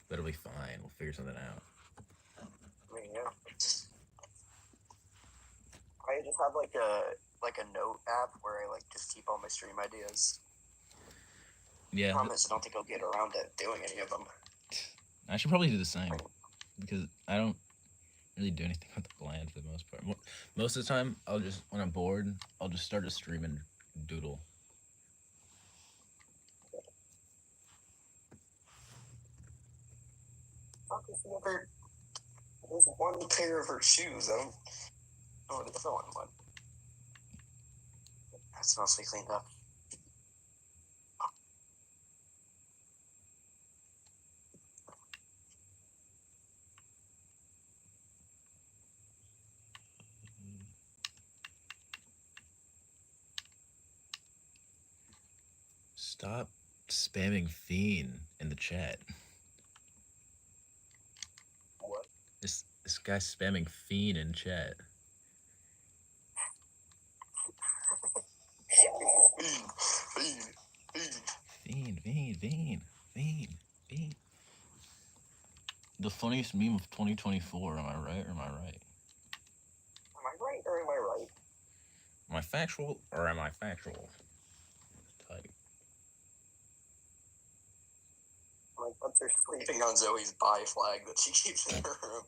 But it'll be fine. We'll figure something out. I mean, yeah. I just have like a note app where I like just keep all my stream ideas. Yeah. I promise I don't think I'll get around to doing any of them. I should probably do the same because I don't really do anything with the plan for the most part. Most of the time, I'll just when I'm bored, I'll just start a stream and doodle. There's one pair of her shoes. I don't know what the other one. That's mostly cleaned up. Stop spamming fiend in the chat. What? This guy's spamming fiend in chat. Fiend. The funniest meme of 2024. Am I right or am I right? Am I right or am I right? Am I factual or am I factual? Type. My buds are sleeping on Zoe's buy flag that she keeps in her room.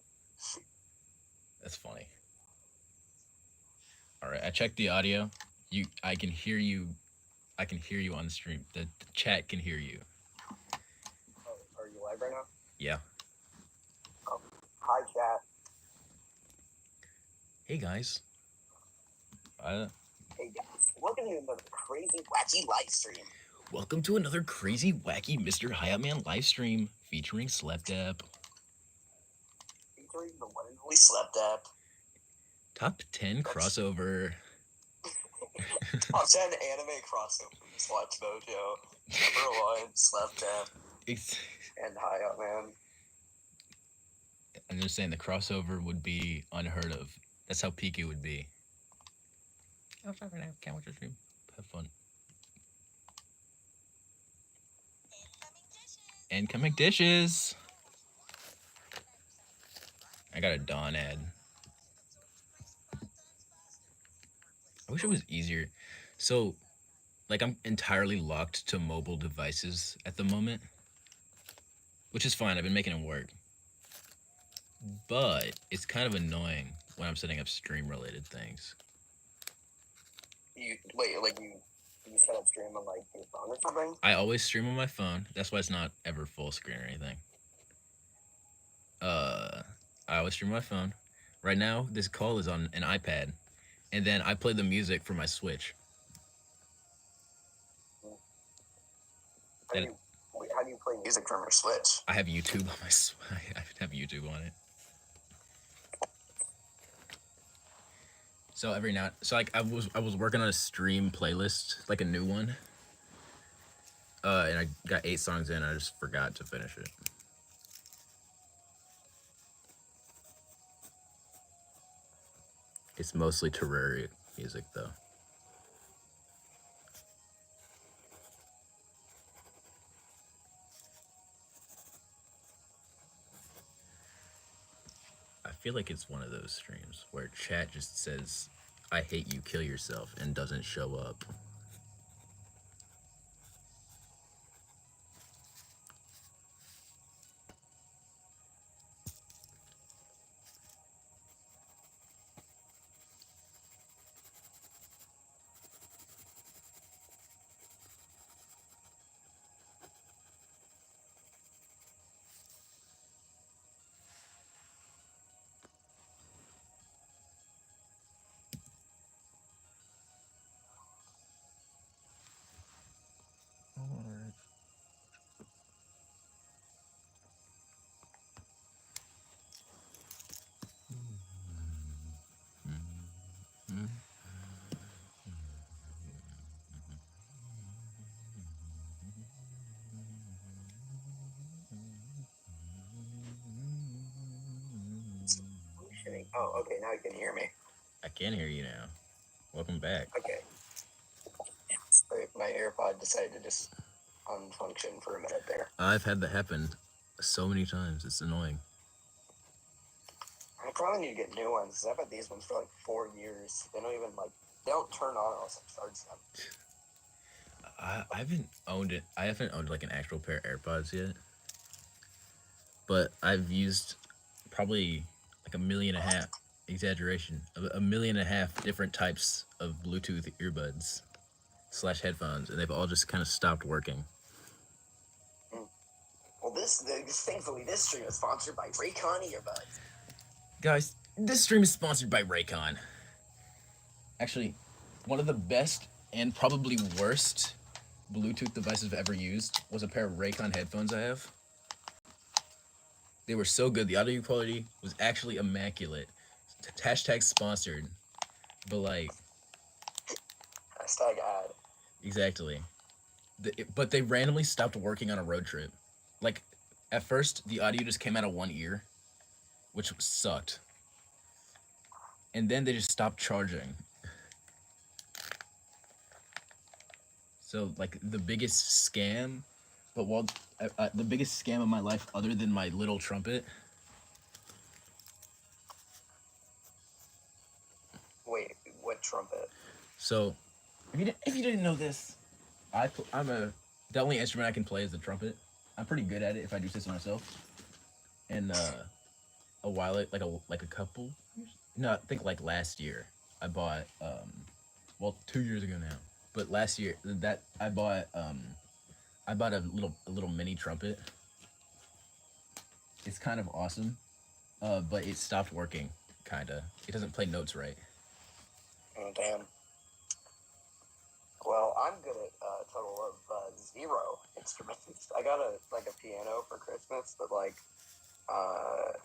That's funny. All right, I checked the audio. I can hear you. I can hear you on the stream. The chat can hear you. Oh, are you live right now? Yeah. Hi, chat. Hey guys. Hey guys. Welcome to another crazy, wacky live stream. Welcome to another crazy, wacky MrHiopMan live stream featuring SlepDep. Featuring the one and only SlepDep. Top 10 crossover. Top 10 anime crossovers. Watch Mojo. Number 1, SlepDep. And HiopMan. I'm just saying the crossover would be unheard of. That's how peak it would be. Oh, sorry, now can't watch your stream. Have fun. Incoming dishes. I got a Dawn ad. I wish it was easier. So, like, I'm entirely locked to mobile devices at the moment, which is fine. I've been making it work. But it's kind of annoying when I'm setting up stream-related things. You set up stream on like your phone or something? I always stream on my phone. That's why it's not ever full screen or anything. I always stream on my phone. Right now, this call is on an iPad, and then I play the music from my Switch. How do you play music from your Switch? I have YouTube on my I have YouTube on it. So every now, like I was working on a stream playlist, like a new one. And I got 8 songs in. I just forgot to finish it. It's mostly Terraria music, though. I feel like it's one of those streams where chat just says, "I hate you, kill yourself," and doesn't show up. Oh, okay, now you can hear me. I can hear you now. Welcome back. Okay. My AirPod decided to just unfunction for a minute there. I've had that happen so many times. It's annoying. I probably need to get new ones. I've had these ones for like 4 years. They don't even like. They don't turn on unless I charge them. I haven't owned it. I haven't owned like an actual pair of AirPods yet, but I've used probably like a million and a half, exaggeration, a million and a half different types of Bluetooth earbuds slash headphones, and they've all just kind of stopped working. Well, thankfully this stream is sponsored by Raycon earbuds. Guys, this stream is sponsored by Raycon. Actually, one of the best and probably worst Bluetooth devices I've ever used was a pair of Raycon headphones I have. They were so good. The audio quality was actually immaculate. Hashtag sponsored. But like... Hashtag ad. Exactly. But they randomly stopped working on a road trip. Like, at first, the audio just came out of one ear, which sucked. And then they just stopped charging. So, like, the biggest scam, but the biggest scam of my life, other than my little trumpet. Wait, what trumpet? So, if you didn't know this, the only instrument I can play is the trumpet. I'm pretty good at it if I do say so myself. And a while like a couple years? No, I think like last year I bought 2 years ago now. But last year that I bought a little mini trumpet. It's kind of awesome. But it stopped working, kinda. It doesn't play notes right. Oh damn. Well, I'm good at a total of 0 instruments. I got a piano for Christmas, but like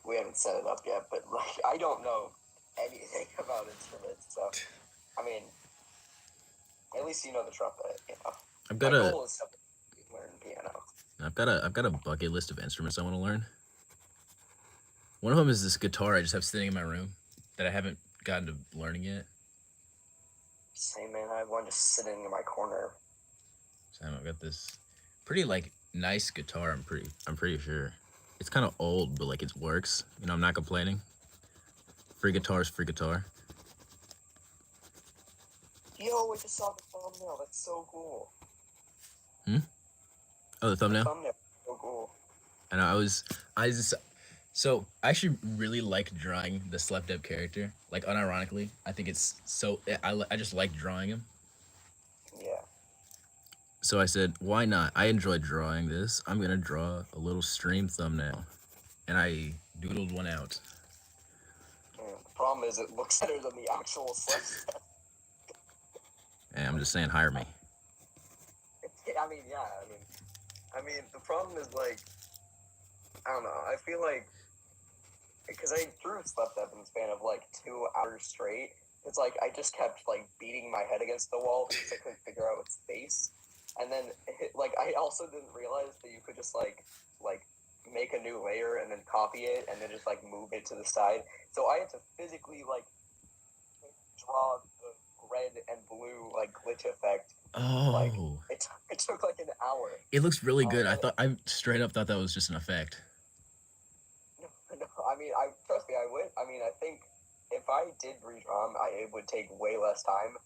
we haven't set it up yet. But like I don't know anything about instruments, so I mean, at least you know the trumpet. You know, my goal is to learn piano. I've got a bucket list of instruments I want to learn. One of them is this guitar I just have sitting in my room that I haven't gotten to learning yet. Same, man. I have one just sitting in my corner. So I've got this pretty like nice guitar. I'm pretty sure it's kind of old, but like it works. You know, I'm not complaining. Free guitar is free guitar. Yo, I just saw the thumbnail. That's so cool. Oh, the thumbnail. The thumbnail, so cool. And so I actually really like drawing the SlepDep character. Like unironically, I think it's so I just like drawing him. Yeah. So I said, why not? I enjoy drawing this. I'm gonna draw a little stream thumbnail, and I doodled one out. The problem is, it looks better than the actual SlepDep. Hey, I'm just saying, hire me. I mean, yeah. I mean, the problem is like, I don't know. I feel like because I drew SlepDep in the span of like 2 hours straight. It's like I just kept like beating my head against the wall because I couldn't figure out its face. And then like I also didn't realize that you could just like make a new layer and then copy it and then just like move it to the side. So I had to physically like draw the red and blue like glitch effect. Oh. Like it took like an hour. It looks really good. I straight up thought that was just an effect. No, I mean, trust me, I would. I mean, I think if I did redraw them, it would take way less time.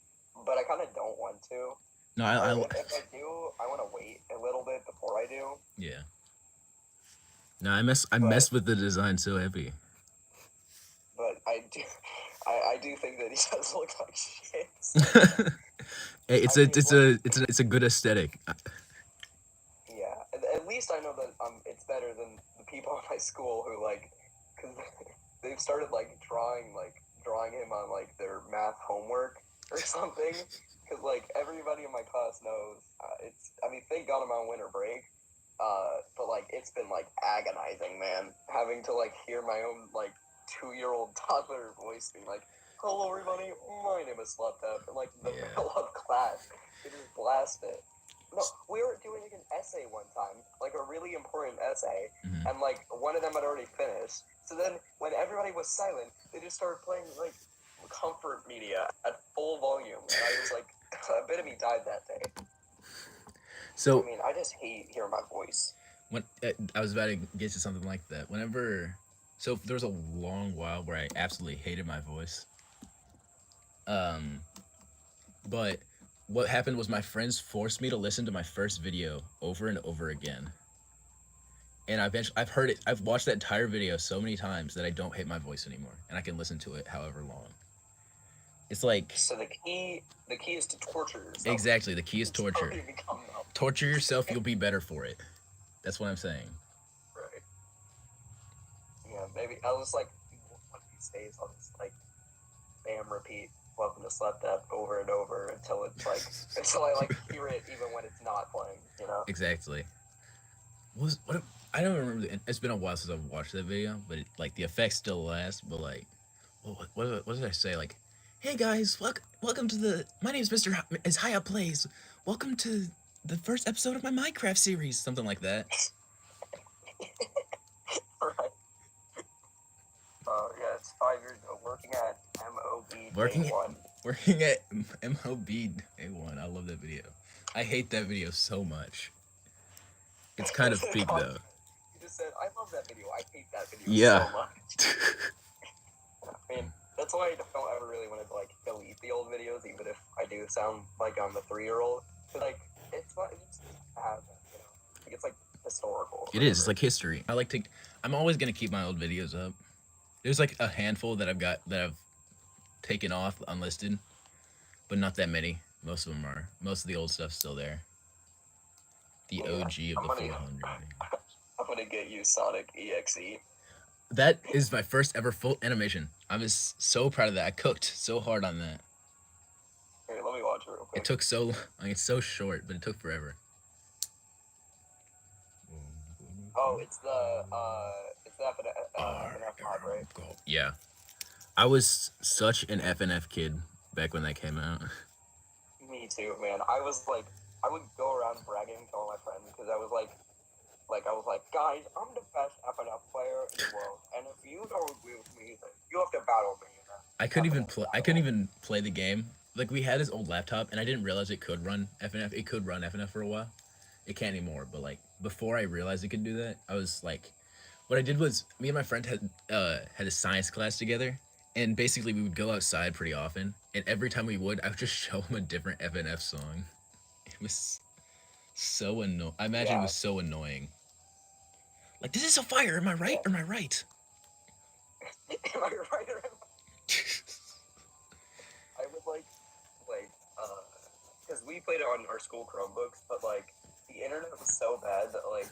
But I kind of don't want to. No, if I do, I want to wait a little bit before I do. Yeah. No, I messed with the design so heavy. But I do think that he does look like shit. Hey, it's a good aesthetic. Yeah, at least I know that it's better than the people in my school who because they've started drawing him on their math homework or something. Because everybody in my class knows thank God I'm on winter break. But it's been agonizing, man, having to hear my own 2-year-old toddler voice being like, "Hello, everybody, my name is SlepDep," and the middle of class, they just blast it. No, we were doing an essay one time, a really important essay, and one of them had already finished. So then, when everybody was silent, they just started playing comfort media at full volume, and I was a bit of me died that day. So I mean, I just hate hearing my voice. when I was about to get to something like that. Whenever, so there was a long while where I absolutely hated my voice. Um, but what happened was my friends forced me to listen to my first video over and over again. And I've heard it. I've watched that entire video so many times that I don't hate my voice anymore, and I can listen to it however long. It's like So the key is to torture yourself. exactly the key is until torture. you become numb. Torture yourself, you'll be better for it. That's what I'm saying. Right. Yeah, maybe I'll just like one of these days I'll just like spam repeat "Welcome to SlepDep" over and over until it's like until I like hear it even when it's not playing. You know. Exactly. What? I don't remember. It's been a while since I've watched that video, but like the effects still last. But like, what did I say? Like, hey guys, welcome to the. My name is MrHiopMan. Welcome to the first episode of my Minecraft series. Something like that. Right. Yeah, it's 5 years ago. Working at MOB Working Day One. Working at MOB A1. I love that video. I hate that video so much. It's kind of peak though. You just said, I love that video. I hate that video Yeah. so much. I mean, that's why I don't ever really want to like delete the old videos, even if I do sound like I'm a 3-year-old. Cause like it's not, it's just have you know, like, it's like historical. It is. It's like history. I'm always gonna keep my old videos up. There's like a handful that I've taken off unlisted, but not that many. Most of the old stuff's still there. The OG of the 400. I'm gonna get you Sonic EXE. That is my first ever full animation. I'm just so proud of that. I cooked so hard on that. Here, let me watch it real quick. It took so long. It's so short, but it took forever. Oh, it's the FNF mod, right? Yeah. I was such an FNF kid back when that came out. Me too, man. I would go around bragging to all my friends because I was like, guys, I'm the best FNF player in the world, and if you don't agree with me, then you have to battle me. I couldn't even play the game. Like we had this old laptop, and I didn't realize it could run FNF. It could run FNF for a while. It can't anymore, but like before I realized it could do that, I was like, what I did was me and my friend had a science class together, and basically we would go outside pretty often, and every time we would, I would just show him a different FNF song. It was so annoying. I imagine it was so annoying. Like, this is a fire. Am I right? Or am I right? Am I right? I would because we played it on our school Chromebooks, but like the internet was so bad that like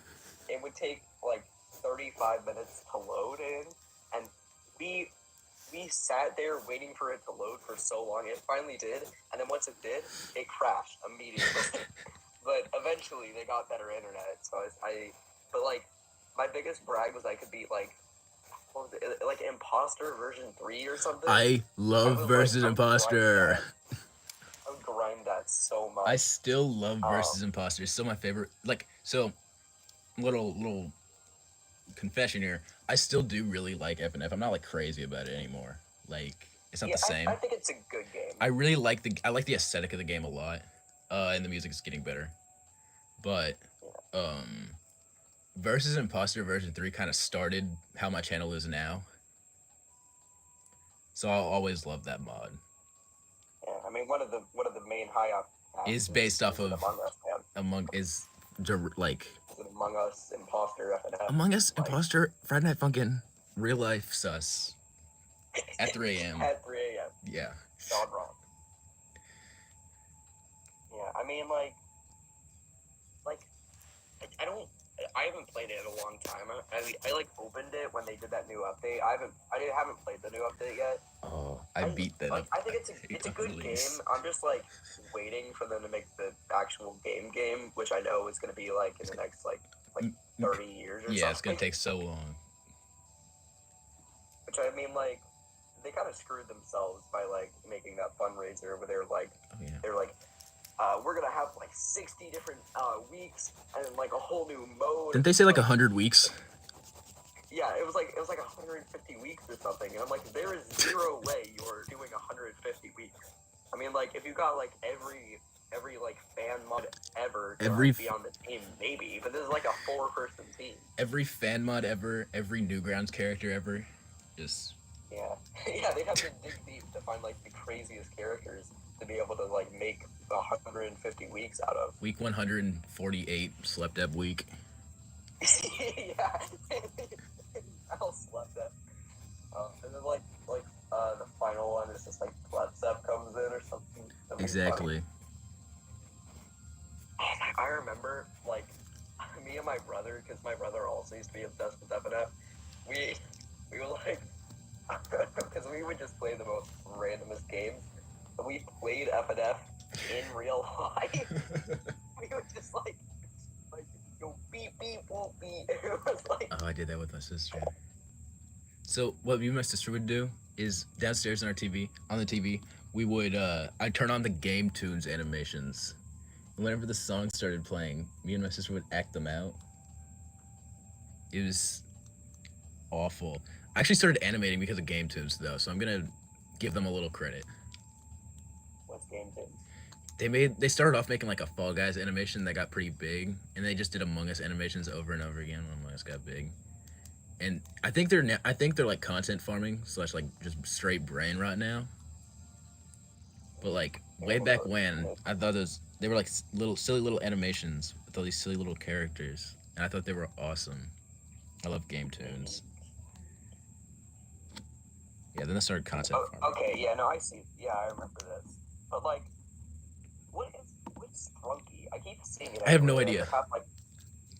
it would take like 35 minutes to load in, and we sat there waiting for it to load for so long. It finally did, and then once it did, it crashed immediately. But eventually, they got better internet. So but like my biggest brag was I could beat like what was it, like Imposter version 3 or something. I love Versus Imposter. I would grind that so much. I still love Versus Imposter. It's still my favorite. Like, so little confession here. I still do really like FNF. I'm not like crazy about it anymore. Like, it's not the same. I think it's a good game. I really like the aesthetic of the game a lot. And the music is getting better. But Versus Imposter version 3 kind of started how my channel is now. So I'll always love that mod. Yeah, I mean one of the main high-up is based off of Among Us, Imposter, FNF. Among Us, Imposter, Friday Night Funkin', real life sus. At 3 a.m. At 3 a.m. Yeah. Gone wrong. Yeah, I mean like I haven't played it in a long time. I like opened it when they did that new update. I haven't played the new update yet. Oh, I beat that up. I think it's a good game. I'm just like waiting for them to make the actual game, which I know is going to be like in the next like 30 years or something. Yeah, it's going to take so long. Which I mean like they kind of screwed themselves by like making that fundraiser where they're like we're gonna have like 60 different weeks and like a whole new mode. Didn't they say like 100 weeks? Yeah, it was like 150 weeks or something, and I'm like, there is zero way you're doing 150 weeks. I mean, like if you got like every every like fan mod ever to Every like, be on the team, maybe. But this is like a 4-person team. every fan mod ever, every Newgrounds character ever, just Yeah, yeah. They'd have to dig deep to find like the craziest characters to be able to like make 150 weeks out of. week 148 SlepDep week. Yeah, I'll slept that. And then like the final one is just like SlepDep comes in or something. Exactly. I remember like me and my brother, because my brother also used to be obsessed with FNF. We were like, because we would just play the most randomest games. We played FNF in real life. We would just like go beep beep whoop beep. It was like, Oh, I did that with my sister. So what me and my sister would do is downstairs on the TV, we would I'd turn on the game tunes animations. And whenever the song started playing, me and my sister would act them out. It was awful. I actually started animating because of game tunes though, so I'm gonna give them a little credit. what's game tunes? They started off making like a Fall Guys animation that got pretty big, and they just did Among Us animations over and over again when Among Us got big. And I think they're like content farming / like just straight brain rot now. But like way back when, I thought they were like silly little animations with all these silly little characters, and I thought they were awesome. I love game tunes. Yeah, then they started content farming. Okay, yeah, no, I see. Yeah, I remember this. But like, what's Sprunky? I keep seeing it. I have no everywhere. idea. I have like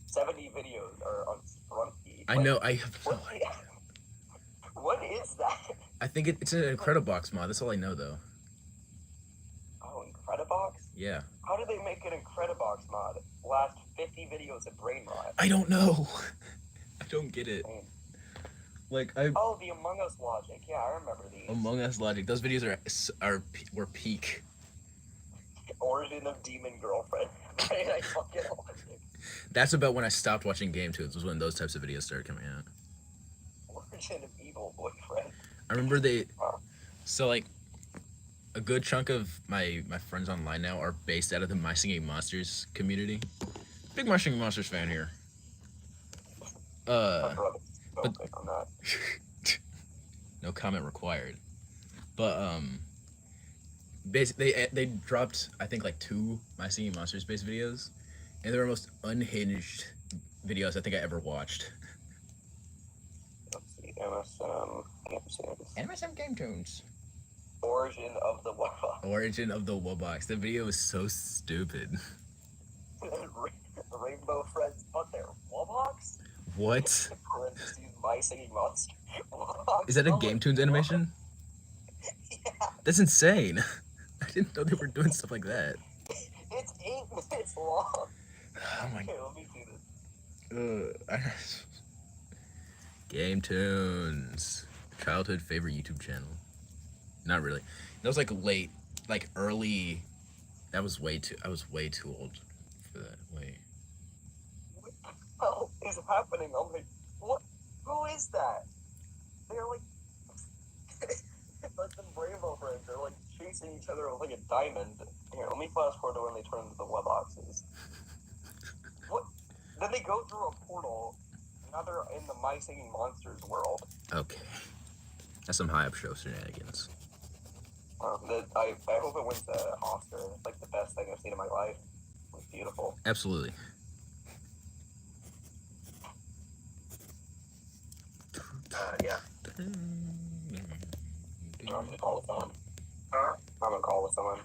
70 videos are on Sprunky. I Like, know. I have no idea. What is that? I think it's an Incredibox mod. That's all I know though. Oh, Incredibox? Yeah. How did they make an Incredibox mod? Last 50 videos of brain rot. I don't know. I don't get it. Like Oh, the Among Us logic. Yeah, I remember these. Among Us logic. Those videos were peak. Origin of Demon Girlfriend. I fucking logic. That's about when I stopped watching game tunes. Was when those types of videos started coming out. Origin of Evil Boyfriend. I remember so like a good chunk of my friends online now are based out of the My Singing Monsters community. Big My Singing Monsters fan here. My brother. Don't click on that. No comment required. But basically they dropped I think like 2 My Singing Monsters based videos, and they were the most unhinged videos I think I ever watched. Let's see. MSM. MSM Game Tunes. Origin of the Wobox. Origin of the Wobox. The video was so stupid. Rainbow Friends, but they're Wobox? What? Parentheses, My Singing Monster. Wobox. Is that a Game Tunes animation? Yeah. That's insane. I didn't know they were doing stuff like that. It's 8 minutes long. Oh my Okay, let me do this. Game Tunes. Childhood favorite YouTube channel. Not really. That was like late, like early. I was way too old for that. Wait. What the hell is happening? I'm like, what? Who is that? They're like, like the Rainbow Friends. They're like chasing each other with like a diamond. Here, let me fast forward to when they turn into the Woboxes. What? Then they go through a portal. Now they're in the My Singing Monsters world. Okay. That's some high up show shenanigans. I hope it wins the Oscar. It's like the best thing I've seen in my life. It was beautiful. Absolutely. Yeah. I'm gonna call with someone. I'm gonna call with someone.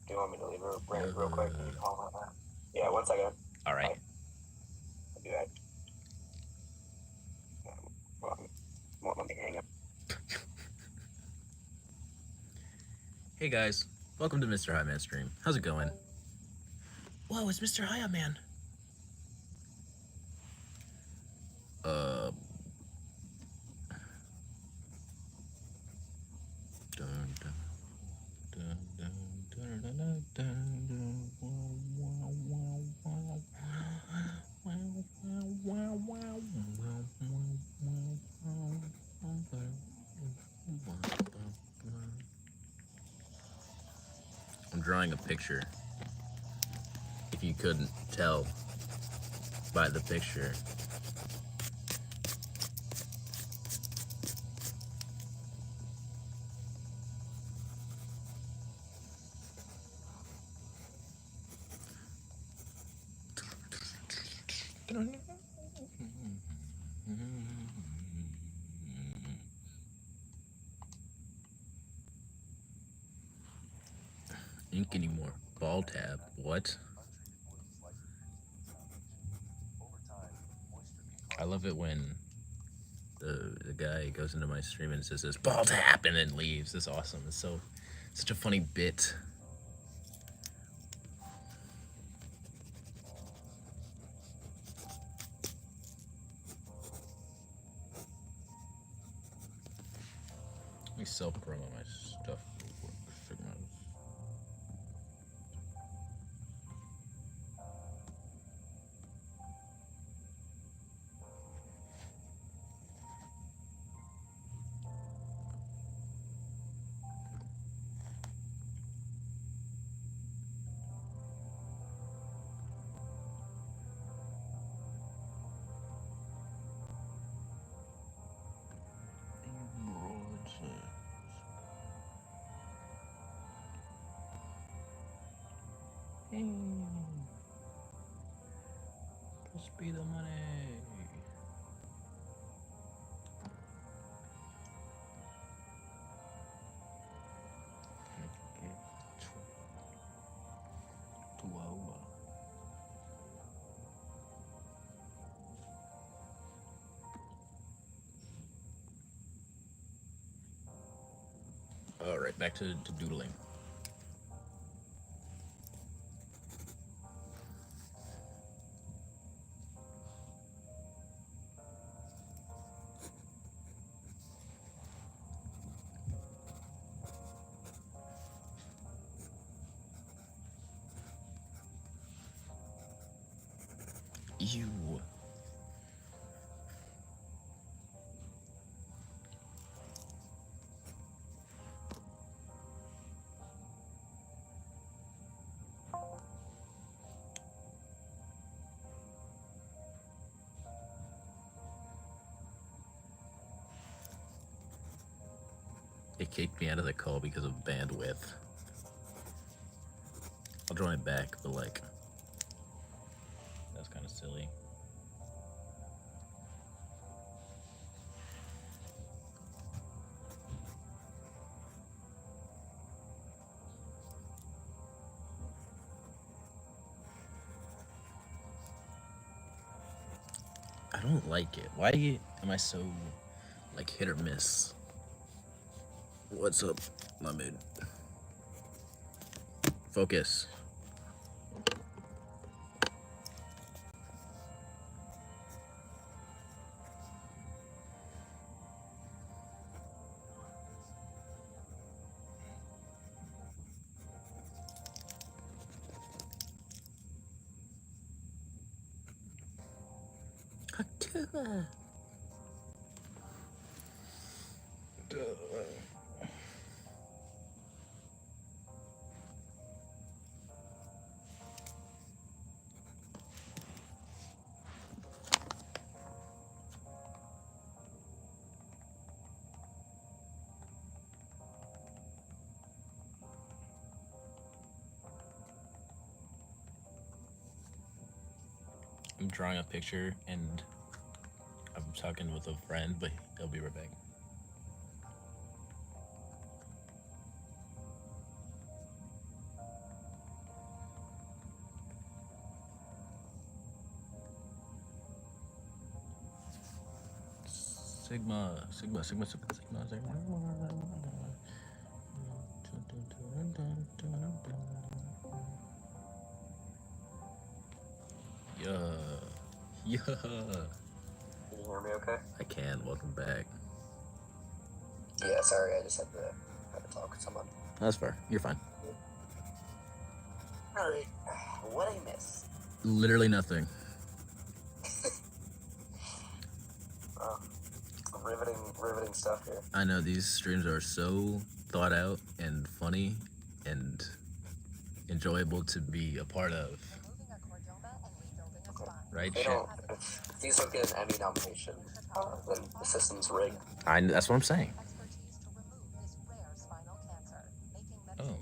Do you want me to leave real quick? Can you call right now? Yeah, 1 second. All right. I'll do that. Won't let me hang up. Hey guys, welcome to MrHiopMan stream. How's it going? Whoa, it's MrHiopMan. I'm drawing a picture if you couldn't tell by the picture. Ink anymore. Ball tab. What? I love it when the guy goes into my stream and says this ball tap and then leaves. It's awesome. It's such a funny bit. Let me self-promo my stuff real quick. Sigmas. Hey, just be the money. All right, back to doodling. You. It kicked me out of the call because of bandwidth. I'll join it back, but like, that's kind of silly. I don't like it. Why am I so like hit or miss? What's up, my mid? Focus. October. I'm drawing a picture and I'm talking with a friend, but he'll be right back. Sigma. Yeah. Can you hear me okay? I can. Welcome back. Yeah, sorry, I just had to talk with someone. That's fair. You're fine. Alright, what I miss? Literally nothing. Riveting stuff here. I know these streams are so thought out and funny and enjoyable to be a part of. right? They don't. If these don't get an Emmy nomination, then the system's rigged. That's what I'm saying. Oh.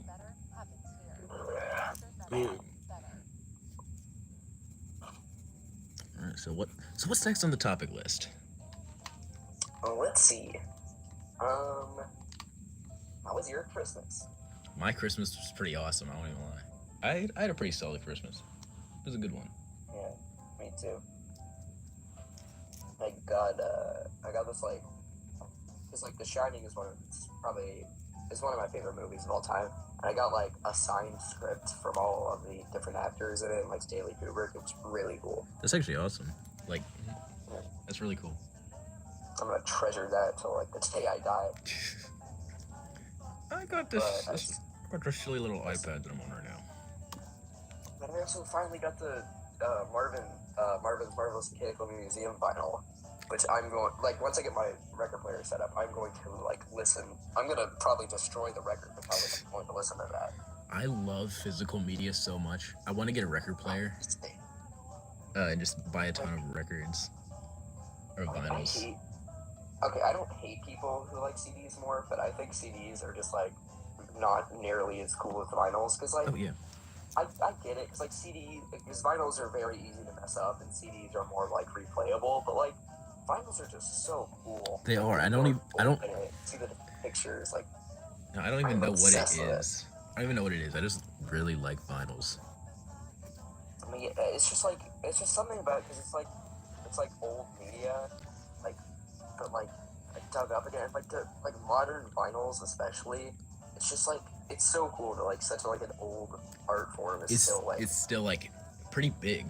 Man. All right, so what's next on the topic list? Let's see. How was your Christmas? My Christmas was pretty awesome. I won't even lie. I had a pretty solid Christmas. It was a good one. Yeah, me too. I got this like, cause like The Shining is one of my favorite movies of all time. And I got like a signed script from all of the different actors in it, like Stanley Kubrick. It was really cool. That's actually awesome. Like, that's really cool. I'm gonna treasure that till like the day I die. I got this silly little iPad that I'm on right now. But I also finally got the Marvin's Marvelous Mechanical Museum vinyl, which I'm going, like, once I get my record player set up, I'm going to like listen. I'm gonna probably destroy the record because I'm going to listen to that. I love physical media so much. I want to get a record player and just buy a ton of records or vinyls. I don't hate people who like CDs more, but I think CDs are just like not nearly as cool as vinyls, because like, oh yeah, I get it, because like because vinyls are very easy to mess up and CDs are more like replayable, but like vinyls are just so cool. They are. I don't see the pictures, like, no, I don't even know what it is. I don't even know what it is. I just really like vinyls. I mean, it's just something about it, because it's like old media, like, but like dug up again, like the modern vinyls especially. It's just like, it's so cool to like such like an old art form is still like pretty big.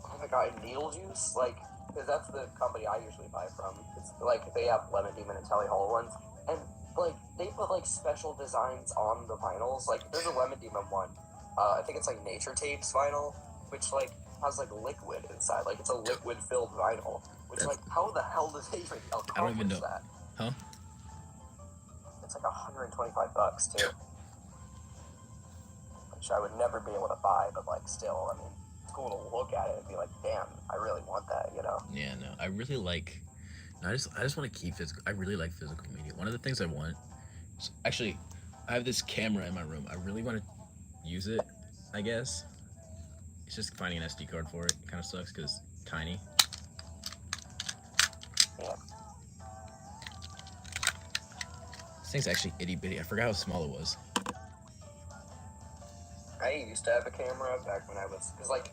Oh my god, Needle Juice, like, because that's the company I usually buy from. It's like they have Lemon Demon and Telly Hall ones, and like they put like special designs on the vinyls. Like there's a Lemon Demon one. I think it's like Nature Tapes vinyl, which like has like liquid inside. Like it's a liquid filled vinyl. Which like, how the hell does they even accomplish I don't even know that? Huh? It's like $125 too. Which I would never be able to buy, but like still, I mean, it's cool to look at it and be like, damn, I really want that, you know? Yeah, no, I really like. I just want to keep physical. I really like physical media. One of the things I want, actually, I have this camera in my room. I really want to use it. I guess it's just finding an SD card for it. It kind of sucks because it's tiny. Yeah. This thing's actually itty bitty. I forgot how small it was. I used to have a camera back when I was, because like,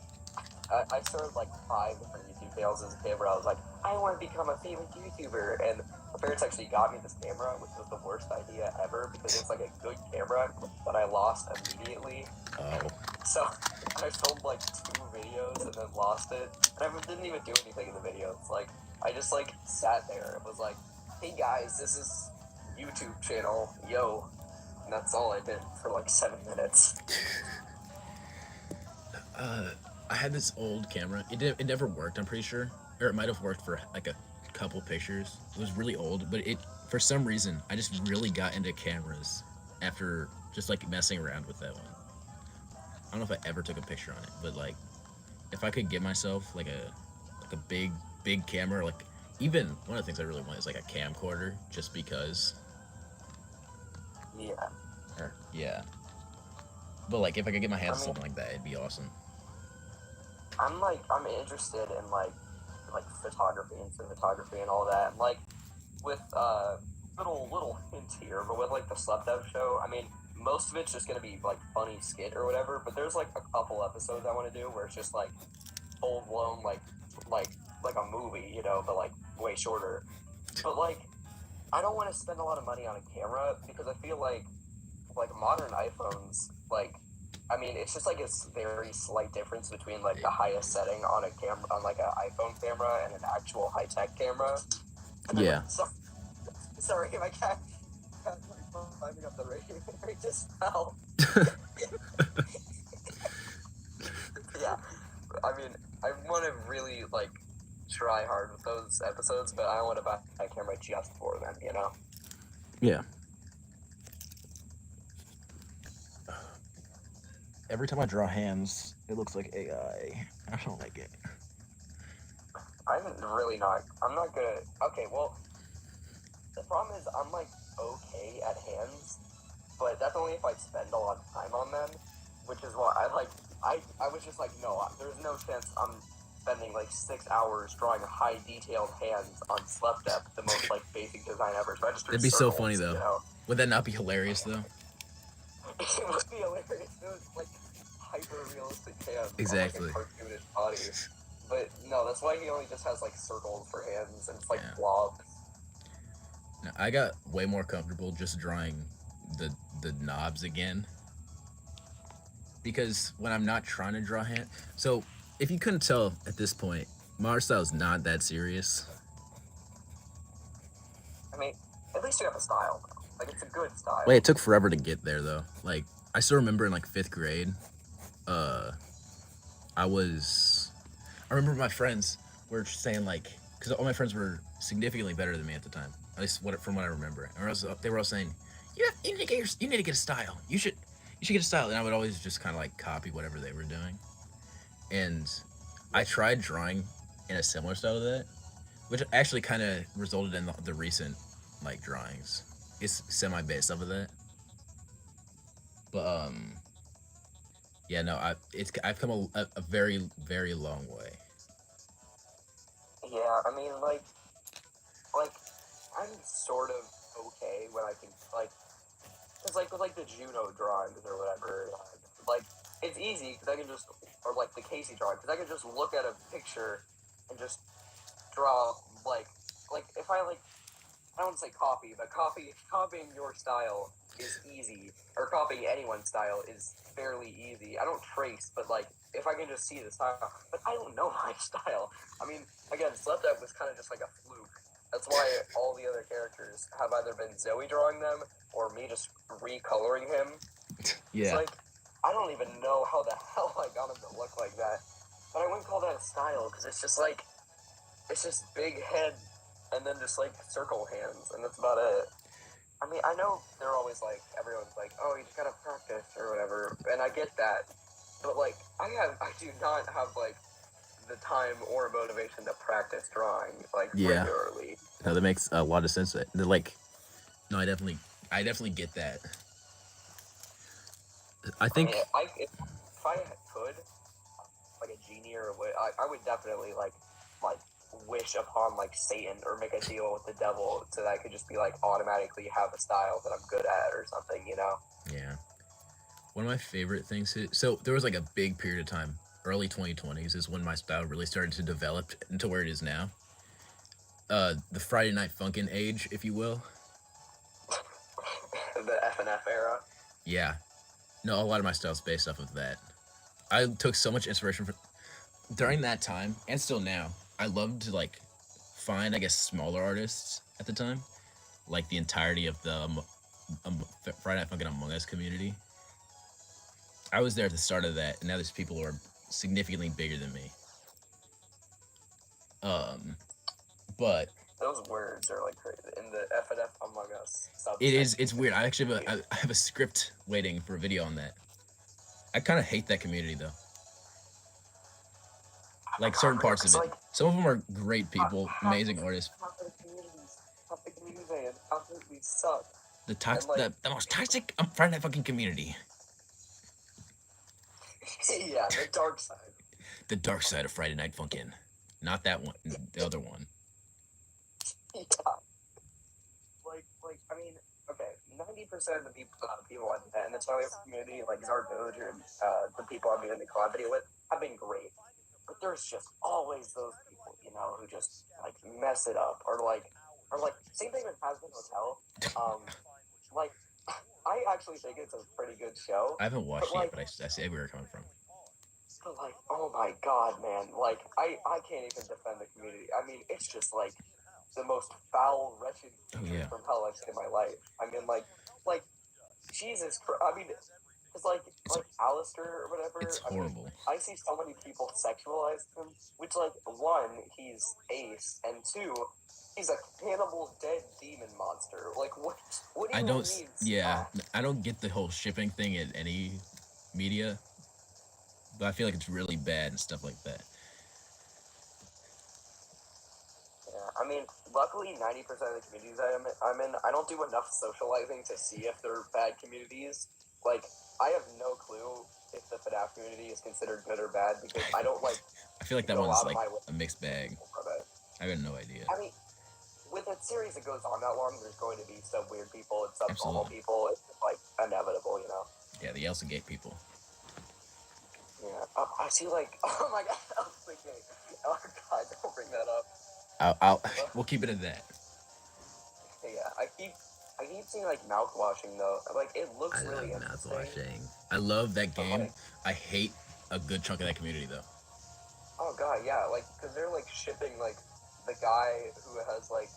I started like 5 different YouTube channels as a kid where I was like, I want to become a famous YouTuber, and my parents actually got me this camera, which was the worst idea ever, because it's like a good camera, but I lost immediately. Oh. So I filmed like 2 videos and then lost it, and I didn't even do anything in the videos. Like, I just like sat there and was like, hey guys, this is YouTube channel, yo. And that's all I did for like 7 minutes. I had this old camera. It never worked, I'm pretty sure. Or it might have worked for like a couple pictures. It was really old, but for some reason, I just really got into cameras after just like messing around with that one. I don't know if I ever took a picture on it, but like, if I could get myself like a big camera, like, even one of the things I really want is like a camcorder, just because. Yeah. Yeah. But like, if I could get my hands on something like that, it'd be awesome. I'm interested in like photography and cinematography and all that. And like with little hint here, but with like the SlepDep show, I mean, most of it's just gonna be like funny skit or whatever. But there's like a couple episodes I want to do where it's just like full blown like a movie, you know, but like way shorter. But like, I don't want to spend a lot of money on a camera because I feel like modern iPhones, like, I mean, it's just like a very slight difference between like the highest setting on a camera, on like an iPhone camera, and an actual high tech camera. Yeah. Sorry, my cat climbing up the rate just fell. Yeah, I mean, I want to really like try hard with those episodes, but I don't want to buy a camera just for them, you know? Yeah. Every time I draw hands, it looks like AI. I don't like it. I'm really not. I'm not good at. Okay, well, the problem is I'm like okay at hands, but that's only if I spend a lot of time on them, which is why I like. I was just like, no, there's no chance I'm spending like 6 hours drawing high detailed hands on SlepDep, the most like basic design ever. So I just drew That'd be so circles, funny though. you know. Would that not be hilarious though? It would be hilarious. It was like hyper realistic hands Exactly. on like a cartoonish body. But no, that's why he only just has like circles for hands and it's like Yeah. blobs. Now, I got way more comfortable just drawing the knobs again because when I'm not trying to draw hand, so if you couldn't tell at this point, my art style is not that serious. I mean, at least you have a style though. Like it's a good style. Wait, it took forever to get there though. Like I still remember in like 5th grade, I remember my friends were saying like, because all my friends were significantly better than me at the time. At least from what I remember. They were all saying, you need to get a style. You should get a style. And I would always just kind of like copy whatever they were doing. And I tried drawing in a similar style to that, which actually kind of resulted in the recent like drawings. It's semi based off of that. But yeah, no, I've come a very very long way. Yeah, I mean, like I'm sort of okay when I can like, cause like with like the Juno drawings or whatever, like it's easy because I can just or like the Casey drawing because I can just look at a picture and just draw like if I like I don't say copy, but copying your style is easy, or copying anyone's style is fairly easy. I don't trace, but like if I can just see the style, but I don't know my style. I mean, again, SlepDep was kind of just like a fluke. That's why all the other characters have either been Zoe drawing them or me just recoloring him. Yeah. It's like I don't even know how the hell I got him to look like that, but I wouldn't call that a style because it's just like it's just big head and then just like circle hands, and that's about it. I mean, I know they're always like, everyone's like, oh, you just gotta practice or whatever, and I get that, but like, I do not have like the time or motivation to practice drawing like Yeah. regularly. No, that makes a lot of sense. Like, no, I definitely get that. I think. I mean, if I could, like a genie or what, I would definitely like wish upon like Satan or make a deal with the devil so that I could just be like automatically have a style that I'm good at or something, you know? Yeah. One of my favorite things. So there was like a big period of time, early 2020s, is when my style really started to develop into where it is now. The Friday Night Funkin' age, if you will. The FNF era. Yeah. No, a lot of my style's based off of that. I took so much inspiration from during that time and still now. I love to like find, I guess, smaller artists at the time, like the entirety of the Friday Night Funkin' Among Us community. I was there at the start of that, and now there's people who are significantly bigger than me. But those words are like crazy in the FNF Among Us subsection. It's weird. I actually I have a script waiting for a video on that. I kind of hate that community though. Like certain parts of it. Like, some of them are great people, amazing artists. Half the communities absolutely suck. The most toxic Friday Night fucking community. Yeah, the dark side. The dark side of Friday Night Funkin'. Not that one, the other one. Yeah. Like, I mean, okay, 90% of the people on that, and the Charlie community, like Zardoge and the people I'm doing the collab video with, have been great. But there's just always those people, you know, who just like mess it up, or like same thing with Has Been Hotel. Like, I actually think it's a pretty good show. I haven't watched it, but I see where you're coming from. But like, oh my god, man! Like, I can't even defend the community. I mean, it's just like the most foul, wretched creature from hell I've seen in my life. I mean, like Jesus Christ. I mean, it's like Alistair or whatever. It's horrible. I see so many people sexualize him, which, like, one, he's ace, and two, he's a cannibal dead demon monster. Like, what do you mean? Yeah, I don't get the whole shipping thing in any media, but I feel like it's really bad and stuff like that. I mean, luckily, 90% of the communities I'm in, I don't do enough socializing to see if they're bad communities. Like, I have no clue if the FNAF community is considered good or bad because I don't, like, I feel like that go one's out of like my way a mixed bag. from it. I have no idea. I mean, with a series that goes on that long, there's going to be some weird people and some normal Absolutely. people. It's just, like, inevitable, you know? Yeah, the Elsa Gate people. Yeah. I see, like, oh my god, Elsa Gate. Oh god, don't bring that up. We'll keep it at that. Yeah, I keep seeing like mouthwashing though. Like it looks I love really interesting. mouthwashing. I love that But, game. like, I hate a good chunk of that community though. oh god, yeah, like because they're like shipping like the guy who has like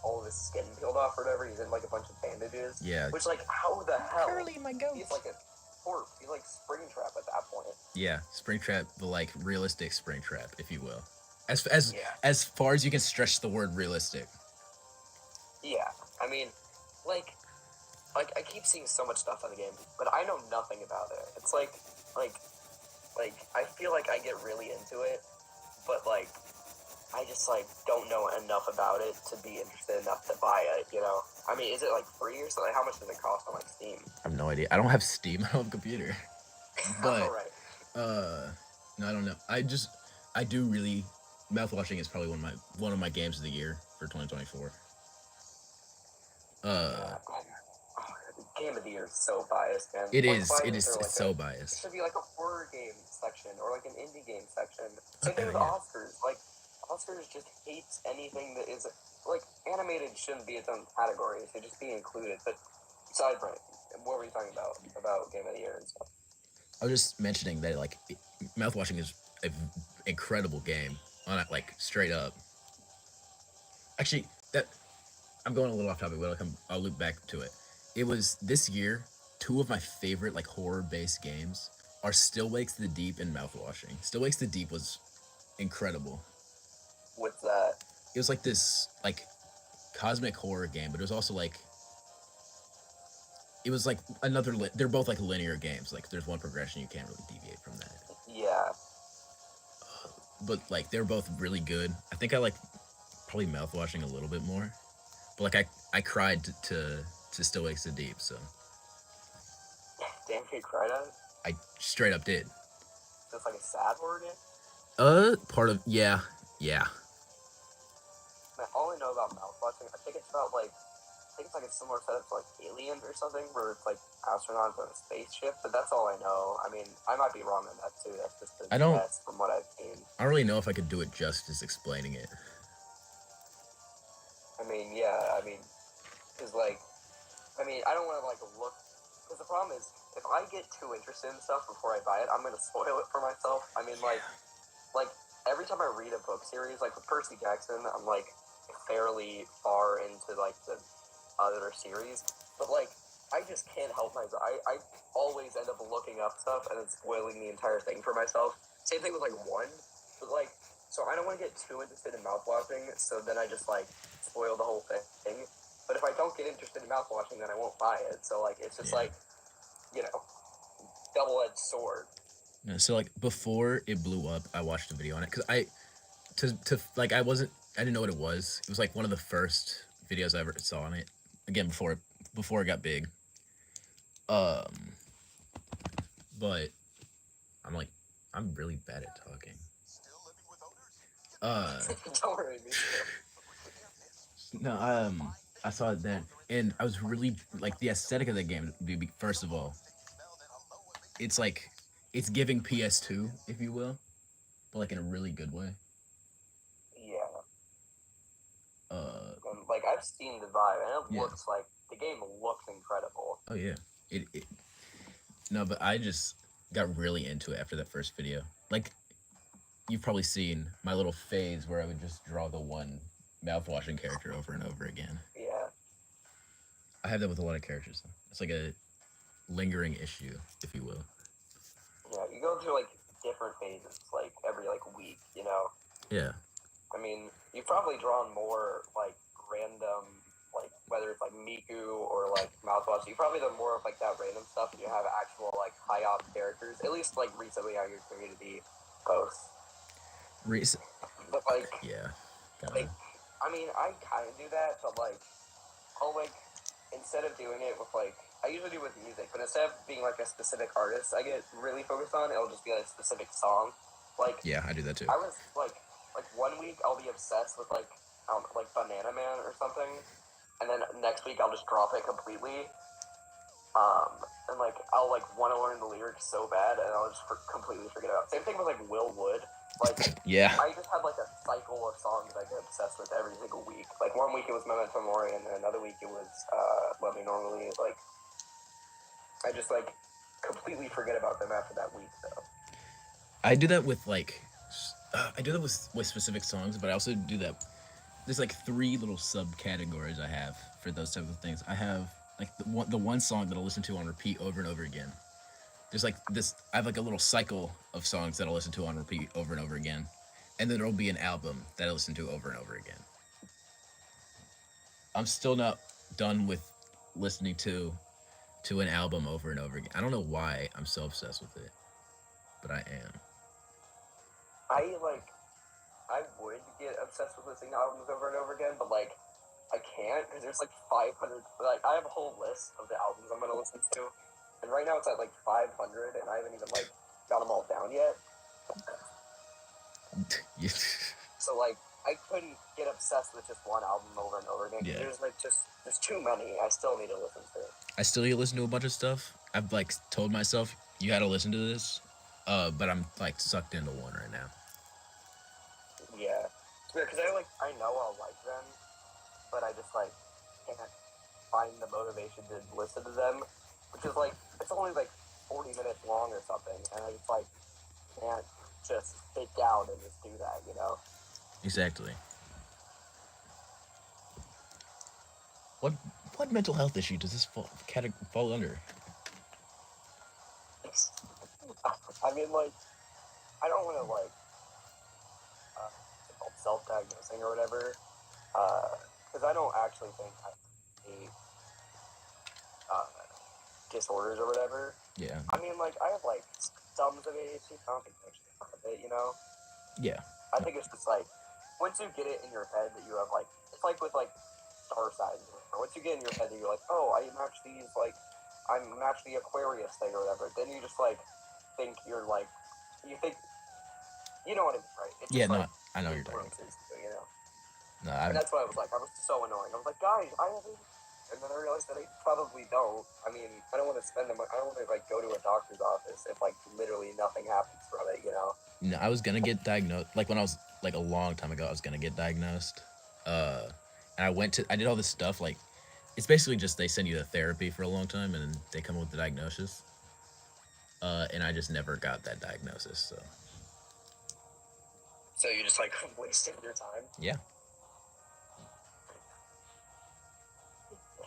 all of his skin peeled off or whatever. He's in like a bunch of bandages. Yeah. Which like how the hell? Curly, my goat. He's like a corpse. He's like Springtrap at that point. Yeah, Springtrap, the like realistic Springtrap, if you will. Yeah. As far as you can stretch the word realistic. Yeah, I mean, like I keep seeing so much stuff on the game, but I know nothing about it. It's like I feel like I get really into it, but like I just like don't know enough about it to be interested enough to buy it. You know, I mean, is it like free or something? How much does it cost on like Steam? I have no idea. I don't have Steam. I don't have a computer. But All right. no, I don't know. I do really. Mouthwashing is probably one of my games of the year for 2024. Game of the year is so biased, man. It Like, is. why It is is. there, It's like, so It biased. should be like a horror game section or like an indie game section. Same thing with Yeah. Oscars. Like Oscars just hates anything that is like animated shouldn't be its own category. It should just be included. But sidebrain, what were you talking about Game of the Year and stuff? I was just mentioning that like mouthwashing is an incredible game on it, like straight up. Actually, that I'm going a little off topic, but I'll loop back to it. It was this year. Two of my favorite like horror-based games are Still Wakes the Deep and Mouthwashing. Still Wakes the Deep was incredible. What's that? It was like this like cosmic horror game, but it was also like it was like another. They're both like linear games. Like there's one progression, you can't really deviate from that. Yeah. But like they're both really good. I think I like probably Mouthwashing a little bit more. But like I cried to Still Wakes the Deep, so Damn, you cried at it? I straight up did. Just like a sad horror game? Part of yeah. Man, all I know about mouthwashing, I think it's like a similar setup to like Alien or something, where it's like astronauts on a spaceship. But that's all I know. I mean, I might be wrong on that too. That's just the guess from what I've seen. I don't really know if I could do it justice explaining it. I mean, yeah. I mean, because like, I don't want to like look. Because the problem is, if I get too interested in stuff before I buy it, I'm gonna spoil it for myself. I mean, like every time I read a book series, like with Percy Jackson, I'm like fairly far into like the other series, but like I just can't help myself. I always end up looking up stuff and then spoiling the entire thing for myself. Same thing with like one, but like so I don't want to get too interested in mouthwashing, so then I just like spoil the whole thing. But if I don't get interested in mouthwashing, then I won't buy it. So like it's just like, you know, double-edged sword. Yeah, so like before it blew up, I watched a video on it because I didn't know what it was. It was like one of the first videos I ever saw on it. Again, before it got big. But I'm really bad at talking. Don't worry, me too. No, I saw it then, and I was really like the aesthetic of the game. First of all, it's like it's giving PS2, if you will, but like in a really good way. Yeah. Like I've seen the vibe, and it looks like the game looks incredible. Oh yeah, No, but I just got really into it after that first video. Like, you've probably seen my little phase where I would just draw the one mouthwashing character over and over again. Yeah. I have that with a lot of characters. It's like a lingering issue, if you will. Yeah, you go through like different phases, like every like week, you know. Yeah. I mean, you've probably drawn more like random, like whether it's like Miku or like mouthwash. You probably done more of like that random stuff, and you have actual like high op characters. At least like recently on your community posts. But like, yeah. like I mean, I kind of do that, but like, I'll like, instead of doing it with like, I usually do with music, but instead of being like a specific artist I get really focused on, it'll just be like a specific song. Like, Yeah, I do that too. I was like 1 week I'll be obsessed with like, like Banana Man or something, and then next week I'll just drop it completely. And like I'll like want to learn the lyrics so bad, and I'll just completely forget about it. Same thing with like Will Wood. Like, Yeah. I just had like a cycle of songs I get obsessed with every single week. Like 1 week it was Memento Mori, and then another week it was Love Me Normally. Like, I just like completely forget about them after that week, though. I do that with like, I do that with specific songs, but I also do that. There's like three little subcategories I have for those types of things. I have like the one song that I'll listen to on repeat over and over again. There's like this. I have like a little cycle of songs that I'll listen to on repeat over and over again, and then there'll be an album that I listen to over and over again. I'm still not done with listening to an album over and over again. I don't know why I'm so obsessed with it, but I am. I would get obsessed with listening to albums over and over again, but like I can't because there's like 500. Like, I have a whole list of the albums I'm gonna listen to, and right now it's at like 500, and I haven't even like got them all down yet. Yeah. So like I couldn't get obsessed with just one album over and over again. Yeah. There's too many. I still need to listen to. I still need to listen to a bunch of stuff. I've like told myself you got to listen to this, but I'm like sucked into one right now. Yeah, because I know I'll like them, but I just like can't find the motivation to listen to them, which is like it's only like 40 minutes long or something, and I just like can't just sit down and just do that, you know? Exactly. What what mental health issue does this fall under? I mean, like, I don't want to like it's called self-diagnosing or whatever, because I don't actually think I have any disorders or whatever. Yeah. I mean, like, I have like symptoms of ADHD, I don't think actually have it, you know? Yeah. I think it's just like once you get it in your head that you have like it's like with like star signs. Or once you get in your head that you're like, oh, I match these I'm match the Aquarius thing or whatever. Then you just like think you're like you think you know what I mean, right? It's Yeah. just No, like I know what you're talking influences you, you know. about. No, And that's what I was like. I was so annoying. I was like, guys, I have it. And then I realized that I probably don't. I mean, I don't want to spend them. I don't want to like go to a doctor's office if like literally nothing happens from it, you know. no, I was gonna get diagnosed. Like when I was like a long time ago, I was gonna get diagnosed. And I did all this stuff. Like, it's basically just they send you to therapy for a long time, and then they come up with the diagnosis. And I just never got that diagnosis. So you just like wasted your time. Yeah.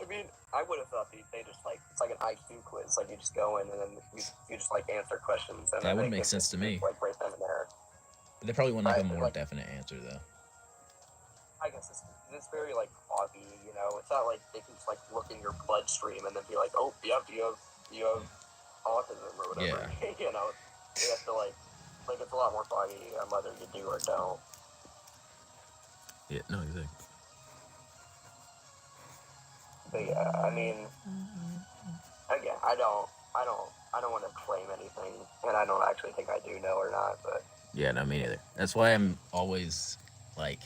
I mean, I would have thought they just like it's like an IQ quiz. Like you just go in and then you just like answer questions and That then would they make can sense just, to me. like right then and there. But they probably want like a Right, more like, definite answer though. I guess it's very like foggy, you know. It's not like they can just like look in your bloodstream and then be like, oh, yep, you have autism or whatever. Yeah. You know, they have to like it's a lot more foggy on whether you do or don't. Yeah. No, exactly. But yeah, I mean, again, I don't want to claim anything, and I don't actually think I do know or not, but. Yeah. No, me neither. That's why like,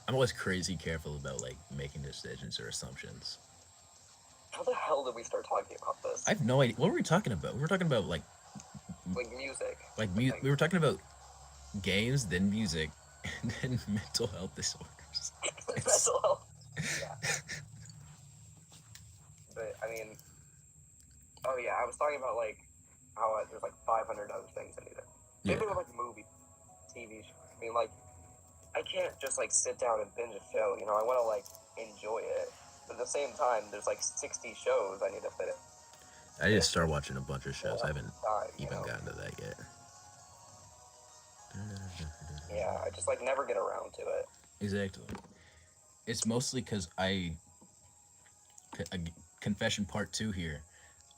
I'm always crazy careful about like making decisions or assumptions. How the hell did we start talking about this? I have no idea. What were we talking about? We were talking about Like music. we were talking about games, then music, and then mental health disorders. Mental health. Yeah. But I mean, oh yeah, I was talking about like how there's like 500 other things I need to. Yeah. Same thing with like movie, TV shows. I mean, like I can't just like sit down and binge a show. You know, I want to like enjoy it. But at the same time, there's like 60 shows I need to fit in. I just started watching a bunch of shows. I haven't even you know? gotten to that yet. Yeah, I just like never get around to it. Exactly. It's mostly because confession part 2 here.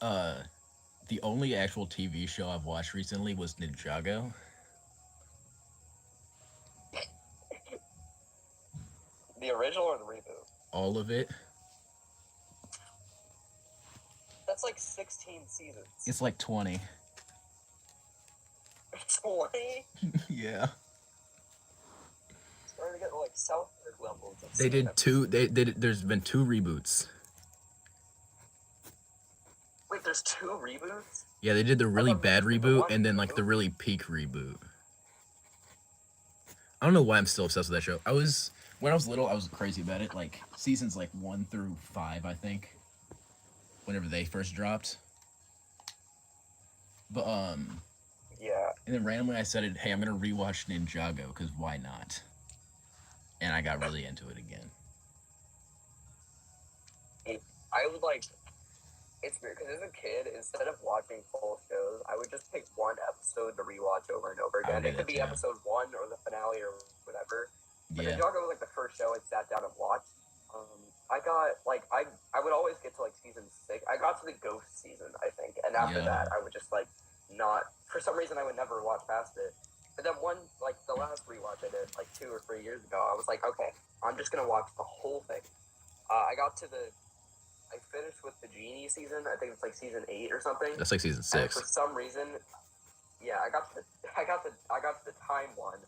The only actual TV show I've watched recently was Ninjago. The original or the reboot? All of it. That's like 16 seasons. It's like 20. 20? Yeah. Starting to get like South Park levels. They did two. They did. There's been 2 reboots. Wait, there's 2 reboots? Yeah, they did the really bad reboot and then like the reboot? really peak reboot. I don't know why I'm still obsessed with that show. When I was little, I was crazy about it. Like seasons like 1 through 5, I think. Whenever they first dropped. But Yeah. and then randomly I said, "Hey, I'm gonna rewatch Ninjago because why not?" And I got really into it again. I would like. It's weird because as a kid, instead of watching full shows, I would just pick one episode to rewatch over and over again. It could be episode 1 or the finale or whatever. But Ninjago was like the first show I sat down and watched. I got like I would always get to like season 6. I got to the ghost season, I think, and after that, I would just like not. For some reason, I would never watch past it. But then the last rewatch I did like 2 or 3 years ago, I was like, okay, I'm just gonna watch the whole thing. I finished with the Genie season. I think it's like season 8 or something. That's like season 6. And for some reason, yeah, I got to the time one,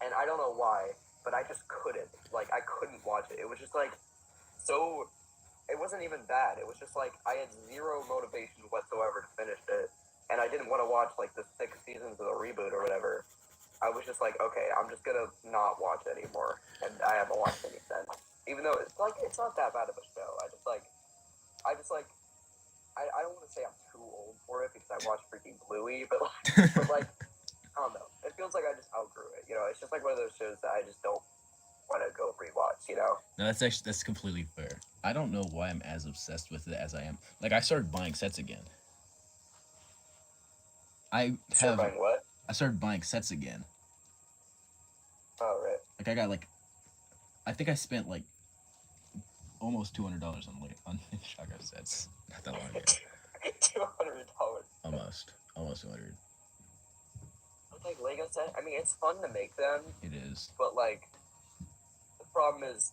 and I don't know why, but I just couldn't. Like, I couldn't watch it. It was just like so. It wasn't even bad. It was just like I had zero motivation whatsoever to finish it, and I didn't want to watch like the 6 seasons of the reboot or whatever. I was just like, okay, I'm just gonna not watch it anymore, and I haven't watched any since. Even though it's not that bad of a show. I don't want to say I'm too old for it because I watched freaking Bluey, but like I don't know. It feels like I just outgrew it. You know, it's just like one of those shows that I just don't want to go rewatch. You know? No, that's completely fair. I don't know why I'm as obsessed with it as I am. Like I started buying sets again. I buying what? I started buying sets again. Oh right. Like I think I spent like almost $200 on Ninjago sets. Not that long ago. $200. Almost 200. Like Lego set. I mean, it's fun to make them. It is. But like, the problem is,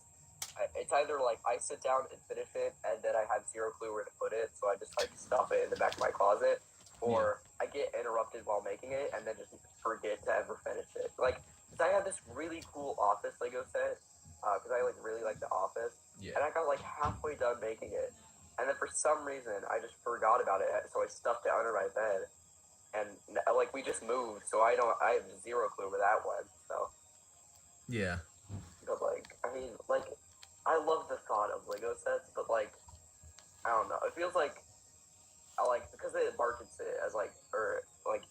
it's either like I sit down and finish it, and then I have zero clue where to put it, so I just like stuff it in the back of my closet, or I get interrupted while making it, and then just forget to ever finish it. Like, cause I had this really cool Office Lego set, because I like really like The Office, and I got like halfway done making it, and then for some reason I just forgot about it, so I stuffed it under my bed. And like we just moved, so I have zero clue where that went. So yeah, but like I mean, like I love the thought of Lego sets, but like I don't know, it feels like I like because it markets it as like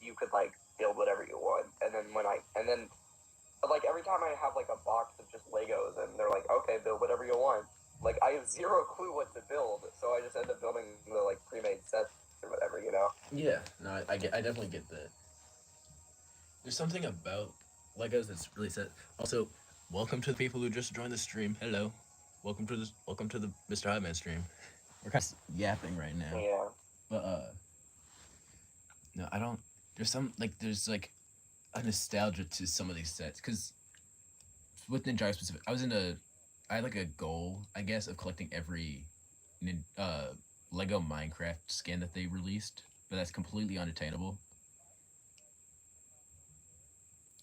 you could like build whatever you want, and then but like every time I have like a box of just Legos and they're like, okay, build whatever you want, like I have zero clue what to build, so I just end up building the like pre-made sets or whatever, you know. Yeah, no, I definitely get that. There's something about Legos that's really set. Also, welcome to the people who just joined the stream. Hello, welcome to the MrHiopMan stream. We're kind of yapping right now. Yeah. But no, I don't. There's like a nostalgia to some of these sets because with Ninjago specific, I had like a goal, I guess, of collecting every Lego Minecraft skin that they released, but that's completely unattainable.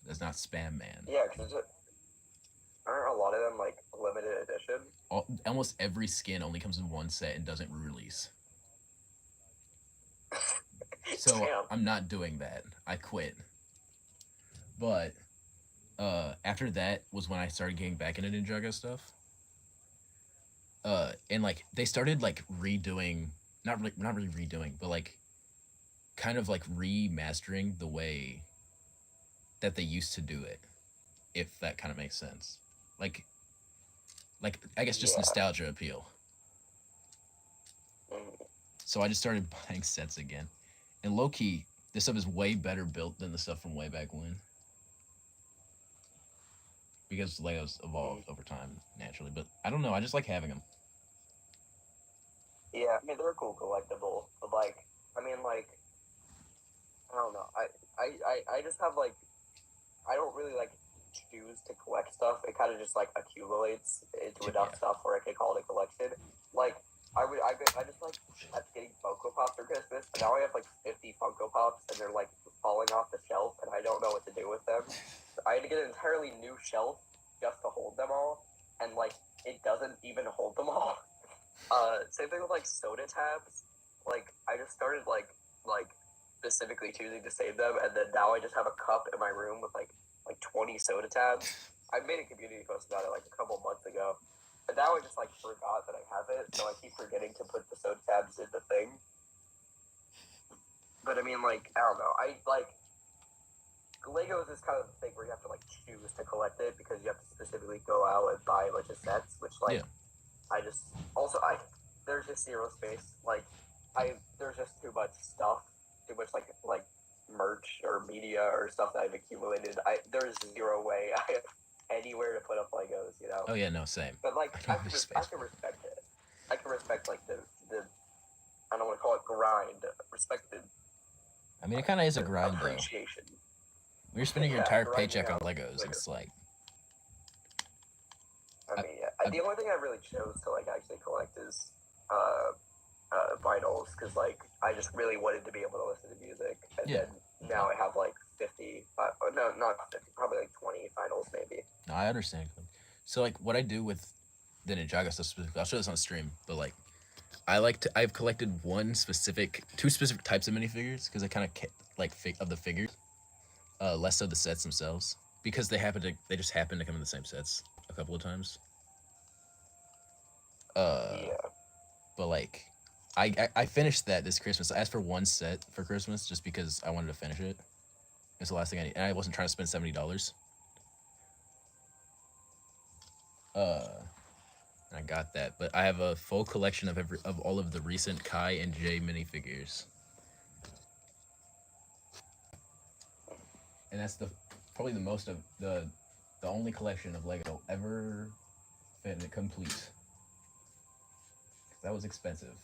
That's not Spam Man. Yeah, because aren't a lot of them like limited edition? Almost every skin only comes in one set and doesn't re-release. So Damn. I'm not doing that. I quit. But after that was when I started getting back into Ninjago stuff. And like they started like redoing, not really redoing, but like kind of like remastering the way that they used to do it, if that kind of makes sense. Like I guess just nostalgia appeal. So I just started buying sets again, and low key, this stuff is way better built than the stuff from way back when. Because Legos evolved over time naturally, but I don't know. I just like having them. Yeah, I mean they're a cool collectible, but like, I mean like, I don't know. I just have like, I don't really like choose to collect stuff. It kind of just like accumulates into enough Yeah. stuff where I can call it a collection. Like I just like kept getting Funko Pops for Christmas, and now I have like 50 Funko Pops, and they're like falling off the shelf, and I don't know what to do with them. I had to get an entirely new shelf just to hold them all, and like it doesn't even hold them all. Same thing with like soda tabs. Like I just started like specifically choosing to save them, and then now I just have a cup in my room with like 20 soda tabs. I made a community post about it like a couple months ago, but now I just like forgot that I have it, so I keep forgetting to put the soda tabs in the thing. But I mean, like I don't know. I like Legos is kind of the thing where you have to like choose to collect it because you have to specifically go out and buy a bunch of sets, which like I just also there's just zero space. Like there's just too much stuff, too much like merch or media or stuff that I've accumulated. There's zero way I have anywhere to put up Legos, you know. Oh yeah, no, same. But like I I don't can, have I space can for it. respect it. I can respect like the I don't want to call it grind. Respect the I mean, it kind of is a grind though. appreciation. When you're spending your Yeah, entire grinding paycheck on out Legos, Legos. it's like I mean, yeah. The only thing I really chose to like actually collect is vinyls, because like I just really wanted to be able to listen to music, and then now I have like 50. No, not 50. Probably like 20 vinyls, maybe. no, I understand. So like, what I do with the Ninjago stuff specifically, I'll show this on stream, but like, I've collected two specific types of minifigures because I kind of like of the figures, less so the sets themselves because they just happen to come in the same sets a couple of times. Yeah. But like, I finished that this Christmas. I asked for one set for Christmas just because I wanted to finish it. It's the last thing I need, and I wasn't trying to spend $70. I got that, but I have a full collection of all of the recent Kai and Jay minifigures, and that's probably the most of the only collection of Lego ever complete. That was expensive.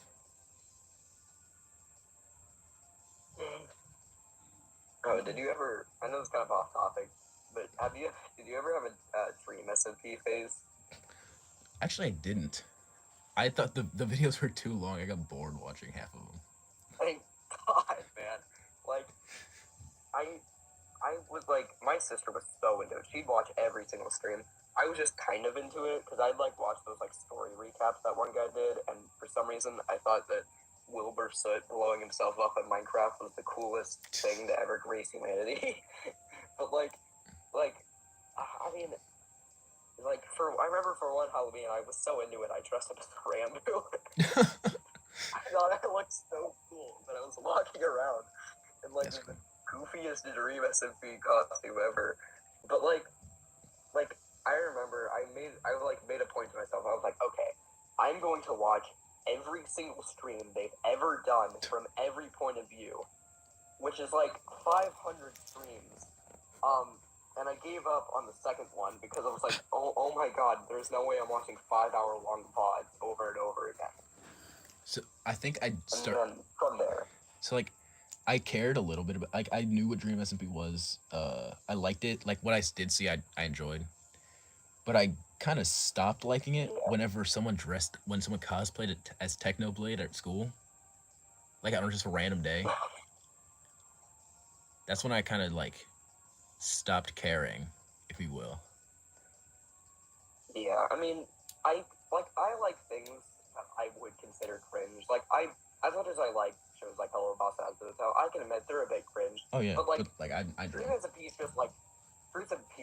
Oh, did you ever? I know it's kind of off topic, but did you ever have a Dream SMP phase? Actually, I didn't. I thought the videos were too long. I got bored watching half of them. Thank God, man. Like, I was like, my sister was so into it. She'd watch every single stream. I was just kind of into it because I'd like watch those like story recaps that one guy did, and for some reason I thought that Wilbur Soot blowing himself up in Minecraft was the coolest thing to ever grace humanity. But I mean, I remember for one Halloween I was so into it I dressed up as Rambo. I thought I looked so cool, but I was walking around in like the goofiest Dream SMP costume ever. But like I remember I made a point to myself. I was like, okay, I'm going to watch every single stream they've ever done from every point of view, which is like 500 streams. And I gave up on the second one because I was like, oh my god, there's no way I'm watching 5-hour long VODs over and over again. So I think I'd start. And then from there. So like, I cared a little bit about, like, I knew what Dream SMP was. I liked it. Like what I did see, I enjoyed. But I kind of stopped liking it whenever someone cosplayed it as Technoblade at school. Like on just a random day. That's when I kind of like stopped caring, if you will. Yeah, I mean, I like things that I would consider cringe. Like as much as I like shows like Hello Boss and Hotel, I can admit they're a bit cringe. Oh yeah, but I Dream SMP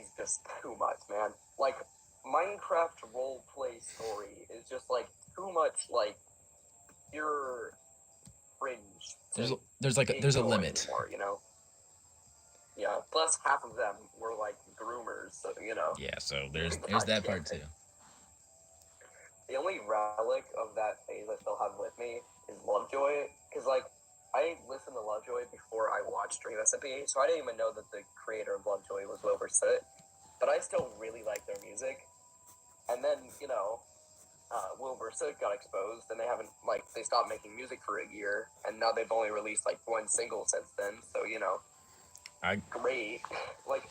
is just too much, man. Like Minecraft roleplay story is just like too much like pure cringe. There's a limit, anymore, you know. Yeah. Plus, half of them were like groomers, so you know. Yeah. So there's that part too. The only relic of that phase I still have with me is Lovejoy, because like I listened to Lovejoy before I watched Dream SMP, so I didn't even know that the creator of Lovejoy was Wilbur Soot, but I still really like their music. And then Wilbur Soot got exposed, and they stopped making music for a year, and now they've only released like one single since then. So you know, great. Like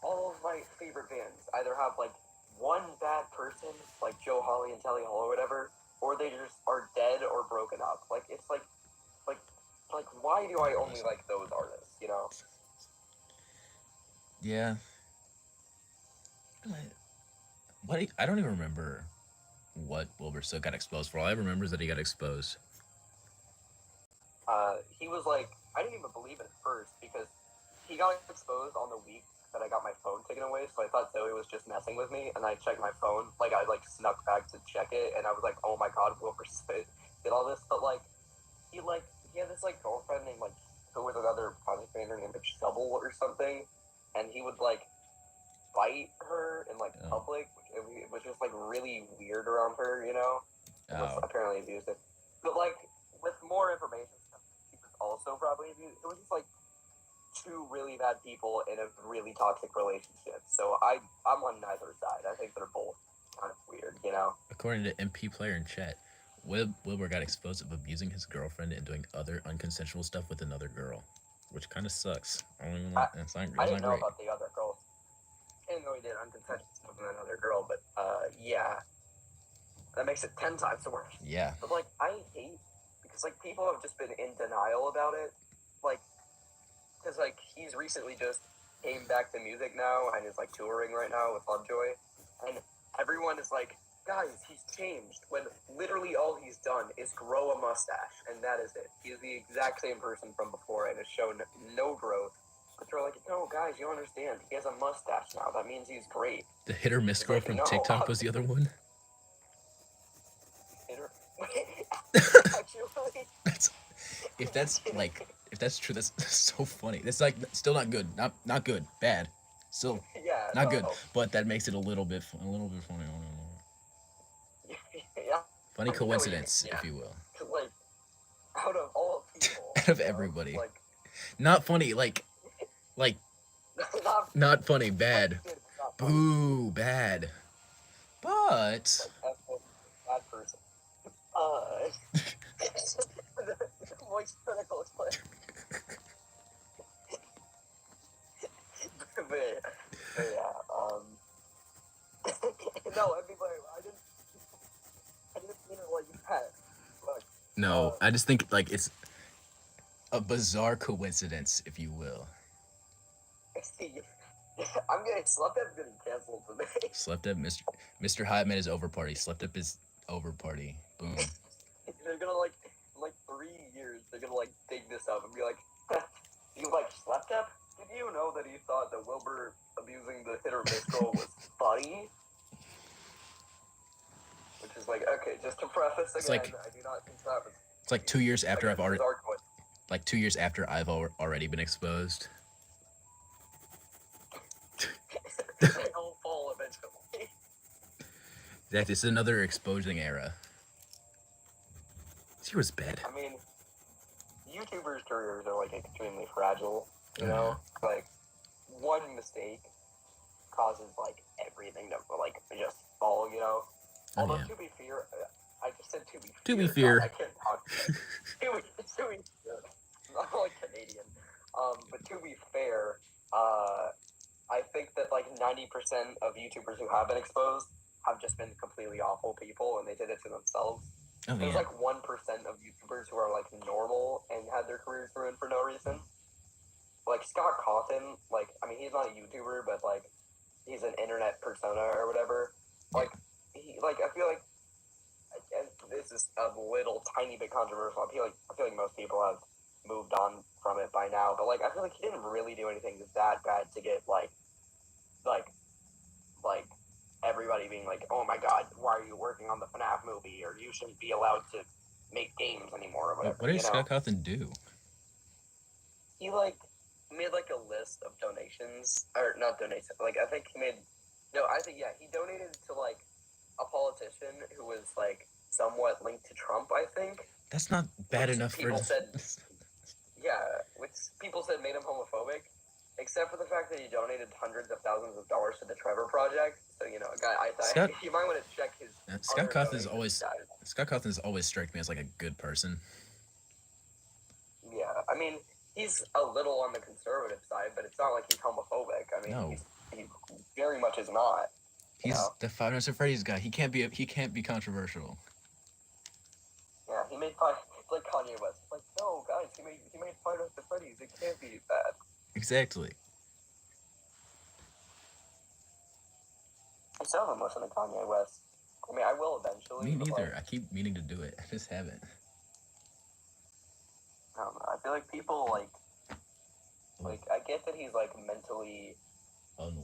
all of my my favorite bands either have like one bad person, like Joe Hawley and Telly Hall or whatever, or they just are dead or broken up. Like it's like why do I only like those artists? You know? Yeah. I don't even remember what Wilbur Soot got exposed for. All I remember is that he got exposed. He was like, I didn't even believe it at first because he got exposed on the week that I got my phone taken away. So I thought Zoe was just messing with me, and I checked my phone. Like I like snuck back to check it, and I was like, oh my god, Wilbur Soot did all this. But like he had this like girlfriend named like who was another project manager named Shovel or something, and he would like bite her in like public. It was just like really weird around her, you know. It was apparently abusive, but like with more information, he was also probably abused. It was just like two really bad people in a really toxic relationship. So I'm on neither side. I think they're both kind of weird, you know. According to MP Player in chat, Wilbur got exposed of abusing his girlfriend and doing other unconsensual stuff with another girl, which kind of sucks. I don't even want. I didn't know about the other girl. I didn't know he did unconsensual stuff with another girl, but yeah, that makes it 10 times worse. Yeah. But like, I hate because like people have just been in denial about it, like because like he's recently just came back to music now and is like touring right now with Lovejoy, and everyone is like, guys, he's changed, when literally all he's done is grow a mustache, and that is it. He is the exact same person from before and has shown no growth. But they're like, no, guys, you don't understand. He has a mustache now. That means he's great. The hit or miss girl from TikTok was the other one. Hit or... Actually... If that's true, that's so funny. That's like still not good. Not good. Bad. Still not good. But that makes it a little bit funny. Yeah. Funny coincidence, if you will. Like, out of all people, out of everybody, like, not funny. Like, not funny. Bad. Boo. Bad. But. Bad person. Moist critical explain. but yeah, no, I mean, like, I didn't mean it like that. Like, no, I just think like it's a bizarre coincidence, if you will. I'm getting SlepDep getting canceled today. SlepDep, MrHiopMan is over party. SlepDep is over party. Boom. They're gonna like in like 3 years, they're gonna like dig this up and be like, you like SlepDep? Did you know that he thought that Wilbur abusing the hit or miss girl was funny? Which is like, okay, just to preface again, like, I do not think that was. It's like 2 years after I've already. Like 2 years after I've already been exposed. They all fall eventually. Exactly, it's another exposing era. She was bad. I mean, YouTubers' careers are like extremely fragile. You know, like one mistake causes like everything to like just fall. You know. Although to be fair, I just said to be fair. To be fair. I can't talk. to be fair. I'm like Canadian. But to be fair, I think that like 90% of YouTubers who have been exposed have just been completely awful people, and they did it to themselves. There's like 1% of YouTubers who are like normal and had their careers ruined for no reason. Like Scott Cawthon, like, I mean, he's not a YouTuber, but like he's an internet persona or whatever. Like I feel like, and this is a little tiny bit controversial. I feel like most people have moved on from it by now, but like I feel like he didn't really do anything that bad to get like everybody being like, oh my god, why are you working on the FNAF movie, or you shouldn't be allowed to make games anymore or whatever. What did Scott Cawthon do? He like made like a list of donations, or not donations, like I think he donated to like a politician who was like somewhat linked to Trump, I think. That's not bad enough for which people said made him homophobic, except for the fact that he donated hundreds of thousands of dollars to the Trevor Project. So, you know, a guy, I thought you might want to check his. Scott Cawthon's always struck me as like a good person. Yeah, I mean, he's a little on the conservative side, but it's not like he's homophobic. I mean, no. he very much is not. He's know? the Five Nights at Freddy's guy. He can't be controversial. Yeah, he made Five. It's like Kanye West. Like, no, guys, he made Five Nights at Freddy's. It can't be bad. Exactly. I still haven't listened to Kanye West. I mean, I will eventually. Me neither. Like, I keep meaning to do it. I just haven't. I don't know. I feel like people like I get that he's like mentally,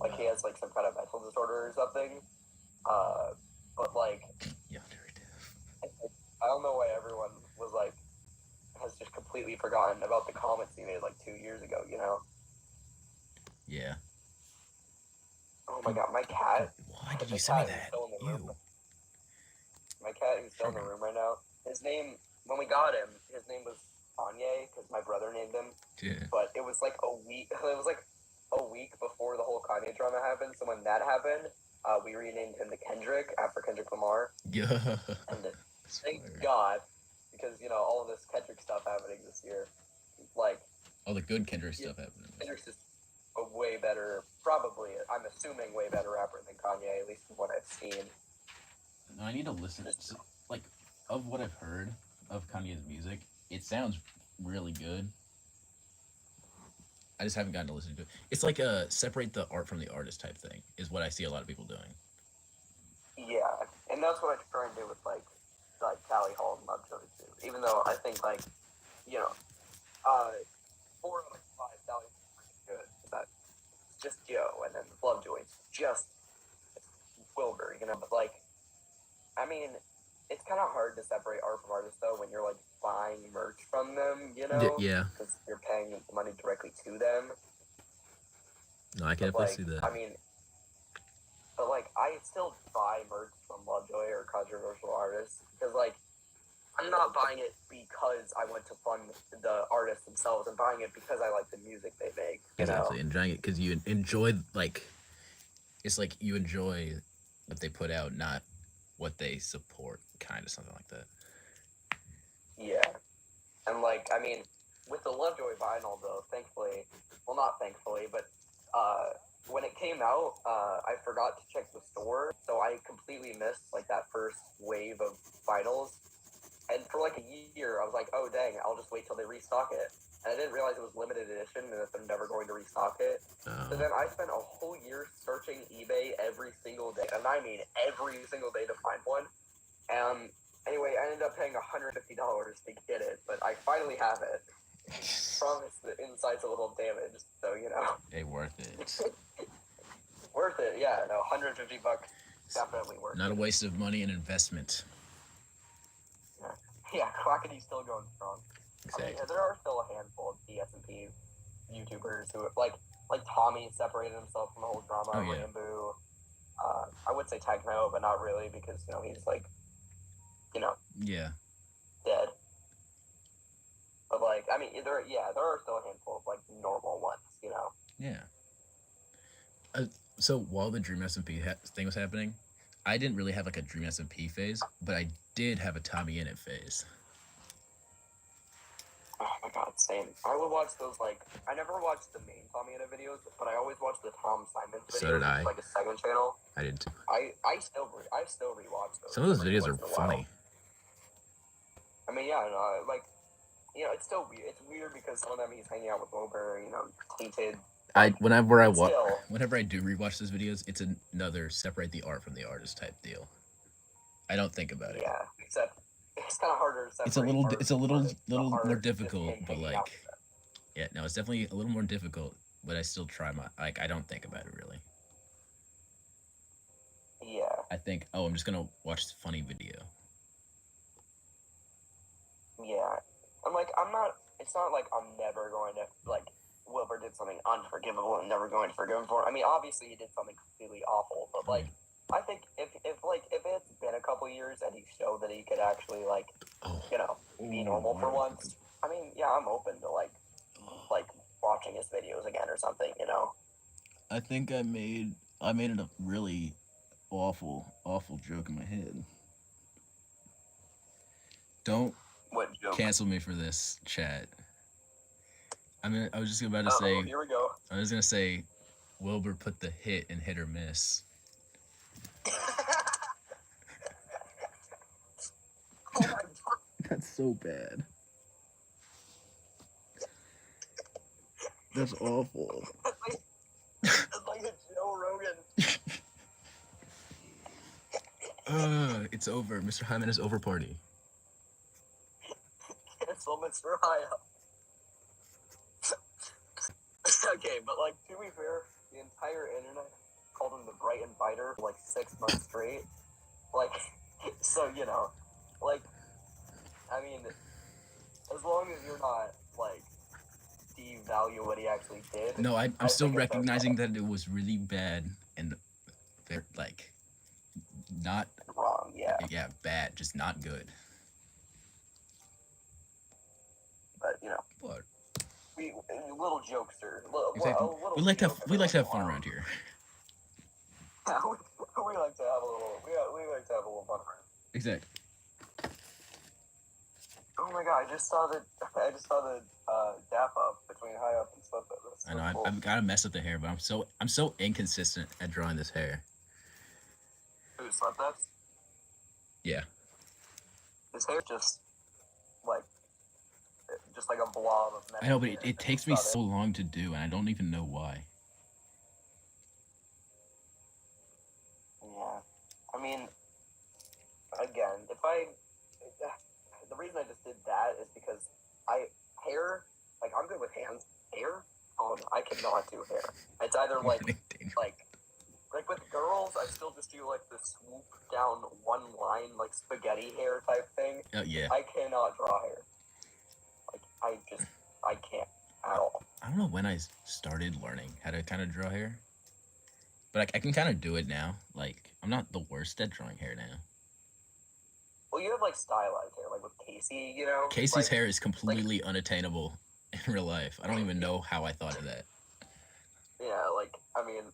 like he has like some kind of mental disorder or something. But like, yeah, I don't know why everyone was like has just completely forgotten about the comments he made like 2 years ago. You know? Yeah. Oh my god, my cat. Why did you say that? Ew. My cat who's still in the room right now. His name, when we got him, his name was Kanye because my brother named him. Yeah. But it was like a week. It was like a week before the whole Kanye drama happened. So when that happened, we renamed him to Kendrick after Kendrick Lamar. Yeah. And thank God, because you know all of this Kendrick stuff happening this year, like all the good Kendrick stuff happening. Kendrick's just a way better, probably I'm assuming way better rapper than Kanye, at least from what I've seen. No, I need to listen. Like, of what I've heard of Kanye's music, it sounds really good. I just haven't gotten to listen to it. It's like a separate the art from the artist type thing, is what I see a lot of people doing. Yeah, and that's what I try and do with like Tally Hall and Lovejoy too. Even though I think like, you know, 4 out of 5 Tally is pretty good. But it's just Joe, and then Lovejoy is just Wilbur, you know. But like, I mean, it's kind of hard to separate art from artists though when you're like buying merch from them, you know. Yeah. Because you're paying money directly to them. No, I can definitely see that. I mean, but like, I still buy merch from Lovejoy or controversial artists because like, I'm not buying it because I want to fund the artists themselves. I'm buying it because I like the music they make. Exactly, enjoying it because you enjoy it's like you enjoy what they put out, not what they support, kind of something like that. Yeah, and like I mean, with the Lovejoy vinyl though, thankfully, well not thankfully, but when it came out, I forgot to check the store, so I completely missed like that first wave of vinyls. And for like a year, I was like, oh dang, I'll just wait till they restock it. And I didn't realize it was limited edition and that they're never going to restock it. So then I spent a whole year searching eBay every single day, and I mean every single day to find one. Anyway, I ended up paying $150 to get it, but I finally have it. Promise the inside's a little damaged, so you know. Hey, worth it. Worth it, yeah. No, $150, definitely worth it. Not a waste of money, an investment. Yeah, Quackity's still going strong. Exactly. I mean, there are still a handful of DS&P YouTubers who, like Tommy separated himself from the whole drama. Oh, yeah. Rambo. I would say Techno, but not really because, you know, he's like, you know. Yeah. Dead. But, like, I mean, there are still a handful of, like, normal ones, you know. Yeah. So while the Dream SMP thing was happening, I didn't really have like a Dream SMP phase, but I did have a Tommy Innit phase. Oh my god, same. I would watch those like I never watched the main Tommy Innit videos, but I always watched the Tom Simon videos. So did I. Like a second channel. I did too. I still rewatch those. Some of those videos are funny. I mean, yeah, no, like, you know, it's still weird. It's weird because some of them he's hanging out with Wilbur, you know, tainted. Whenever I do rewatch those videos, it's another separate the art from the artist type deal. I don't think about it. Yeah, except it's kind of harder to separate. It's a little more difficult, but like, yeah, no, it's definitely a little more difficult. But I still try I don't think about it really. Yeah. I think, I'm just gonna watch the funny video. Yeah, it's not like I'm never going to, like, Wilbur did something unforgivable and never going to forgive him for it. I mean, obviously he did something completely awful, but, like, I think if it's been a couple years and he showed that he could actually, like, you know, be normal for once, I mean, yeah, I'm open to, like, watching his videos again or something, you know? I think I made it a really awful joke in my head. Don't cancel me for this, chat. I was just about to say. Here we go. I was gonna say, Wilbur put the hit in hit or miss. Oh my god. That's so bad. That's awful. It's like a Joe Rogan. It's over. MrHiopMan is over party. Cancel Mr. Hiop. Okay, but like to be fair, the entire internet called him the Brighton Biter for like 6 months straight. Like, so you know, like, I mean, as long as you're not like devalue what he actually did. No, I'm I still think it's recognizing okay. that it was really bad and they're like not Wrong, yeah. bad, just not good. But you know, But we little jokester. Little, exactly. a little We like to jokester once have in a fun while. around here. Yeah, we like to have a little. We like to have a little fun around. Exactly. Oh my god! I just saw the dap up between Hiop and SlepDep. That's so I know cool. I've got to mess up the hair, but I'm so inconsistent at drawing this hair. Who SlepDep? Yeah. His hair just like a blob of. I know, but hair. it takes me so long to do, and I don't even know why. Yeah, I mean, again, the reason I just did that is because hair, like I'm good with hands. Hair, oh no, I cannot do hair. It's either like with girls, I still just do like the swoop down one line, like spaghetti hair type thing. Oh yeah. I cannot draw hair. Like I can't at all. I don't know when I started learning how to kind of draw hair, but I can kind of do it now. Like I'm not the worst at drawing hair now. Well, you have like stylized hair, like with Casey, you know. Casey's like, hair is completely unattainable in real life. I don't even know how I thought of that. Yeah, like I mean,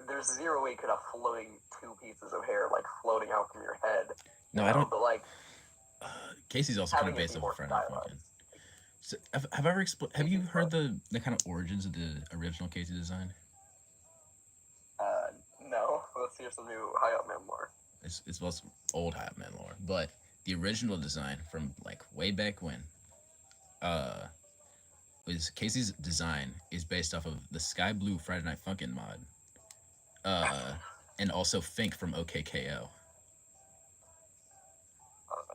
there's zero way you could have floating 2 pieces of hair like floating out from your head. No, I don't. But like, Casey's also kind of based off a friend I'm fucking. So, have I ever have you heard the kind of origins of the original Casey design? No. Let's hear some new HiopMan lore. It's well, old HiopMan lore, but the original design from like way back when, was Casey's design is based off of the Sky Blue Friday Night Funkin' mod, and also Fink from OKKO.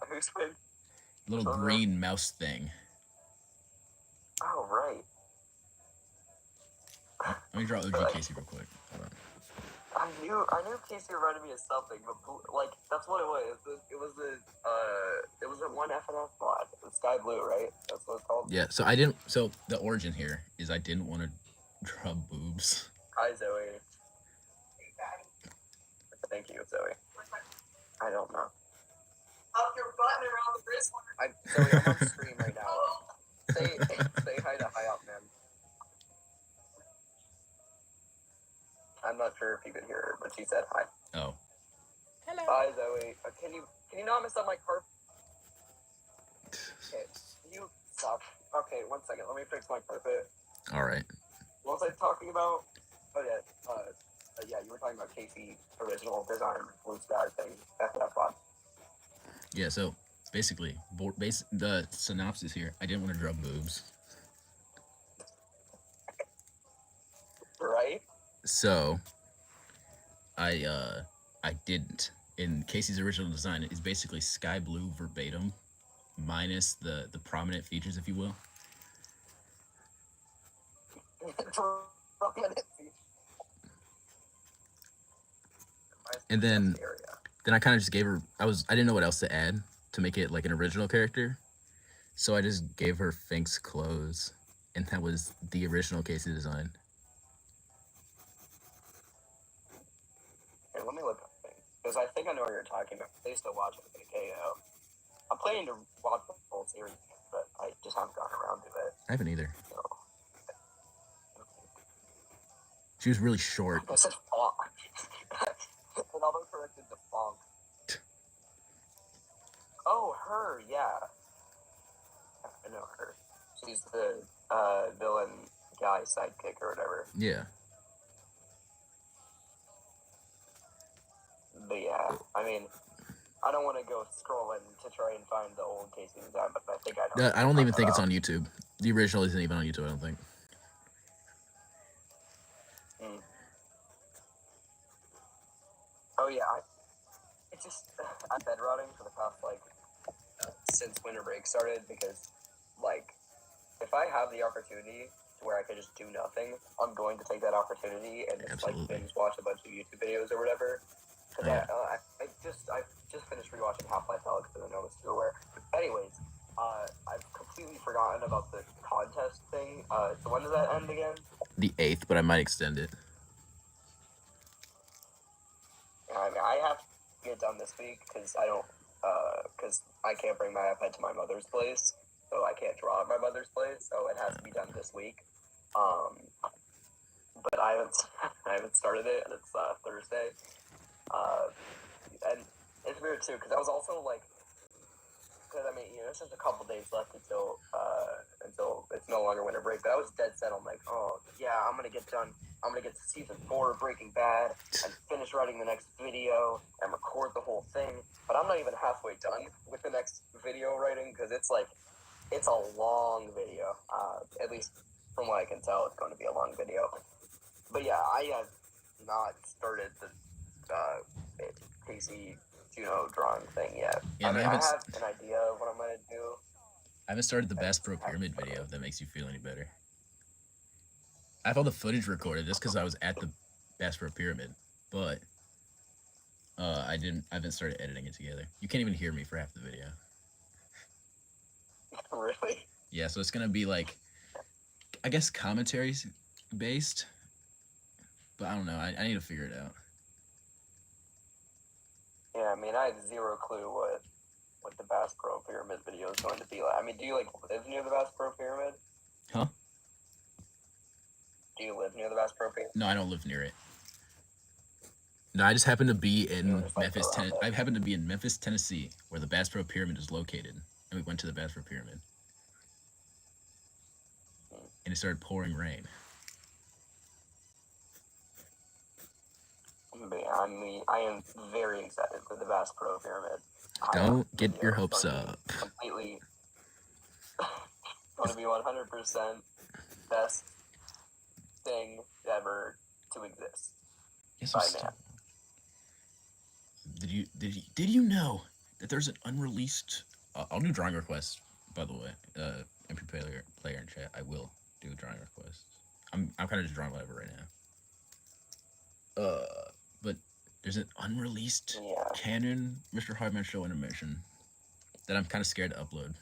Who's Fink? Little green mouse thing. Oh right. Let me draw OG Casey real quick. Hold on. I knew Casey reminded me of something, but like that's what it was. It was the one FNF mod, the Sky Blue, right? That's what it's called. Yeah. So I didn't. So the origin here is I didn't want to draw boobs. Hi Zoe. Thank you, Zoe. I don't know. Up your button around the wrist. Zoe, I'm on stream right now. Say hi to HiopMan. I'm not sure if you could hear her, but she said hi. Oh. Hello. Hi, Zoe. Can you not mess up my carpet? Okay, you suck. Okay, 1 second. Let me fix my carpet. All right. What was I talking about? Oh yeah. Yeah, you were talking about Casey original design blue sky thing. FF bot. Yeah. So basically, the synopsis here. I didn't want to draw boobs. Right. So I didn't. In Casey's original design, it's basically sky blue verbatim, minus the prominent features, if you will. And then I kind of just gave her. I didn't know what else to add to make it like an original character, so I just gave her Fink's clothes, and that was the original Casey design. Here, let me look up things because I think I know what you're talking about. I used to watch it at KO. I'm planning to watch the whole series, but I just haven't gotten around to it. I haven't either. So. She was really short. I said Fonk. And although corrected to Fonk. Oh, her, yeah. I know her. She's the villain guy sidekick or whatever. Yeah. But yeah, I mean, I don't want to go scrolling to try and find the old Casey design, but I think I know. I don't even think it's on YouTube. The original isn't even on YouTube, I don't think. Oh yeah, it's just I've been rotting for the past since winter break started because if I have the opportunity to where I could just do nothing, I'm going to take that opportunity and just binge watch a bunch of YouTube videos or whatever. Because I just finished rewatching Half-Life Alyx and I know it's everywhere. Anyways, I've completely forgotten about the contest thing. So when does that end again? The 8th, but I might extend it. I mean, I have to get done this week because because I can't bring my iPad to my mother's place, so I can't draw at my mother's place, so it has to be done this week. But I haven't started it, and it's Thursday. And it's weird too, because I was also because I mean, it's just a couple days left until it's no longer winter break. But I was dead set on oh yeah, I'm gonna get done. I'm gonna get to season 4 of Breaking Bad and finish writing the next video and record the whole thing. But I'm not even halfway done with the next video writing because it's a long video. At least from what I can tell, it's going to be a long video. But yeah, I have not started the Casey Juno drawing thing yet. Yeah, I mean, I have an idea of what I'm gonna do. I haven't started the Bass Pro Pyramid video, if that makes you feel any better. I have all the footage recorded just because I was at the Bass Pro Pyramid, but I haven't started editing it together. You can't even hear me for half the video. Really? Yeah, so it's gonna be I guess commentaries based, but I don't know. I need to figure it out. Yeah, I mean, I have zero clue what the Bass Pro Pyramid video is going to be like. I mean, do you live near the Bass Pro Pyramid? Huh? Do you live near the Bass Pro Pyramid? No, I don't live near it. No, I just happen to be in Memphis, Tennessee. I happen to be in Memphis, Tennessee, where the Bass Pro Pyramid is located, and we went to the Bass Pro Pyramid, and it started pouring rain. I mean, I am very excited for the Bass Pro Pyramid. Don't get your hopes up. Completely going to be 100% best thing ever to exist. Yes, by man. Did you know that there's an unreleased? I'll do drawing requests. By the way, MP player in chat. I will do drawing requests. I'm kind of just drawing whatever right now. But there's an unreleased canon MrHiopMan show animation that I'm kind of scared to upload.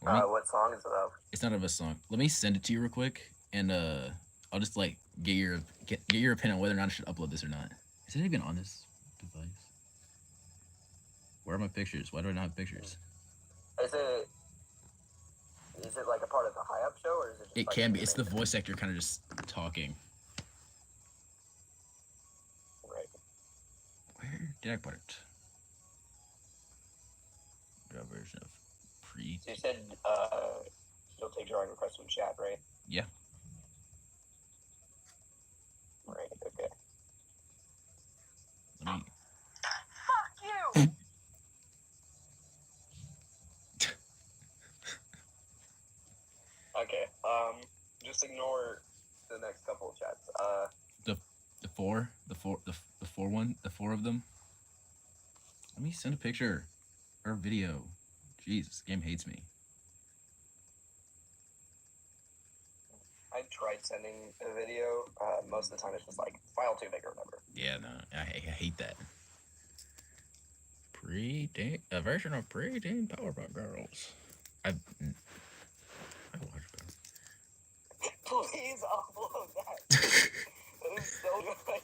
What song is it of? It's not of a song. Let me send it to you real quick, and I'll just get your opinion on whether or not I should upload this or not. Is it even on this device? Where are my pictures? Why do I not have pictures? Is it a part of the Hiop show, or is it just it can be. It's the voice actor kind of just talking. Right. Where did I put it? The version of pre. So you said you'll take drawing requests from chat, right? Yeah. Right, okay. Let me... Fuck you! Okay, just ignore the next couple of chats. The four of them. Let me send a picture or a video. Jeez, this game hates me. I tried sending a video. Most of the time it's just file too big or whatever. Yeah, no, I hate that. A version of Preteen Powerpuff Girls. I watched that. Please upload that. That is so good.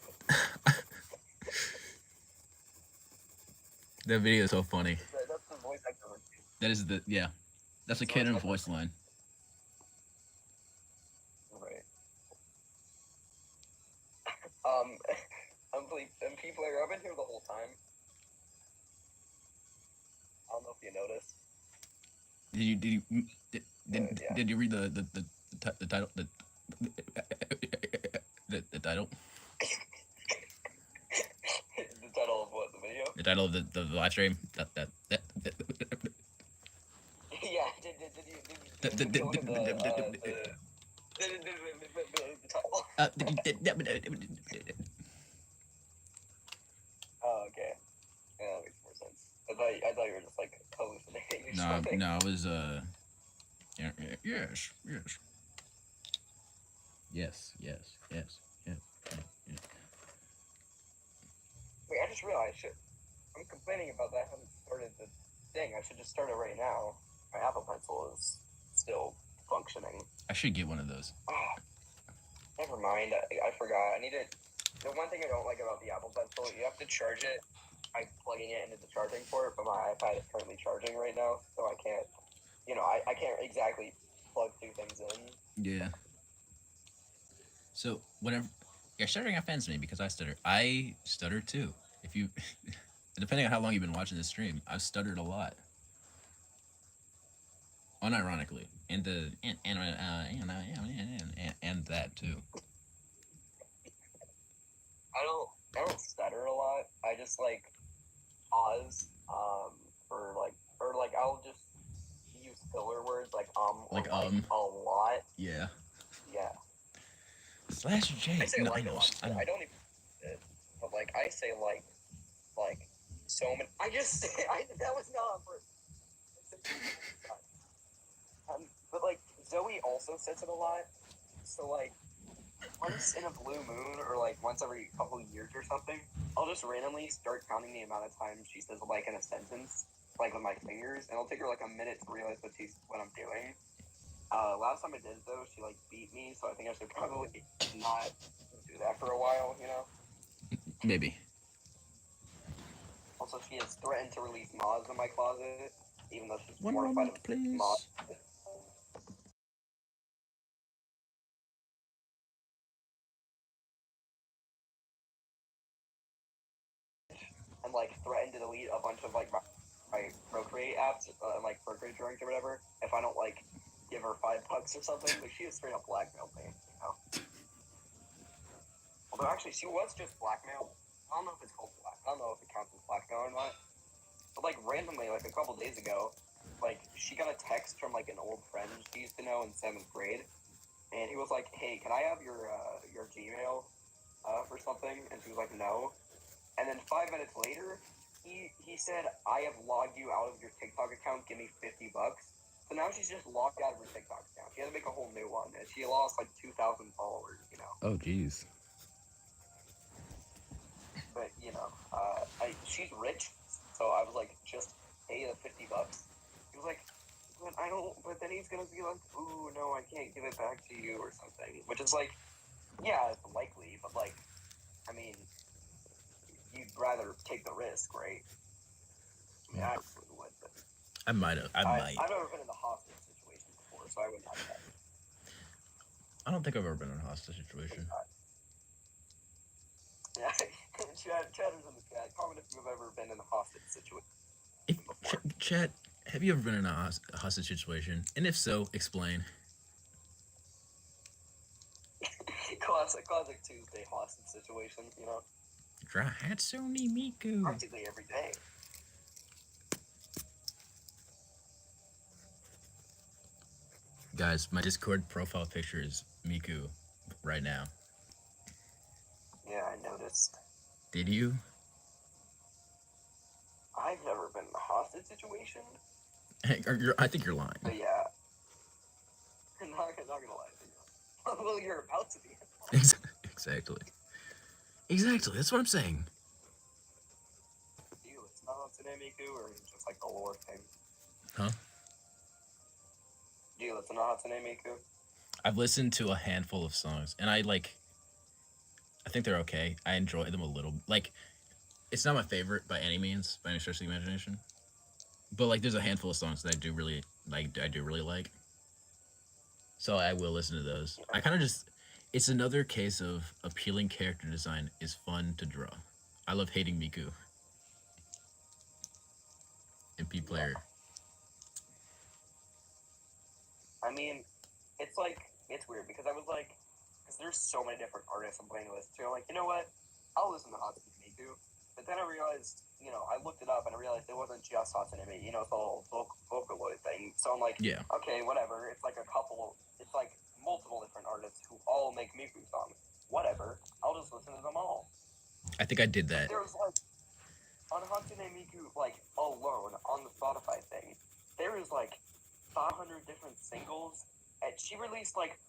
That video is so funny. That's the voice actor. That is that's a canon voice line. Right. MP player, I've been here the whole time. I don't know if you noticed. Did you read the title? The title? The title of the live stream. Yeah, did you look at the title? Oh, okay. Yeah, that makes more sense. I thought you were just like hallucinating or something. No, it was yeah, yes. Wait, I just realized I'm complaining about that I haven't started the thing. I should just start it right now. My Apple Pencil is still functioning. I should get one of those. Ah, never mind. I forgot. I need it. The one thing I don't like about the Apple Pencil, you have to charge it by plugging it into the charging port, but my iPad is currently charging right now, so I can't, I can't exactly plug two things in. Yeah. So whenever you're stuttering offends me because I stutter. I stutter too. If you, depending on how long you've been watching this stream, I've stuttered a lot. Unironically, and and that too. I don't stutter a lot. I just like pause for like, or like I'll just use filler words like Like, or like a lot. Yeah. Yeah. Slash J. I say No, like I know. a lot. I don't even but like I say like so many. I just say that was not on purpose. But like Zoe also says it a lot. So like once in a blue moon or like once every couple of years or something, I'll just randomly start counting the amount of times she says like in a sentence, like with my fingers, and it'll take her like a minute to realize what I'm doing. Last time I did though, she like beat me, so I think I should probably not do that for a while, Maybe. Also, she has threatened to release moths in my closet, even though she's One mortified moment, of please. moths. And like threatened to delete a bunch of like my Procreate apps and like Procreate drawings or whatever if I don't like give her $5 or something. Like she was straight up blackmailed me, Although actually she was just blackmailed. I don't know if it's called black. I don't know if it counts as blackmail or not. But like randomly, like a couple days ago, like she got a text from like an old friend she used to know in 7th grade, and he was like, "Hey, can I have your Gmail for something?" And she was like, "No." And then 5 minutes later, he said, "I have logged you out of your TikTok account. Give me $50." So now she's just logged out of her TikTok account. She had to make a whole new one, and she lost like 2,000 followers. Oh, jeez. But she's rich, so I was like, just pay the $50. He was like, "But I don't." But then he's gonna be like, "Ooh, no, I can't give it back to you" or something. Which is like, yeah, it's likely, but like, I mean, you'd rather take the risk, right? I mean, I absolutely would, but I might have. I've never been in a hostage situation before, so I wouldn't have that. I don't think I've ever been in a hostage situation. Yeah, Chatter's in the chat. Comment if you've ever been in a hostage situation. Chat, have you ever been in a hostage situation? And if so, explain. classic Tuesday hostage situation, Hatsune Miku. practically every day. Guys, my Discord profile picture is Miku right now. Yeah, I noticed. Did you? I've never been in a hostage situation. Hey, I think you're lying. But yeah. I'm not gonna lie to you. Well, you're about to be. Exactly. Exactly, that's what I'm saying. Do you listen to Hatsune Miku, or is it just like a lore thing? Huh? Do you listen to Hatsune Miku? I've listened to a handful of songs, and I think they're okay. I enjoy them a little. Like, it's not my favorite by any means, by any stretch of the imagination. But like, there's a handful of songs that I do really like. So I will listen to those. I kind of just, it's another case of appealing character design is fun to draw. I love hating Miku. MP player. I mean, it's weird because I was like, because there's so many different artists I'm playing with. So I'm like, you know what? I'll listen to Hatsune Miku. But then I realized, I looked it up and I realized it wasn't just Hatsune Miku. It's the whole Vocaloid thing. So I'm like, Yeah. okay, whatever. It's like it's like multiple different artists who all make Miku songs. Whatever. I'll just listen to them all. I think I did that. There was like, on Hatsune Miku, like, alone, on the Spotify thing, there is like 500 different singles, and she released like,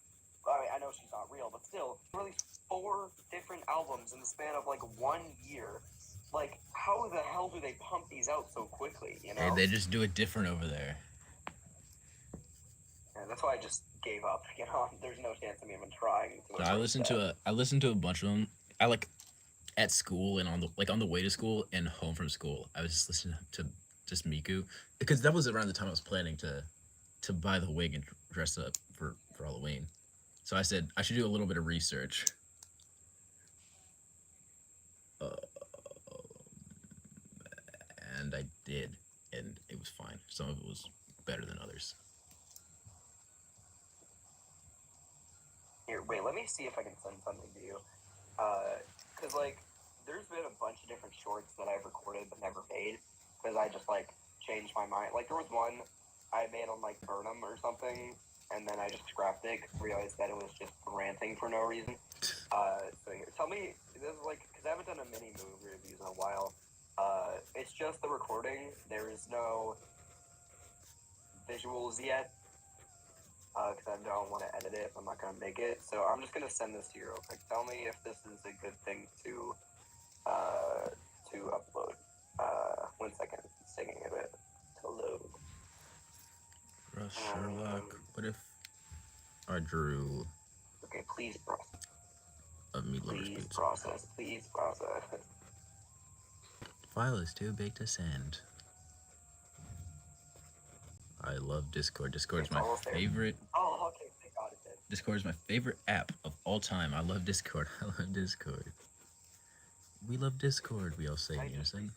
I know she's not real, but still, she released 4 different albums in the span of like 1 year. Like, how the hell do they pump these out so quickly, Hey, they just do it different over there. Yeah, that's why I just gave up, there's no chance of me even trying to. I listened to a bunch of them. I like at school and on the way to school and home from school. I was just listening to just Miku because that was around the time I was planning to buy the wig and dress up for Halloween. So I said I should do a little bit of research. And I did, and it was fine. Some of it was better than others. Here, wait, let me see if I can send something to you. Because, like, there's been a bunch of different shorts that I've recorded but never made. Because I just, like, changed my mind. Like, there was one I made on, like, Burnham or something, and then I just scrapped it because I realized that it was just ranting for no reason. So here, tell me, this is, like, because I haven't done a mini movie reviews in a while. It's just the recording. There is no visuals yet. Because I don't want to edit it if I'm not going to make it. So I'm just going to send this to you real quick. Tell me if this is a good thing to upload. 1 second. It's taking a bit to load. Russ Sherlock. What if I drew... Okay, please process. Please process. Please process. File is too big to send. I love Discord. Discord is my favorite. Oh, okay. Thank God it did. Discord is my favorite app of all time. I love Discord. I love Discord. We love Discord. We all say in unison.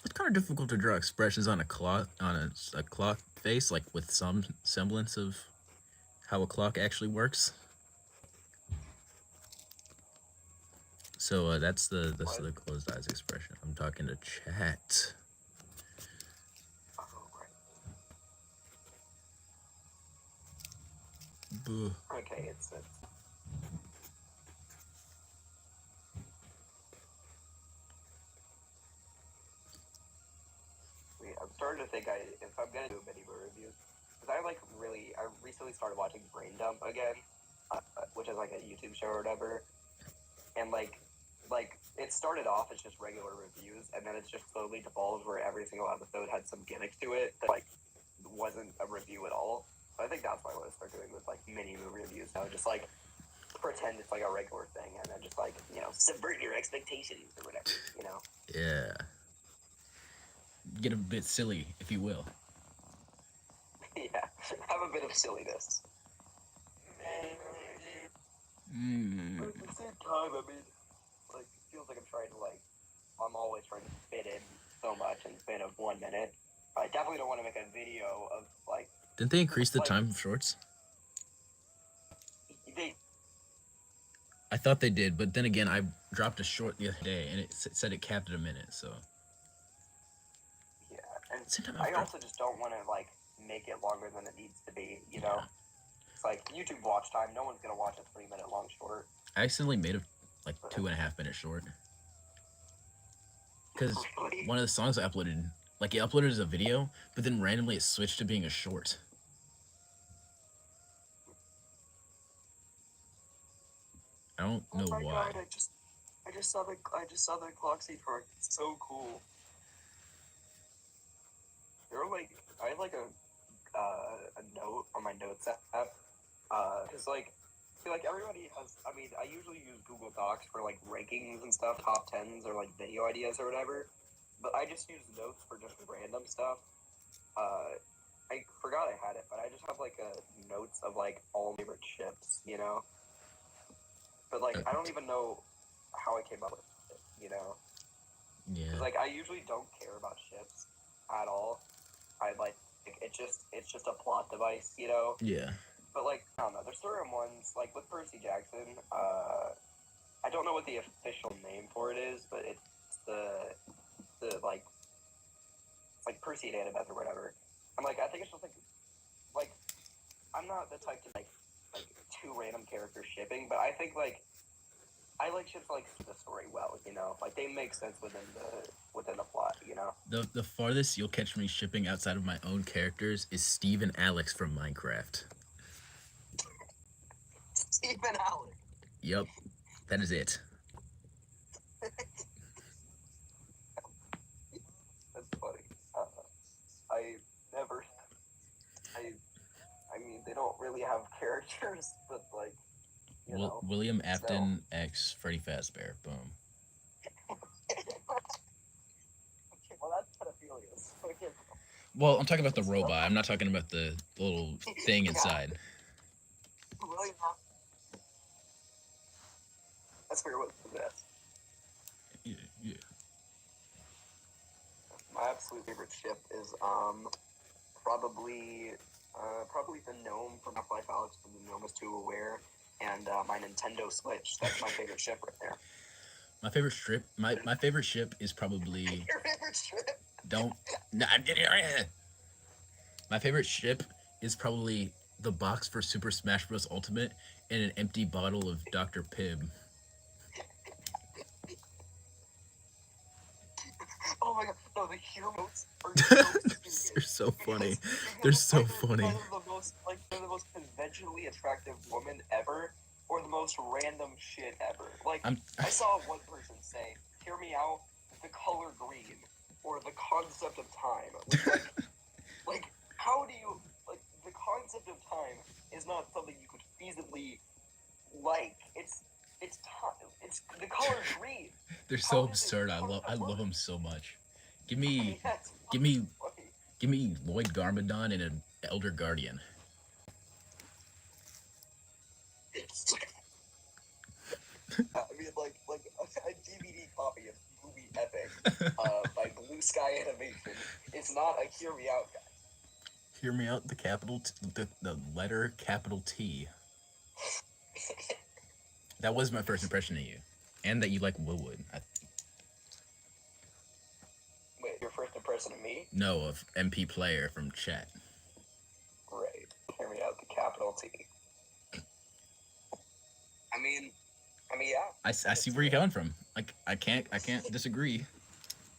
It's kind of difficult to draw expressions on a clock face, like with some semblance of how a clock actually works. So that's the closed eyes expression. I'm talking to chat. Okay, it's I'm starting to think if I'm gonna do a mini review, because I recently started watching Brain Dump again, which is like a YouTube show or whatever, and like it started off as just regular reviews, and then it's just slowly devolved where every single episode had some gimmick to it that like wasn't a review at all. So I think that's what I want to start doing with like mini movie reviews now, just like pretend it's like a regular thing, and then just like subvert your expectations or whatever, Yeah. Get a bit silly, if you will. Yeah, have a bit of silliness. But at the same time, I mean, like, it feels like I'm always trying to fit in so much in the span of 1 minute. I definitely don't want to make a video of, like... Didn't they increase the time of shorts? I thought they did, but then again, I dropped a short the other day, and it said it capped at a minute, so... And I also just don't want to, like, make it longer than it needs to be, you know? It's like, YouTube watch time, no one's gonna watch a 3-minute long short. I accidentally made a, like, 2.5 minute short. Because one of the songs I uploaded, like, it uploaded as a video, but then randomly it switched to being a short. I don't know why. God, I just saw the clock speed part. It's so cool. There were like I had like a note on my notes app, because like I feel like everybody has. I mean, I usually use Google Docs for like rankings and stuff, top 10s or like video ideas or whatever. But I just use notes for just random stuff. I forgot I had it, but I just have like a notes of like all my favorite ships, you know. But like I don't even know how I came up with it, you know. Yeah. 'Cause, like I usually don't care about ships at all. I like it's just a plot device, you know. Yeah. But like, I don't know. There's certain ones like with Percy Jackson. I don't know what the official name for it is, but it's the like Percy and Annabeth or whatever. I'm like, I think it's just like I'm not the type to like two random characters shipping, but I think like I like ships like the story well, you know, like they make sense within the plot, you know. The farthest you'll catch me shipping outside of my own characters is Steve and Alex from Minecraft. Steve and Alex. Yep, that is it. That's funny. I never. I mean, they don't really have characters, but like, you know. William Afton X Freddy Fazbear. Boom. Okay, well, that's pedophilia. Well, I'm talking about the robot. I'm not talking about the little thing inside. William Afton. That's fair. What's the best? Yeah. My absolute favorite ship is probably the gnome from Half-Life Alyx from the Gnome is Too Aware, and my Nintendo Switch. That's my favorite ship right there. My favorite strip. My favorite ship is probably. Your favorite ship? Don't. No, my favorite ship is probably the box for Super Smash Bros. Ultimate and an empty bottle of Dr. Pibb. Oh my god, no, the heroes are so They're so funny. They're so funny. They're the most conventionally attractive woman ever, or the most random shit ever. Like, I saw one person say, hear me out, the color green, or the concept of time. Like, how do you, like, the concept of time is not something you could feasibly like. It's time. It's the color green. They're so absurd. I love them so much. Give me Lloyd Garmadon and an Elder Guardian. I mean, like a DVD copy of movie Epic by Blue Sky Animation. It's not a hear me out guy. Hear me out. The letter capital T. That was my first impression of you, and that you like Woodwood. Wait, your first impression of me? No, of MP Player from chat. Right. Hear me out. The capital T. I mean, yeah. I see where you're coming from. Like I can't disagree.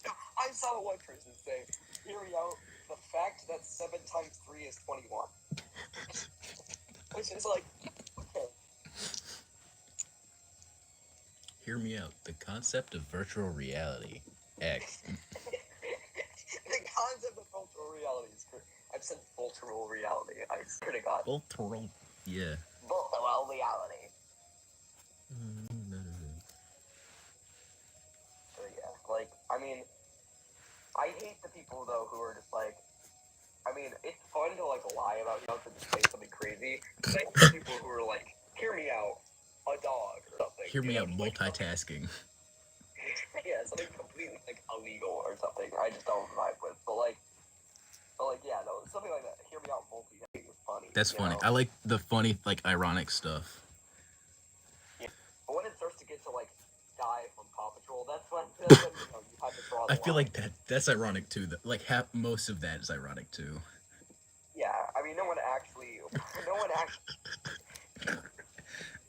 I saw one person say, "Hear me out. The fact that 7 times 3 is 21," which is like, okay. Hear me out. The concept of virtual reality. X. The concept of virtual reality is great. I've said virtual reality. I swear to God. Virtual. Yeah. Virtual reality. So yeah, like, I mean, I hate the people though who are just like, I mean, it's fun to like lie about yourself and just say something crazy. But I hate the people who are like, hear me out, a dog or something. Hear me out, multitasking. Yeah, something completely like illegal or something. I just don't vibe with. But like, yeah, no, something like that. Hear me out, multitasking is funny. That's funny. I like the funny, like ironic stuff. Yeah. But when it starts to get to like Guy from Paw Patrol, that's when you have to draw the I feel line. like that's ironic too. Like most of that is ironic too. Yeah, I mean, no one actually.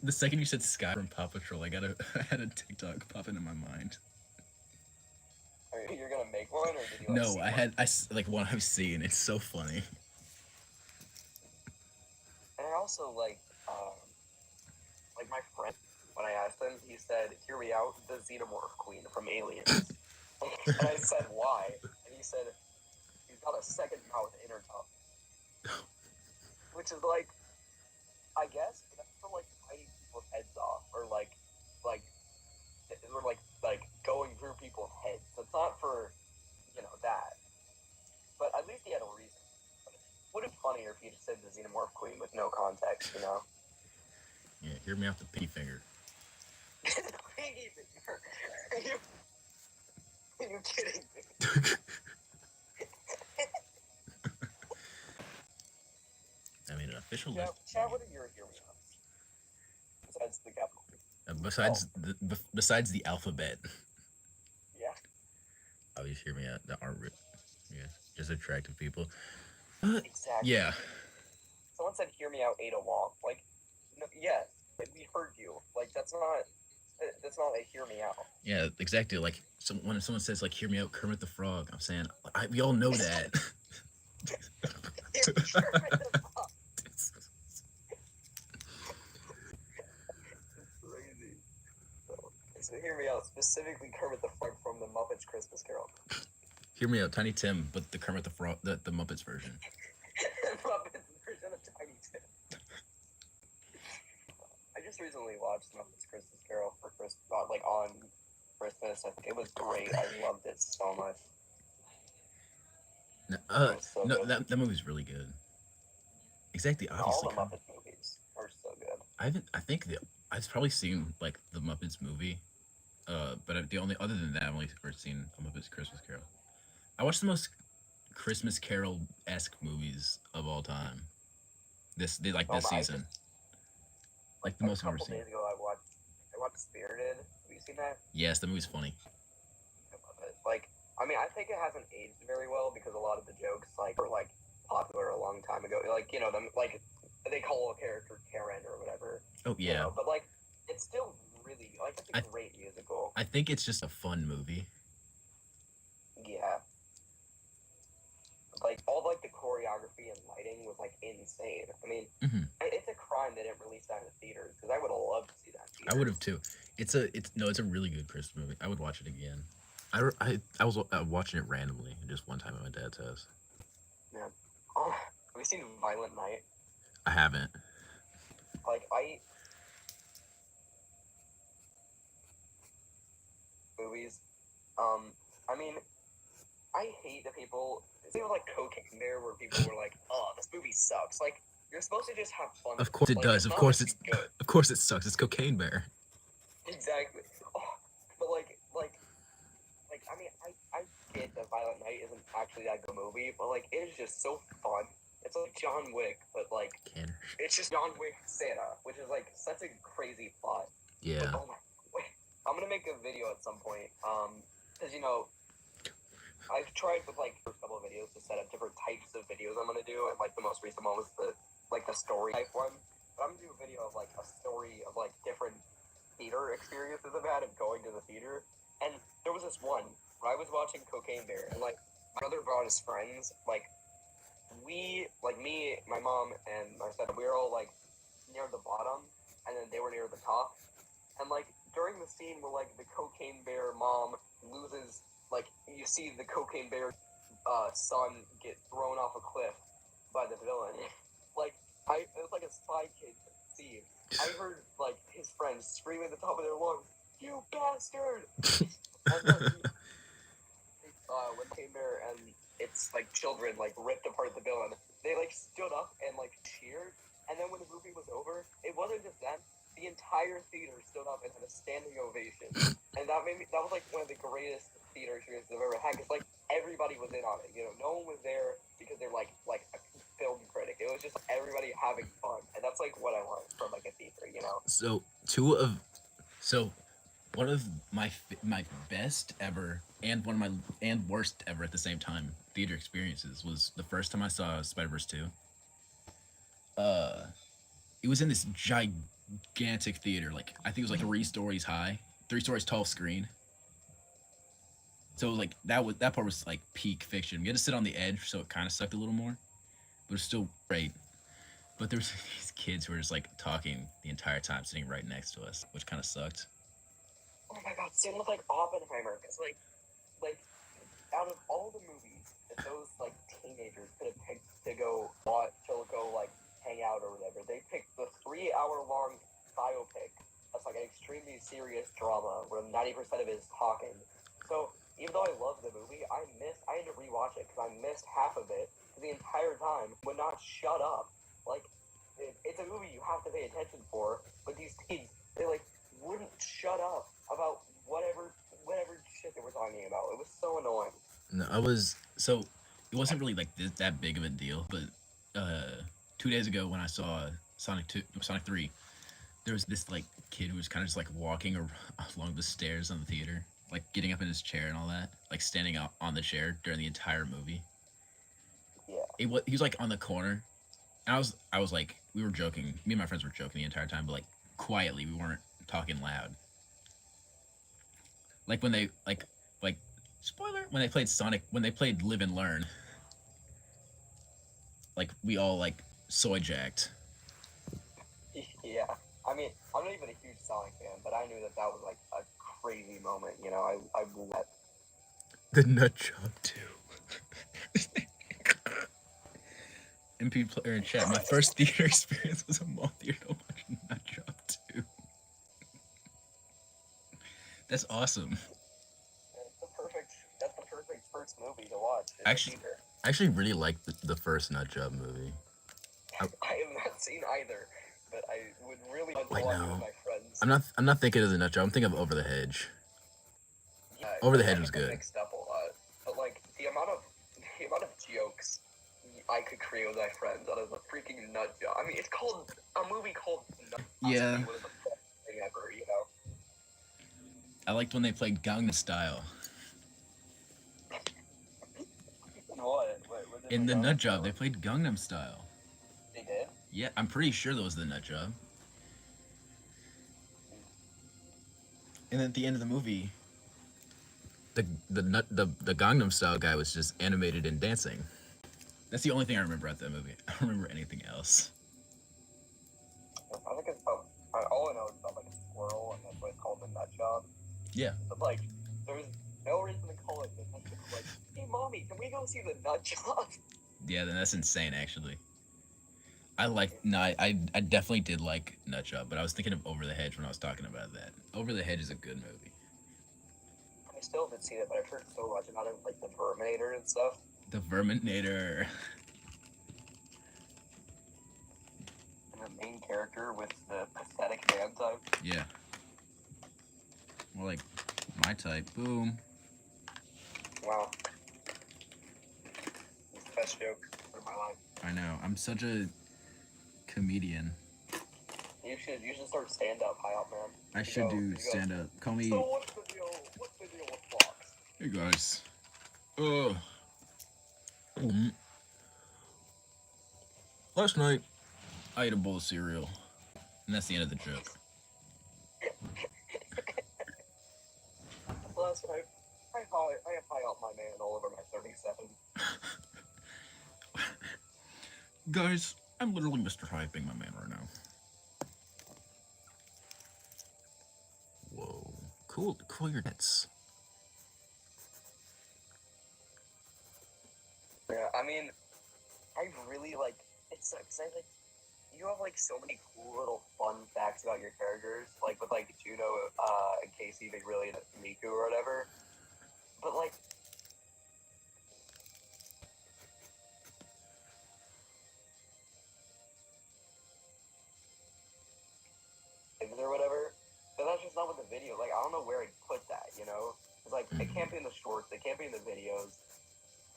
The second you said Sky from Paw Patrol, I had a TikTok pop into my mind. You're gonna make one, or did you? No, I like one I've seen. It's so funny. And I also like my friend. When I asked him, he said, "Hear me out, the Xenomorph Queen from Aliens." And I said, "Why?" And he said, "He's got a second mouth in her tongue," which is like, I guess that's for like biting people's heads off, or like going through people's heads. It's not for, that. But at least he had a reason. But it would have been funnier if he just said the Xenomorph Queen with no context, Yeah, hear me out, the pinky finger. Pinky finger. Are you kidding me? I mean, Official Chad, list. Chad, what are your hear me outs? Besides the capital. Besides the alphabet. Yeah. Always hear me out. That aren't yeah, just attractive people. Exactly. Yeah. Someone said hear me out Ada Wong. Like, no, yes, we heard you. Like, that's not a hear me out. Yeah, exactly. Like when someone says like "Hear me out, Kermit the Frog," I'm saying we all know that. Kermit the Frog. Crazy. So hear me out, specifically Kermit the Frog from the Muppets Christmas Carol. Hear me out, Tiny Tim, but the Kermit the Frog, the Muppets version. Muppets version of Tiny Tim. I just recently watched Muppets Christmas Carol for Christmas, like on Christmas. I think it was great. I loved it so much. No, that movie's really good. Exactly, obviously. All the Muppet movies are so good. I've probably seen like the Muppets movie, but the only other than that, I've only ever seen a Muppets Christmas Carol. I watched the most Christmas Carol-esque movies of all time. This season. Like the most I've ever seen. A couple days ago, I watched Spirited. Have you seen that? Yes, the movie's funny. I love it. Like, I mean, I think it hasn't aged very well because a lot of the jokes like were like popular a long time ago. Like, you know, them like they call a character Karen or whatever. Oh yeah. You know, but like, it's still really like it's a great musical. I think it's just a fun movie. Yeah. Like all like the choreography and lighting was like insane. I mean, it's a crime they didn't release that in the theaters because I would have loved to see that. I would have too. It's a really good Christmas movie. I would watch it again. I was watching it randomly just one time at my dad's house. Yeah. Oh, have you seen Violent Night? I haven't. Like movies. I mean, I hate the people. It was like Cocaine Bear, where people were like, "Oh, this movie sucks." Like, you're supposed to just have fun. Of course it does. Of course it's good. Of course it sucks. It's Cocaine Bear. Exactly. Oh, but I mean, I get that Violent Night isn't actually that good movie, but like, it is just so fun. It's like John Wick, but like, it's just John Wick Santa, which is like such a crazy plot. Yeah. But, oh my, wait, I'm gonna make a video at some point, because you know. I've tried with like a couple of videos to set up different types of videos I'm gonna do, and like the most recent one was the story type one. But I'm gonna do a video of like a story of like different theater experiences I've had of going to the theater. And there was this one where I was watching Cocaine Bear, and like my brother brought his friends. Like me, my mom, and my son, we were all like near the bottom, and then they were near the top. And like during the scene where like the Cocaine Bear mom loses. Like, you see the Cocaine Bear son get thrown off a cliff by the villain. Like, it was like a Spy Kid scene. I heard, like, his friends scream at the top of their lungs, "You bastard!" And then when Cocaine Bear and its, like, children, like, ripped apart the villain, they, like, stood up and, like, cheered. And then when the movie was over, it wasn't just them. The entire theater stood up and had a standing ovation. And that was, like, one of the greatest theater experiences I've ever had, because like everybody was in on it, you know. No one was there because they're like a film critic. It was just everybody having fun, and that's like what I want from like a theater, you know. One of my best ever and one of my worst ever at the same time theater experiences was the first time I saw Spider-Verse 2. It was in this gigantic theater, like I think it was like 3 stories high, 3 stories tall screen. So like that part was like peak fiction. We had to sit on the edge, so it kind of sucked a little more, but it's still great. But there was these kids who were just like talking the entire time, sitting right next to us, which kind of sucked. Oh my god, same with like Oppenheimer, because like out of all the movies that those like teenagers could have picked to go watch, to go like hang out or whatever, they picked the 3-hour-long biopic. That's like an extremely serious drama where 90% of it is talking. So even though I love the movie, I had to rewatch it because I missed half of it the entire time. Would not shut up. Like, it's a movie you have to pay attention for, but these kids, they like wouldn't shut up about whatever shit they were talking about. It was so annoying. No, it wasn't really like that big of a deal, but 2 days ago when I saw Sonic 3, there was this like kid who was kind of just like walking along the stairs on the theater, like getting up in his chair and all that, like standing up on the chair during the entire movie. Yeah. He was like on the corner, and I was like, we were joking. Me and my friends were joking the entire time, but like quietly, we weren't talking loud. Like when they like spoiler when they played Sonic, when they played Live and Learn, like we all like soy jacked. Yeah. I mean, I'm not even a huge Sonic fan, but I knew that was like a crazy moment. You know, I let. The nut job too. MP player in chat. My first theater experience was a mall theater to watch Nut Job 2. That's awesome. That's the perfect first movie to watch. Actually, I actually really liked the first Nut Job movie. I have not seen either, but I would really love to Wait, watch it no. with my friends. I'm not thinking of the Nut Job. I'm thinking of Over the Hedge. Yeah, Over the I Hedge get was them good. mixed up a lot, but like the amount of jokes I could create with my friends out of a freaking nut job. I mean, it's called a movie called Nut. Yeah. One of the best thing ever, you know. I liked when they played Gangnam Style. What In the Nut Job, they played Gangnam Style. They did? Yeah, I'm pretty sure that was the Nut Job. And then at the end of the movie, the Gangnam Style guy was just animated and dancing. That's the only thing I remember at that movie. I don't remember anything else. I think it's about. All I know is about like a squirrel, and that's why it's called the nut job. Yeah. But like, there's no reason to call it the nut job. Like, hey, mommy, can we go see the nut job? Yeah, then that's insane, actually. I definitely did like Nut Job, but I was thinking of Over the Hedge when I was talking about that. Over the Hedge is a good movie. I still haven't seen it, but I've heard so much about it, like the Verminator and stuff. The Verminator. And the main character with the pathetic man type. Yeah. More like my type. Boom. Wow. It's the best joke of my life. I know. I'm such a comedian. You should start stand up, HiopMan. I should do stand up. Call me. So what's the deal with Fox? Hey guys. Last night, I ate a bowl of cereal, and that's the end of the joke. Last night, I have HiopMan all over my 37. Guys, I'm literally MrHiopMan my man right now. Whoa. Cool your nets. Yeah, I mean, I really like it's because I like you have like so many cool little fun facts about your characters, like with like Juno and Casey, they really into Miku or whatever. But like, or whatever. But that's just not what the video. Like, I don't know where I'd put that. You know, it's like it can't be in the shorts. It can't be in the videos.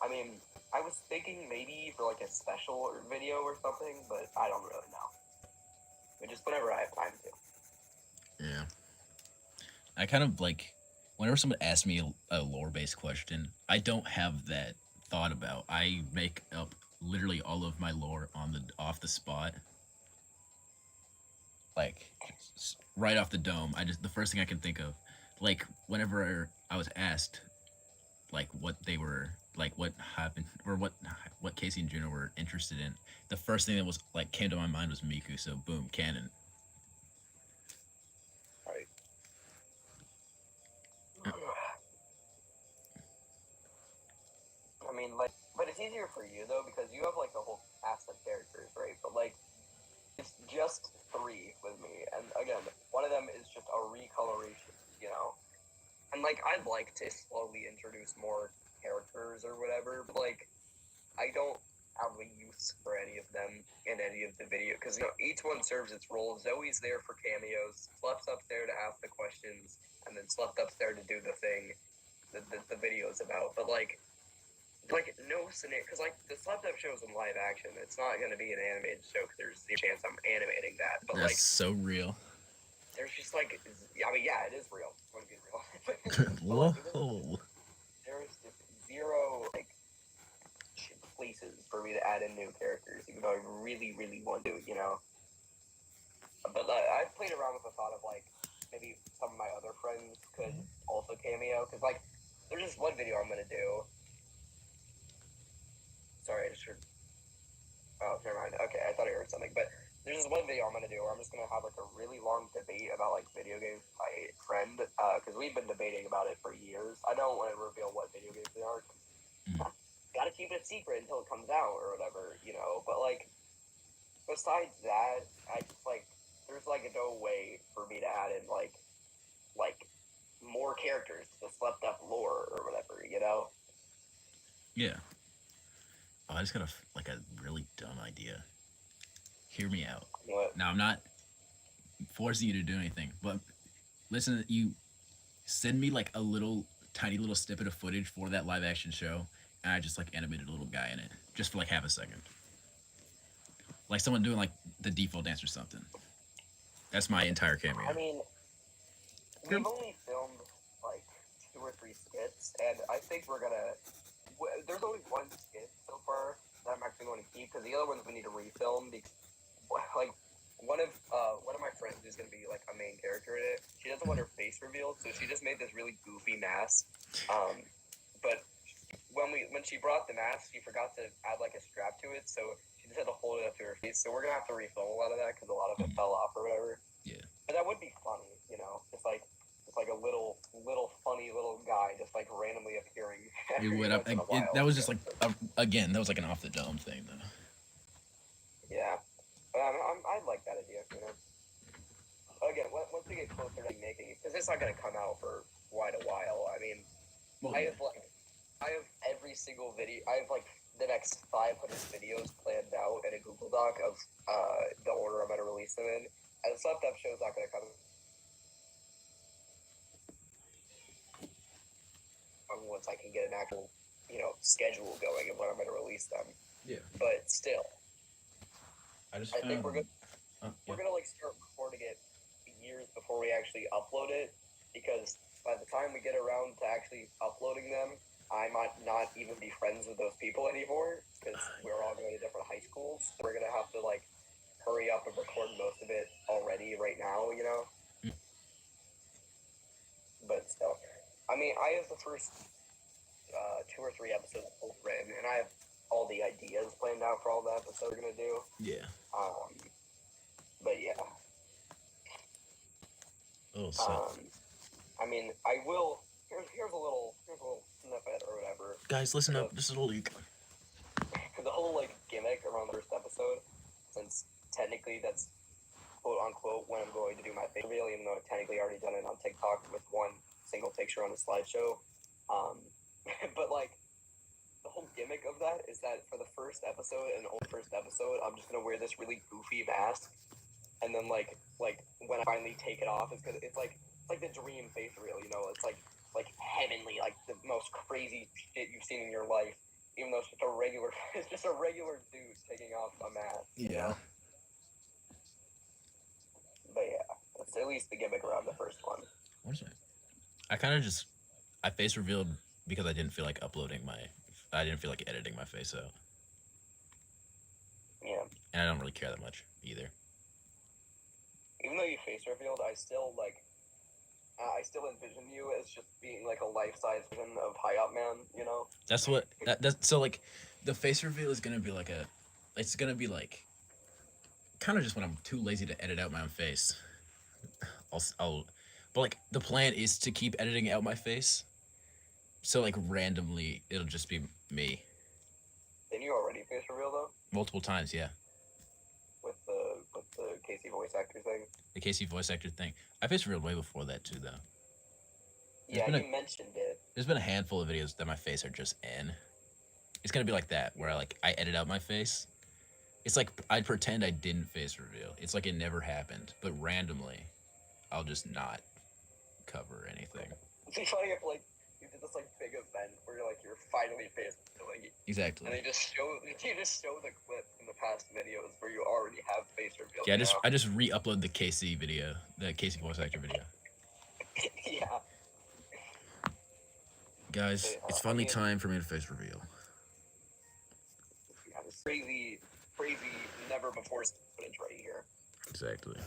I mean, I was thinking maybe for like a special video or something, but I don't really know. But just whenever I have time to. Yeah. I kind of like, whenever someone asks me a lore-based question, I don't have that thought about. I make up literally all of my lore off the spot. Like, right off the dome. The first thing I can think of, like, whenever I was asked, like, what they were, like, what happened, or what Casey and Juno were interested in, the first thing that was, like, came to my mind was Miku, so boom, canon. Right. I mean, like, but it's easier for you, though, because you have, like, the whole cast of characters, right? But, like, it's just 3 with me, and again, one of them is just a recoloration, you know? And, like, I'd like to slowly introduce more characters or whatever, but, like, I don't have a use for any of them in any of the video, because, you know, each one serves its role. Zoe's there for cameos, SlepDep's there to ask the questions, and then SlepDep's there to do the thing that the video is about. But, like, like no scenario, because like the SlepDep show is in live action. It's not going to be an animated show because there's zero chance I'm animating that. But That's like, so real. there's just like, I mean, yeah, it is real. It wouldn't be real. But like, Whoa. there's just zero like places for me to add in new characters, even though I really, really want to, you know. But I've played around with the thought of like maybe some of my other friends could also cameo because like there's just one video I'm gonna do. Sorry, I just heard. Oh, never mind. Okay, I thought I heard something. But there's this one video I'm gonna do where I'm just gonna have like a really long debate about like video games with my friend because we've been debating about it for years. I don't want to reveal what video games they are. Gotta keep it a secret until it comes out or whatever, you know. But like besides that, I just like there's like no way for me to add in like more characters to the slept up lore or whatever, you know. Yeah. Oh, I just got like a really dumb idea. Hear me out. What? Now I'm not forcing you to do anything, but listen. You send me like a little tiny little snippet of footage for that live action show, and I just like animated a little guy in it, just for like half a second, like someone doing like the default dance or something. That's my entire cameo. I mean, we've only filmed like 2 or 3 skits, and I think we're gonna. There's only one skit so far that I'm actually going to keep because the other ones we need to refilm because, like, one of my friends who's gonna be like a main character in it. She doesn't want her face revealed, so she just made this really goofy mask. But when she brought the mask, she forgot to add like a strap to it, so she just had to hold it up to her face. So we're gonna have to refilm a lot of that because a lot of it fell off or whatever. Yeah. But that would be funny, you know, just like a little funny little guy just like randomly appearing. It went up. That was just like again. That was like an off the dome thing, though. Yeah, but I like that idea. You know, again, once we get closer to making it, because it's not going to come out for quite a while. I mean, I have every single video. I have like the next 500 videos planned out in a Google Doc of the order I'm going to release them in. And the SlepDep show is not going to come once I can get an actual, you know, schedule going of when I'm going to release them. Yeah. But still, I think we're gonna like start recording it years before we actually upload it because by the time we get around to actually uploading them, I might not even be friends with those people anymore because we're all going to different high schools. So we're gonna have to like hurry up and record most of it already right now, you know. But still, I mean, I have the first 2 or 3 episodes written, and I have all the ideas planned out for all the episodes we're gonna do. Yeah. But yeah. Oh, so. I mean, I will. Here's a little snippet or whatever. Guys, listen up. Just a little leak. The whole like gimmick around the first episode, since technically that's quote unquote when I'm going to do my face reveal, even though I've technically already done it on TikTok with one single picture on a slideshow. But like the whole gimmick of that is that for the first episode and only first episode, I'm just gonna wear this really goofy mask, and then like when I finally take it off, it's like the dream face reveal, you know, it's like heavenly, like the most crazy shit you've seen in your life, even though it's just a regular dude taking off a mask. Yeah. You know? But yeah, that's at least the gimmick around the first one. What is it? I face revealed because I didn't feel like I didn't feel like editing my face out. Yeah. And I don't really care that much either. Even though you face revealed, I still envision you as just being like a life-size version of MrHiopMan, you know? That's so like the face reveal is gonna be it's gonna be like kind of just when I'm too lazy to edit out my own face. But like the plan is to keep editing out my face. So like randomly it'll just be me. Didn't you already face reveal though? Multiple times, yeah. With the Casey voice actor thing. The Casey voice actor thing. I face revealed way before that too, though. Yeah, you mentioned it. There's been a handful of videos that my face are just in. It's gonna be like that, where I edit out my face. It's like I pretend I didn't face reveal. It's like it never happened, but randomly, I'll just not cover anything. It'd be funny if like you did this like big men, where you're finally face revealing. Exactly. And they just show the clip in the past videos where you already have face reveal. Yeah, I just re-upload the Casey video, the Casey voice actor video. Yeah. Guys, it's finally time for me to face reveal. Yeah, this crazy, never before footage right here. Exactly.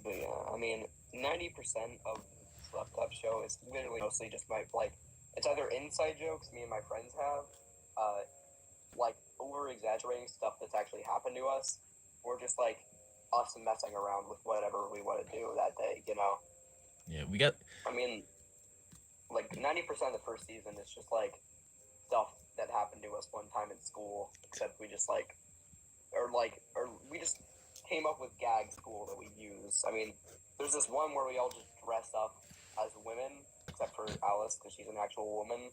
But yeah, I mean, 90% of SlepDep show is literally mostly just it's either inside jokes me and my friends have, over exaggerating stuff that's actually happened to us, or just us messing around with whatever we want to do that day, you know? Yeah, we got. I mean, 90% of the first season is just stuff that happened to us one time in school, except we just or we just came up with gag school that we use. I mean, there's this one where we all just dress up as women, except for Alice because she's an actual woman.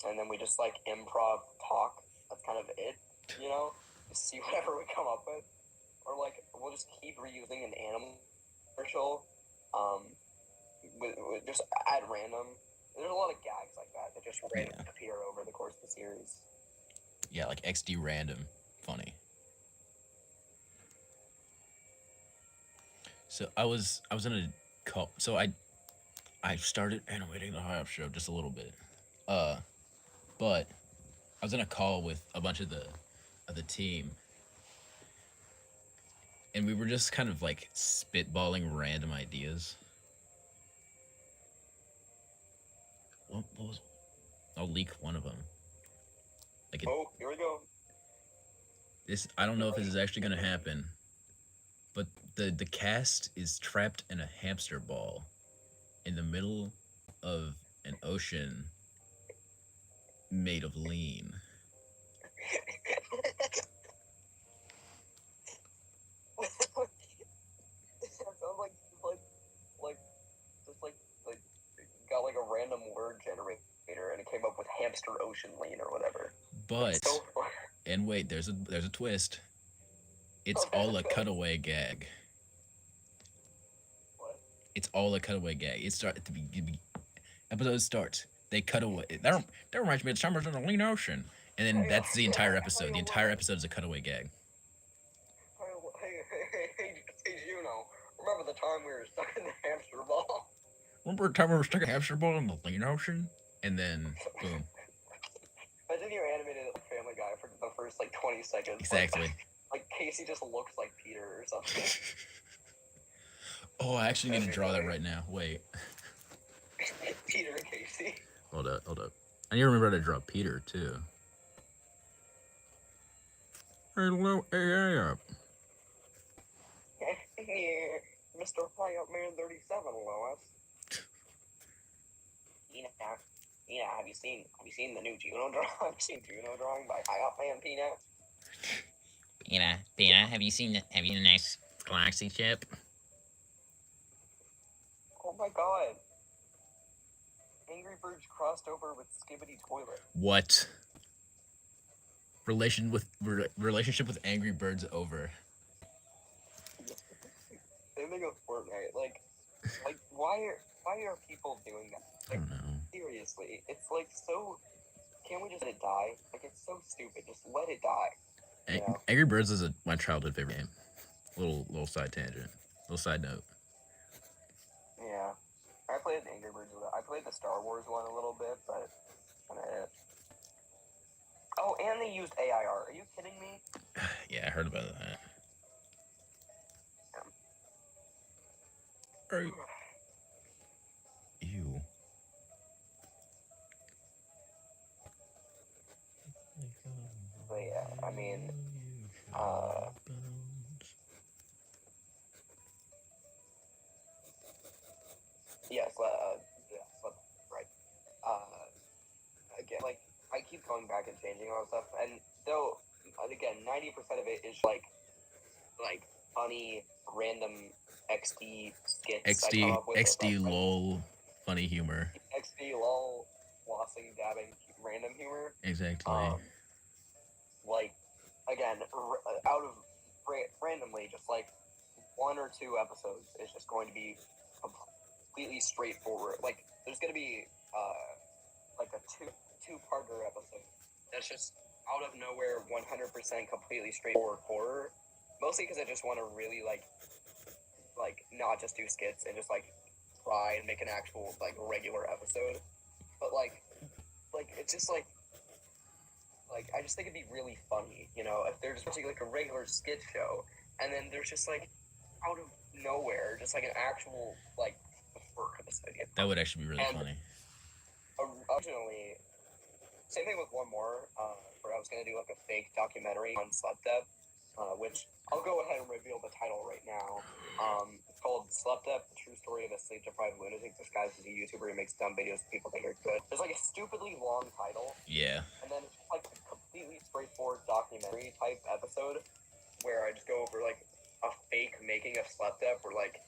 And then we just improv talk. That's kind of it, you know. Just see whatever we come up with, or we'll just keep reusing an animal commercial. With just at random. There's a lot of gags like that that just randomly appear over the course of the series. Yeah, like XD random, funny. So I was in a call. So I started animating the Hiop show just a little bit, but I was in a call with a bunch of the team, and we were just kind of spitballing random ideas. What was? I'll leak one of them. Here we go. I don't know if this is actually gonna happen, but the cast is trapped in a hamster ball in the middle of an ocean made of lean. Got a random word generator and it came up with hamster ocean lean or whatever. But and wait, there's a twist. It's all a cutaway gag. What? It's all a cutaway gag. It starts at the episode starts. They cut away. That reminds me of Summers in the Lean Ocean, and then that's the entire episode. The entire episode is a cutaway gag. Hey, Juno, remember the time we were stuck in the hamster ball? Remember the time we were stuck in a hamster ball in the Lean Ocean? And then, boom. Imagine you animated Family Guy for the first 20 seconds. Exactly. Casey just looks like Peter or something. Oh, I actually need to draw that right now. Wait. Peter and Casey. Hold up. I need to remember how to draw Peter, too. Hello, AI. MrHiopMan 37, Lois. Tina, have you seen the new Juno drawing? Have you seen Juno drawing by HiopMan, Tina? Tina, have you seen the nice Galaxy chip? Oh my god. Angry Birds crossed over with Skibbity Toilet. What? Relationship with Angry Birds over. Same thing with Fortnite. Why are people doing that? I don't know. Seriously, it's so. Can't we just let it die? It's so stupid. Just let it die. Angry Birds is my childhood favorite game. Little side tangent. Little side note. Yeah, I played Angry Birds. I played the Star Wars one a little bit, but kind of it. Oh, and they used AIR. Are you kidding me? Yeah, I heard about that. Ew. But yeah, I mean, yes, right. Again, I keep going back and changing all stuff, and though, again, 90% of it is funny, random XD skits. XD lol, funny humor. XD lol, flossing, dabbing, random humor. Exactly. Again, out of randomly, just one or two episodes is just going to be completely straightforward. Like, there's going to be like a two-parter episode that's just out of nowhere, 100% completely straightforward horror. Mostly because I just want to really like not just do skits and just like try and make an actual like regular episode. But like it's just like I just think it'd be really funny, you know, if there's just like a regular skit show, and then there's just like out of nowhere, just like an actual like horror episode. That would actually be really funny. Originally, same thing with one more, where I was gonna do like a fake documentary on SlepDep, which I'll go ahead and reveal the title right now. It's called SlepDep: The True Story of a Sleep-Deprived Lunatic Disguised as a YouTuber who makes dumb videos that people think are good. There's like a stupidly long title. Yeah. And then it's like a completely straightforward documentary type episode where I just go over like a fake making of SlepDep, where like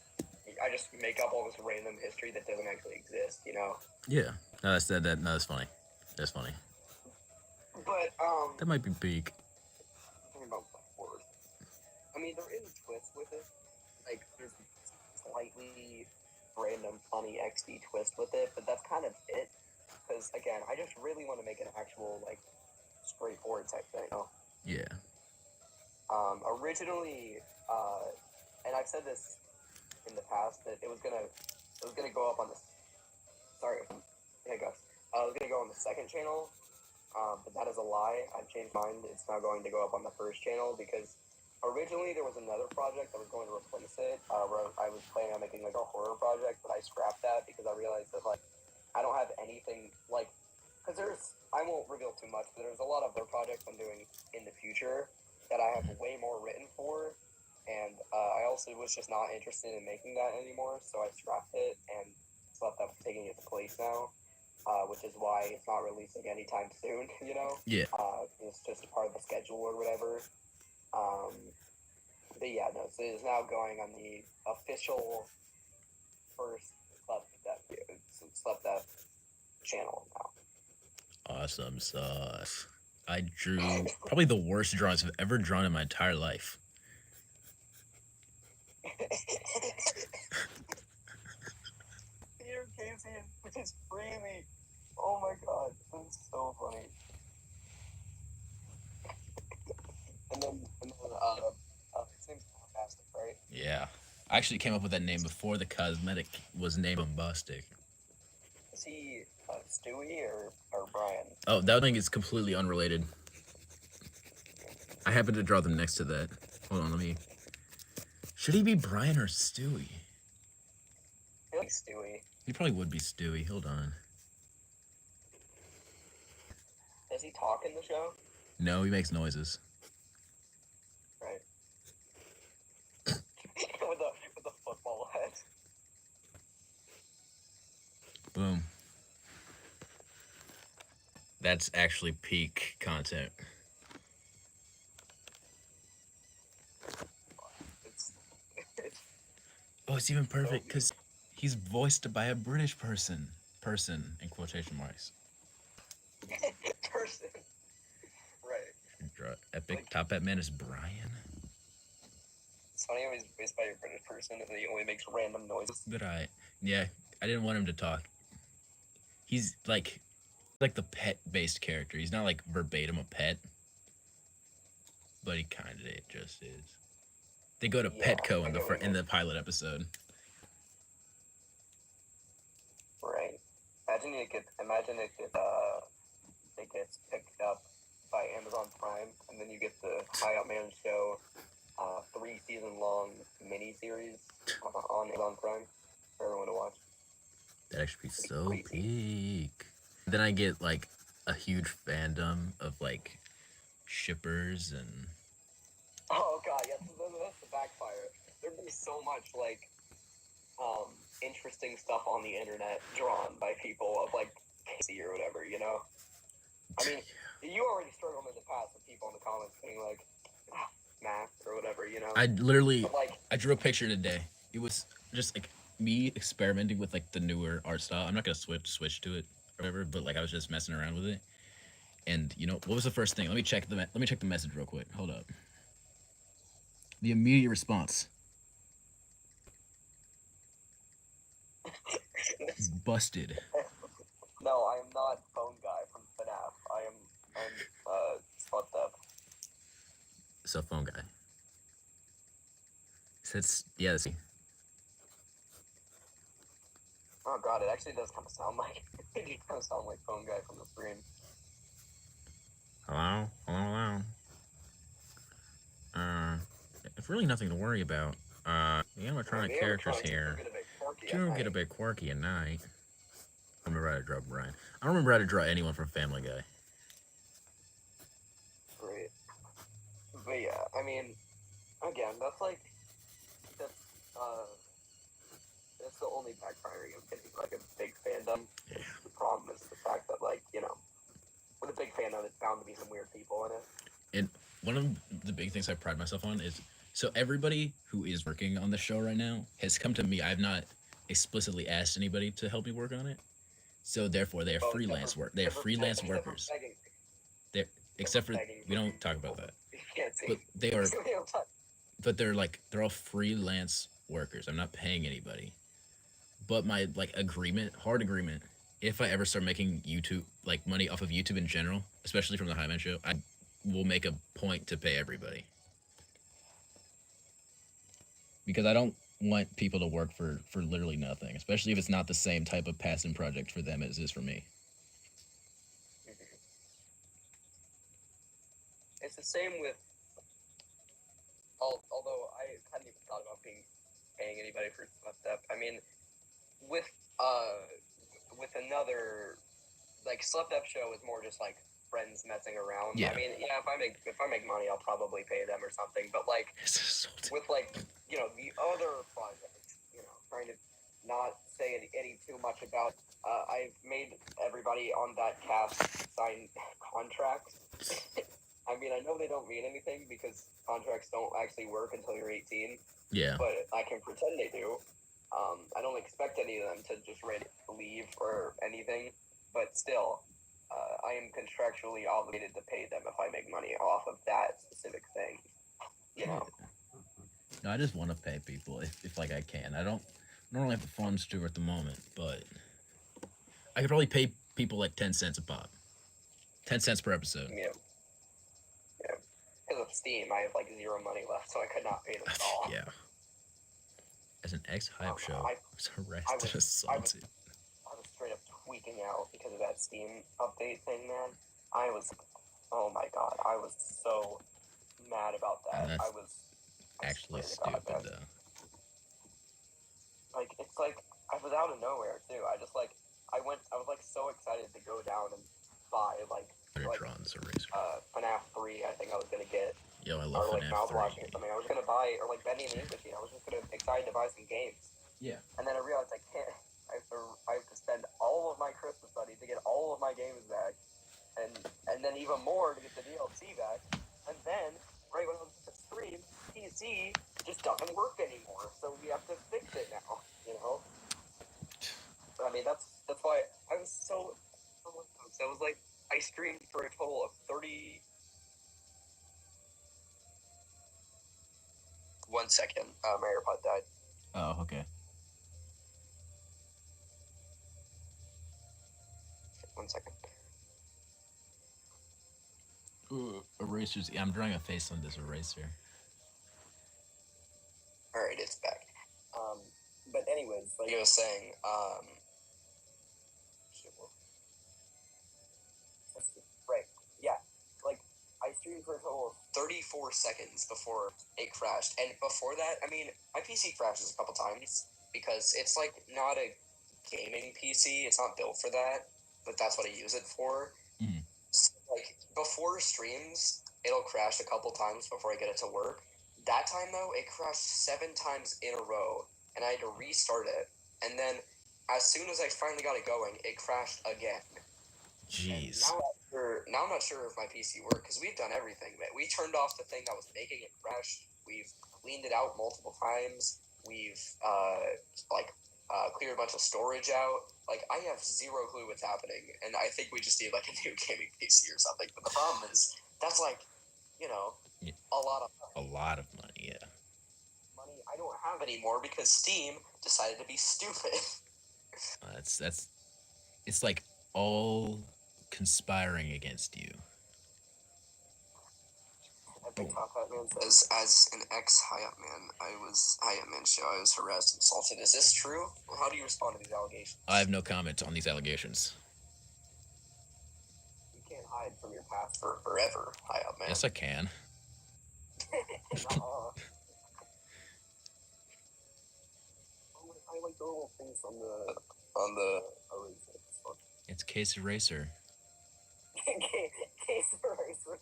I just make up all this random history that doesn't actually exist, you know? Yeah. No, that's funny. That's funny. But that might be peak. I mean, there is a twist with it. Like, there's a slightly random, funny XD twist with it, but that's kind of it. Because, again, I just really want to make an actual, like, straightforward type thing. You know? Yeah. Originally, and I've said this in the past, that it was gonna go up on the. Sorry, hiccups. It was gonna go on the second channel, but that is a lie. I've changed my mind. It's now going to go up on the first channel because. Originally, there was another project that was going to replace it, where I was planning on making like a horror project, but I scrapped that because I realized that like I don't have anything like, because I won't reveal too much, but there's a lot of other projects I'm doing in the future that I have way more written for, and I also was just not interested in making that anymore, so I scrapped it and slept up taking its place now, which is why it's not releasing anytime soon, you know? Yeah. It's just part of the schedule or whatever. But yeah, no, so it is now going on the official first SlepDep channel now. Awesome sauce. I drew probably the worst drawings I've ever drawn in my entire life. Peter Casey is really, oh my god, that's so funny. and then his name's Bombastic, right? Yeah. I actually came up with that name before the cosmetic was named Bombastic. Is he Stewie or Brian? Oh, that thing is completely unrelated. I happen to draw them next to that. Hold on, let me... Should he be Brian or Stewie? I feel like Stewie. He probably would be Stewie. Hold on. Does he talk in the show? No, he makes noises. Right. with a football head. Boom. That's actually peak content. Oh, it's even perfect because he's voiced by a British person. Person in quotation marks. Person. Right. Draw epic like, top hat man is Brian. It's funny how he's voiced by a British person and he only makes random noises. But I didn't want him to talk. He's like the pet-based character. He's not like verbatim a pet, but he kind of just is. They go to Petco in the pilot episode. Right. Imagine it gets picked up by Amazon Prime, and then you get the MrHiopMan show, 3-season long mini-series on Amazon Prime for everyone to watch. That'd actually be so peak. Then I get like a huge fandom of like shippers and. Oh god, yeah, that's the backfire. There'd be so much like interesting stuff on the internet drawn by people of like Casey or whatever, you know? I mean, you already struggled in the past with people in the comments being like, math or whatever, you know? I drew a picture today. It was just like me experimenting with like the newer art style. I'm not gonna switch to it or whatever, but like I was just messing around with it. And you know, what was the first thing? Let me check the message real quick. Hold up. The immediate response. Busted. No, I am not Phone Guy from FNAF. I'm SlepDep. Cell phone guy. That's yeah. See. Oh god, it actually does kind of sound like it does kind of sound like Phone Guy from the stream. Hello, hello, hello. It's really nothing to worry about. The animatronic characters here do get a bit quirky at night. I don't remember how to draw Brian. I don't remember how to draw anyone from Family Guy. Great. But yeah, I mean, again, that's that's the only backfiring of getting like a big fandom. Yeah. The problem is the fact that with a big fandom, it's bound to be some weird people in it. And one of the big things I pride myself on is so everybody who is working on the show right now has come to me. I've not explicitly asked anybody to help me work on it. So therefore, they are freelance work. They are freelance workers. They except for we don't talk about that. But they are. But they're all freelance workers. I'm not paying anybody. But my hard agreement, if I ever start making YouTube money off of YouTube in general, especially from the HiopMan show, I will make a point to pay everybody. Because I don't want people to work for literally nothing, especially if it's not the same type of passion project for them as it is for me. It's the same with. Although I hadn't even thought about paying anybody for SlepDep. I mean, with another SlepDep show is more just like friends messing around. Yeah. I mean, yeah, if I make money, I'll probably pay them or something. But with the other projects, trying to not say any too much about. I've made everybody on that cast sign contracts. I mean, I know they don't mean anything because contracts don't actually work until you're 18. Yeah. But I can pretend they do. I don't expect any of them to just leave or anything, but still, I am contractually obligated to pay them if I make money off of that specific thing. No, I just want to pay people if I can. I don't normally have the funds to at the moment, but I could probably pay people 10 cents a pop. 10 cents per episode. Yeah. Because of Steam, I have 0 money left, so I could not pay them at all. Yeah. As an ex-hype show, I was harassed and assaulted. I was straight up tweaking out because of that Steam update thing, man. Oh my god, I was so mad about that. I was actually stupid, though. I was out of nowhere, too. I was so excited to go down and buy, FNAF 3, I think I was gonna get. Yo, I love FNAF 3. Mouthwash or something. I was gonna buy, or Bendy and the Ink Machine. I was just excited to buy some games. Yeah. And then I realized I can't. I have to spend all of my Christmas money to get all of my games back, and then even more to get the DLC back. And then right when I was to stream, PC just doesn't work anymore. So we have to fix it now. I mean, that's why I was so. I was I streamed for a total of 30. 1 second. My AirPod died. Oh, okay. 1 second. Erasers. Yeah, I'm drawing a face on this eraser. Alright, it's back. But anyways, like I was saying, right, yeah, I streamed for a total of 34 seconds before it crashed, and before that, I mean, my PC crashes a couple times, because it's, not a gaming PC, it's not built for that, but that's what I use it for. Mm-hmm. So, before streams, it'll crash a couple times before I get it to work. That time, though, it crashed 7 times in a row, and I had to restart it. And then, as soon as I finally got it going, it crashed again. Jeez. Now I'm not sure if my PC worked, because we've done everything. We turned off the thing that was making it crash. We've cleaned it out multiple times. We've, cleared a bunch of storage out. I have zero clue what's happening, and I think we just need, a new gaming PC or something. But the problem is, that's, a lot of money. A lot of money, yeah. Money I don't have anymore because Steam decided to be stupid. That's it's like all conspiring against you. Epic Top Hat Man says, as an ex-HiopMan, HiopMan show, I was harassed and assaulted. Is this true? How do you respond to these allegations? I have no comment on these allegations. You can't hide from your past for forever, HiopMan. Yes, I can. I like the little things on the eraser. It's Case Eraser. Case eraser.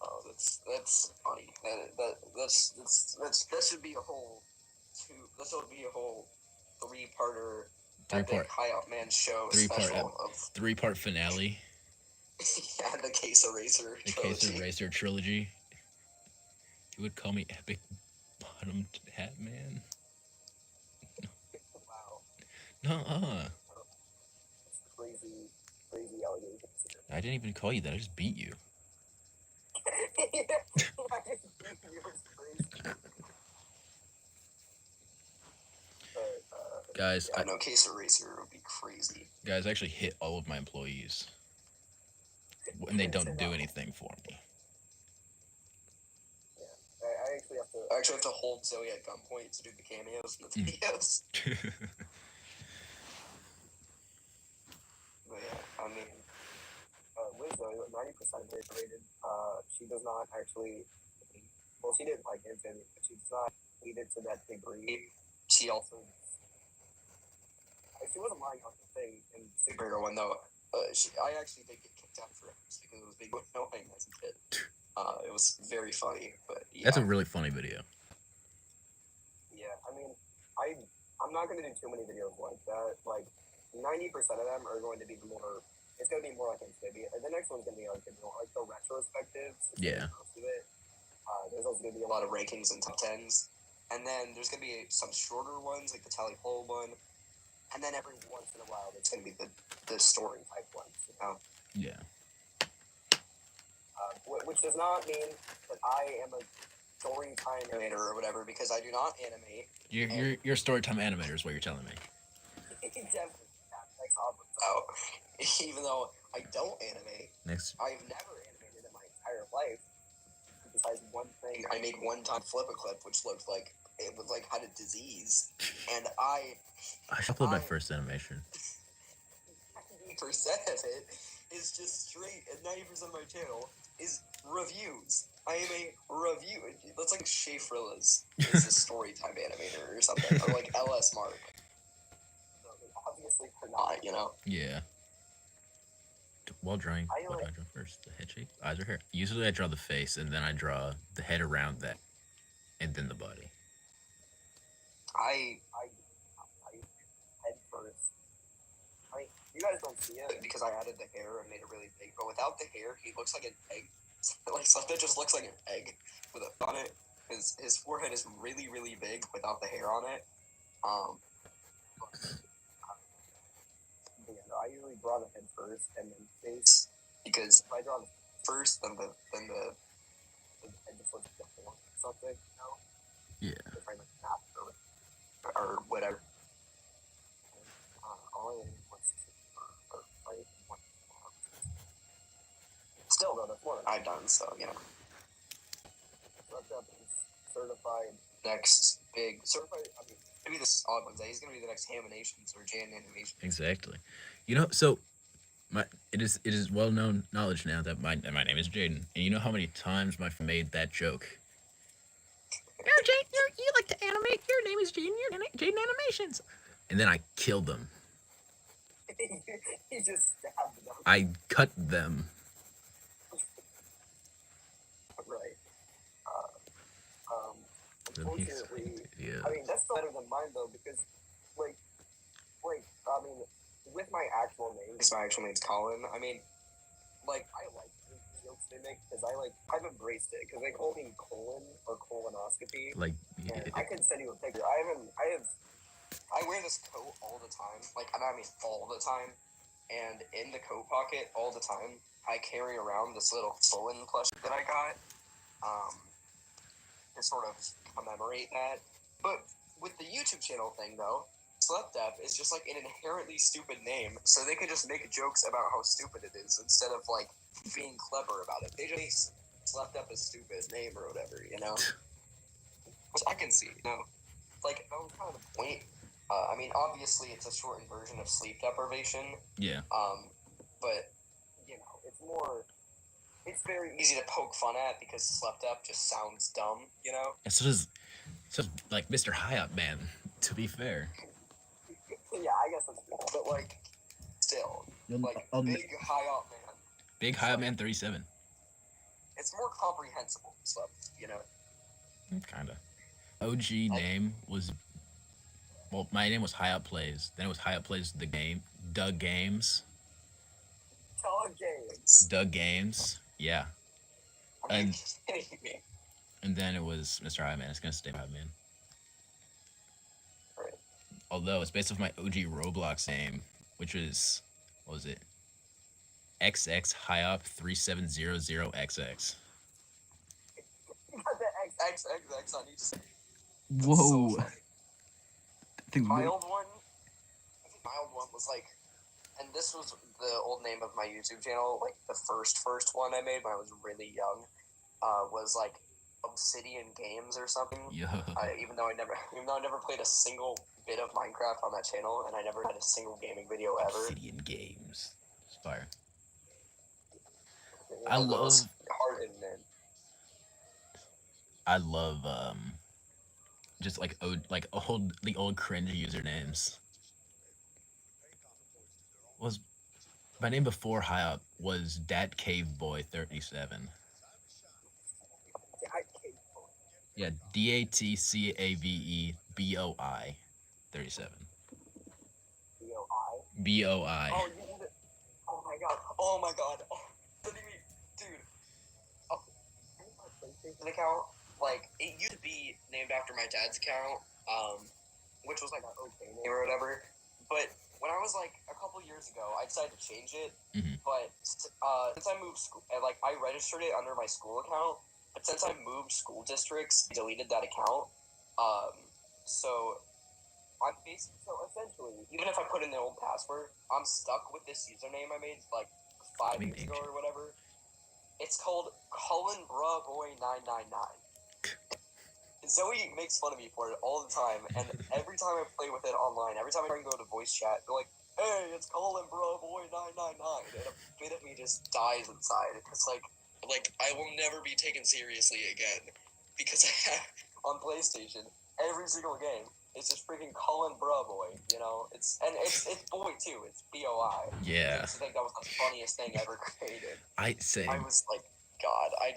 Oh, that's funny. That should be a whole That should be a whole three-parter epic HiopMan show special of three-part finale. Yeah, the Case Eraser trilogy. Case Eraser trilogy. You would call me Epic Bottom Hat Man? Wow. Nuh-uh. Crazy allegations. I didn't even call you that. I just beat you. Guys, I know Case Eraser would be crazy. Guys, I actually hit all of my employees when they don't do anything for me. Yeah, I actually have to hold Zoe at gunpoint to do the cameos in the videos. But yeah, I mean, with Zoe, 90% rated. She does not actually. Well, she didn't like it, but she does not lead it to that degree. She also. She wasn't lying on the thing in the superhero one though. I actually did get kicked out for it because it was big annoying as a kid. It was very funny, but yeah. That's a really funny video. Yeah, I mean, I'm not gonna do too many videos like that. Like 90% of them are going to be more. It's gonna be more like Amphibia. The next one's gonna be like the retrospectives. Yeah. Most of it. There's also gonna be a lot of rankings and top tens, and then there's gonna be some shorter ones like the tally poll one. And then every once in a while, there's going to be the story type ones, you know? Yeah. Which does not mean that I am a story time animator or whatever, because I do not animate. You're a story time animator is what you're telling me. Definitely. Next out. Even though I don't animate, I've never animated in my entire life. Besides one thing, I made one time flip a clip, which looked like it was like had a disease, and I uploaded my first animation. 90% of it is just straight, and 90% of my channel is reviews. I am a review. That's like Shea Frilla's is a storytime animator or something, or like LS Mark. Obviously, they're not, you know. Yeah. While drawing, what do I draw first? The head shape, eyes or hair? Usually, I draw the face, and then I draw the head around that, and then the body. I head first. I mean, you guys don't see it because I added the hair and made it really big. But without the hair, he looks like an egg. Like something just looks like an egg with a on it. His forehead is really, really big without the hair on it. I usually draw the head first and then face, because if I draw the first, then the head just looks like a form or something, you know? Yeah. If I like snap or whatever. Still though, that's more than I've done, so you know. SlepDep is certified next big certified. I mean, maybe this odd one's he's gonna be the next Haminations or Jan Animation. Exactly. You know, so it is well known knowledge now that my name is Jaden, and you know how many times my friend made that joke. Oh, Jaden, you like to animate. Your name is Jaden. You're Jaden Animations. And then I killed them. He just stabbed them. I cut them. Right. Unfortunately, yeah. I mean, that's still better than mine though, because like, I mean, with my actual name, because my actual name's Colin. I mean, like, I like the jokes they make because I've embraced it because they call me colon or colonoscopy. Like, yeah. And I can send you a picture. I wear this coat all the time. Like, I mean, all the time. And in the coat pocket all the time, I carry around this little colon plush that I got, to sort of commemorate that. But with the YouTube channel thing, though, SlepDep is just, like, an inherently stupid name, so they can just make jokes about how stupid it is instead of, like, being clever about it. They just make SlepDep a stupid name or whatever, you know? Which I can see, you know? Like, that was kind of the point. I mean, obviously, it's a shortened version of sleep deprivation. Yeah. But, you know, it's very easy to poke fun at because SlepDep just sounds dumb, you know? And so does like MrHiopMan, to be fair. Yeah, I guess that's cool. But, like, still, like, Big HiopMan. Big HiopMan 37. It's more comprehensible, Slep, you know? Kinda. OG name was, well, my name was Hiop Plays. Then it was Hiop Plays the game. Doug Games. Doug Games. Yeah. Are you kidding me? And then it was Mr. Hiopman. It's gonna stay Hiopman. Right. Although it's based off my OG Roblox name, which was, what was it? XX Hiop 3700XX. You got the XXXX on each side. Whoa. So mild one was like, and this was the old name of my YouTube channel, like the first one I made when I was really young, was like Obsidian Games or something. Yeah. Even though I never played a single bit of Minecraft on that channel, and I never had a single gaming video ever. Obsidian Games. It's fire. I love just like the old cringe usernames. Was my name before Hiop was Dat Cave Boy 37. Yeah, DATCAVEBOI 37. BOI. Oh my god. Oh, dude. Oh, my PlayStation account, like, it used to be named after my dad's account, which was like an okay name or whatever. But when I was like a couple years ago, I decided to change it. Mm-hmm. But since I moved school, like I registered it under my school account. But since I moved school districts, I deleted that account. So essentially, even if I put in the old password, I'm stuck with this username I made like 5 years ago or whatever. It's called CullenBruhBoy999. Zoe makes fun of me for it all the time, and every time I play with it online, every time I try and go to voice chat, they're like, "Hey, it's CullenBruhBoy999," and a bit of me just dies inside. It's like I will never be taken seriously again because on PlayStation, every single game, it's just freaking CullenBruhBoy. You know, it's boy too. It's BOI. Yeah. I used to think that was the funniest thing ever created. I was like, God, I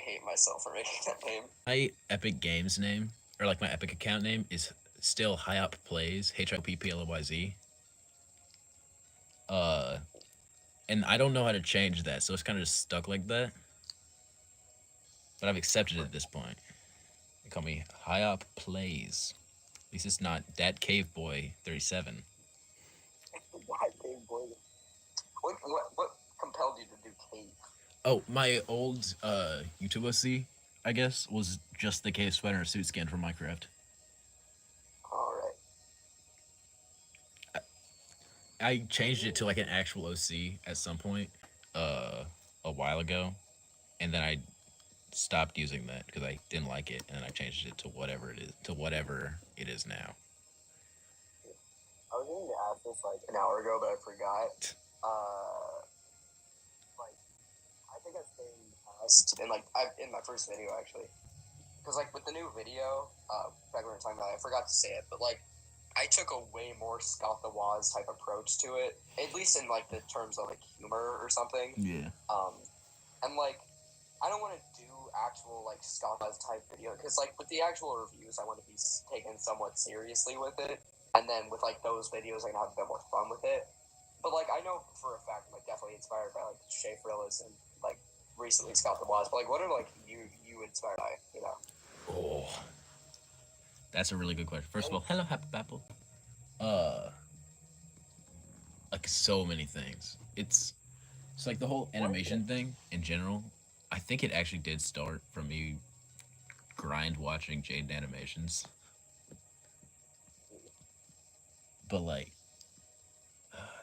hate myself for making that name. My Epic Games name, or like my Epic account name, is still Hiop Plays, HIOPPLYZ. And I don't know how to change that, so it's kind of just stuck like that. But I've accepted it at this point. They call me Hiop Plays. At least it's not Dat Cave Boy 37. Dat Cave Boy. What compelled you to do cave? Oh, my old YouTube OC, I guess, was just the cave sweater and suit skin from Minecraft. Alright. I changed it to like an actual OC at some point a while ago, and then I stopped using that because I didn't like it, and then I changed it to whatever it is now. I was going to ask this like an hour ago, but I forgot. I think I was saying in my first video actually, because like with the new video, back when we were talking about it, I forgot to say it, but like I took a way more Scott the Woz type approach to it, at least in like the terms of like humor or something. Yeah. And like I don't want to do actual like Scott Woz type video because like with the actual reviews, I want to be taken somewhat seriously with it, and then with like those videos, I can have a bit more fun with it. But like I know for a fact, I'm like definitely inspired by like Shay Frillis and like recently Scott the Woz. But like, what are like you inspired by? You know. Oh, that's a really good question. First of all, hello, Happy Apple. Like so many things. It's like the whole animation thing in general. I think it actually did start from me grind watching Jaden animations. But like,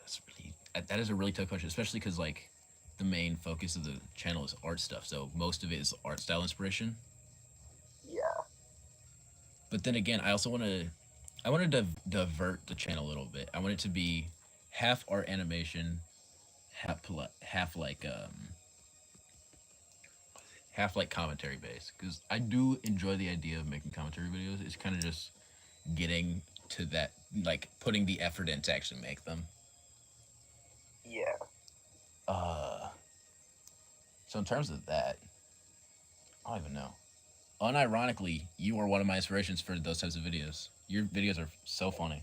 that's really that is a really tough question, especially because like the main focus of the channel is art stuff, so most of it is art style inspiration. Yeah. But then again, I want to divert the channel a little bit. I want it to be half art animation, half like half like commentary based, because I do enjoy the idea of making commentary videos. It's kind of just getting to that, like putting the effort in to actually make them. Yeah. Uh, so in terms of that, I don't even know. Unironically, you are one of my inspirations for those types of videos. Your videos are so funny.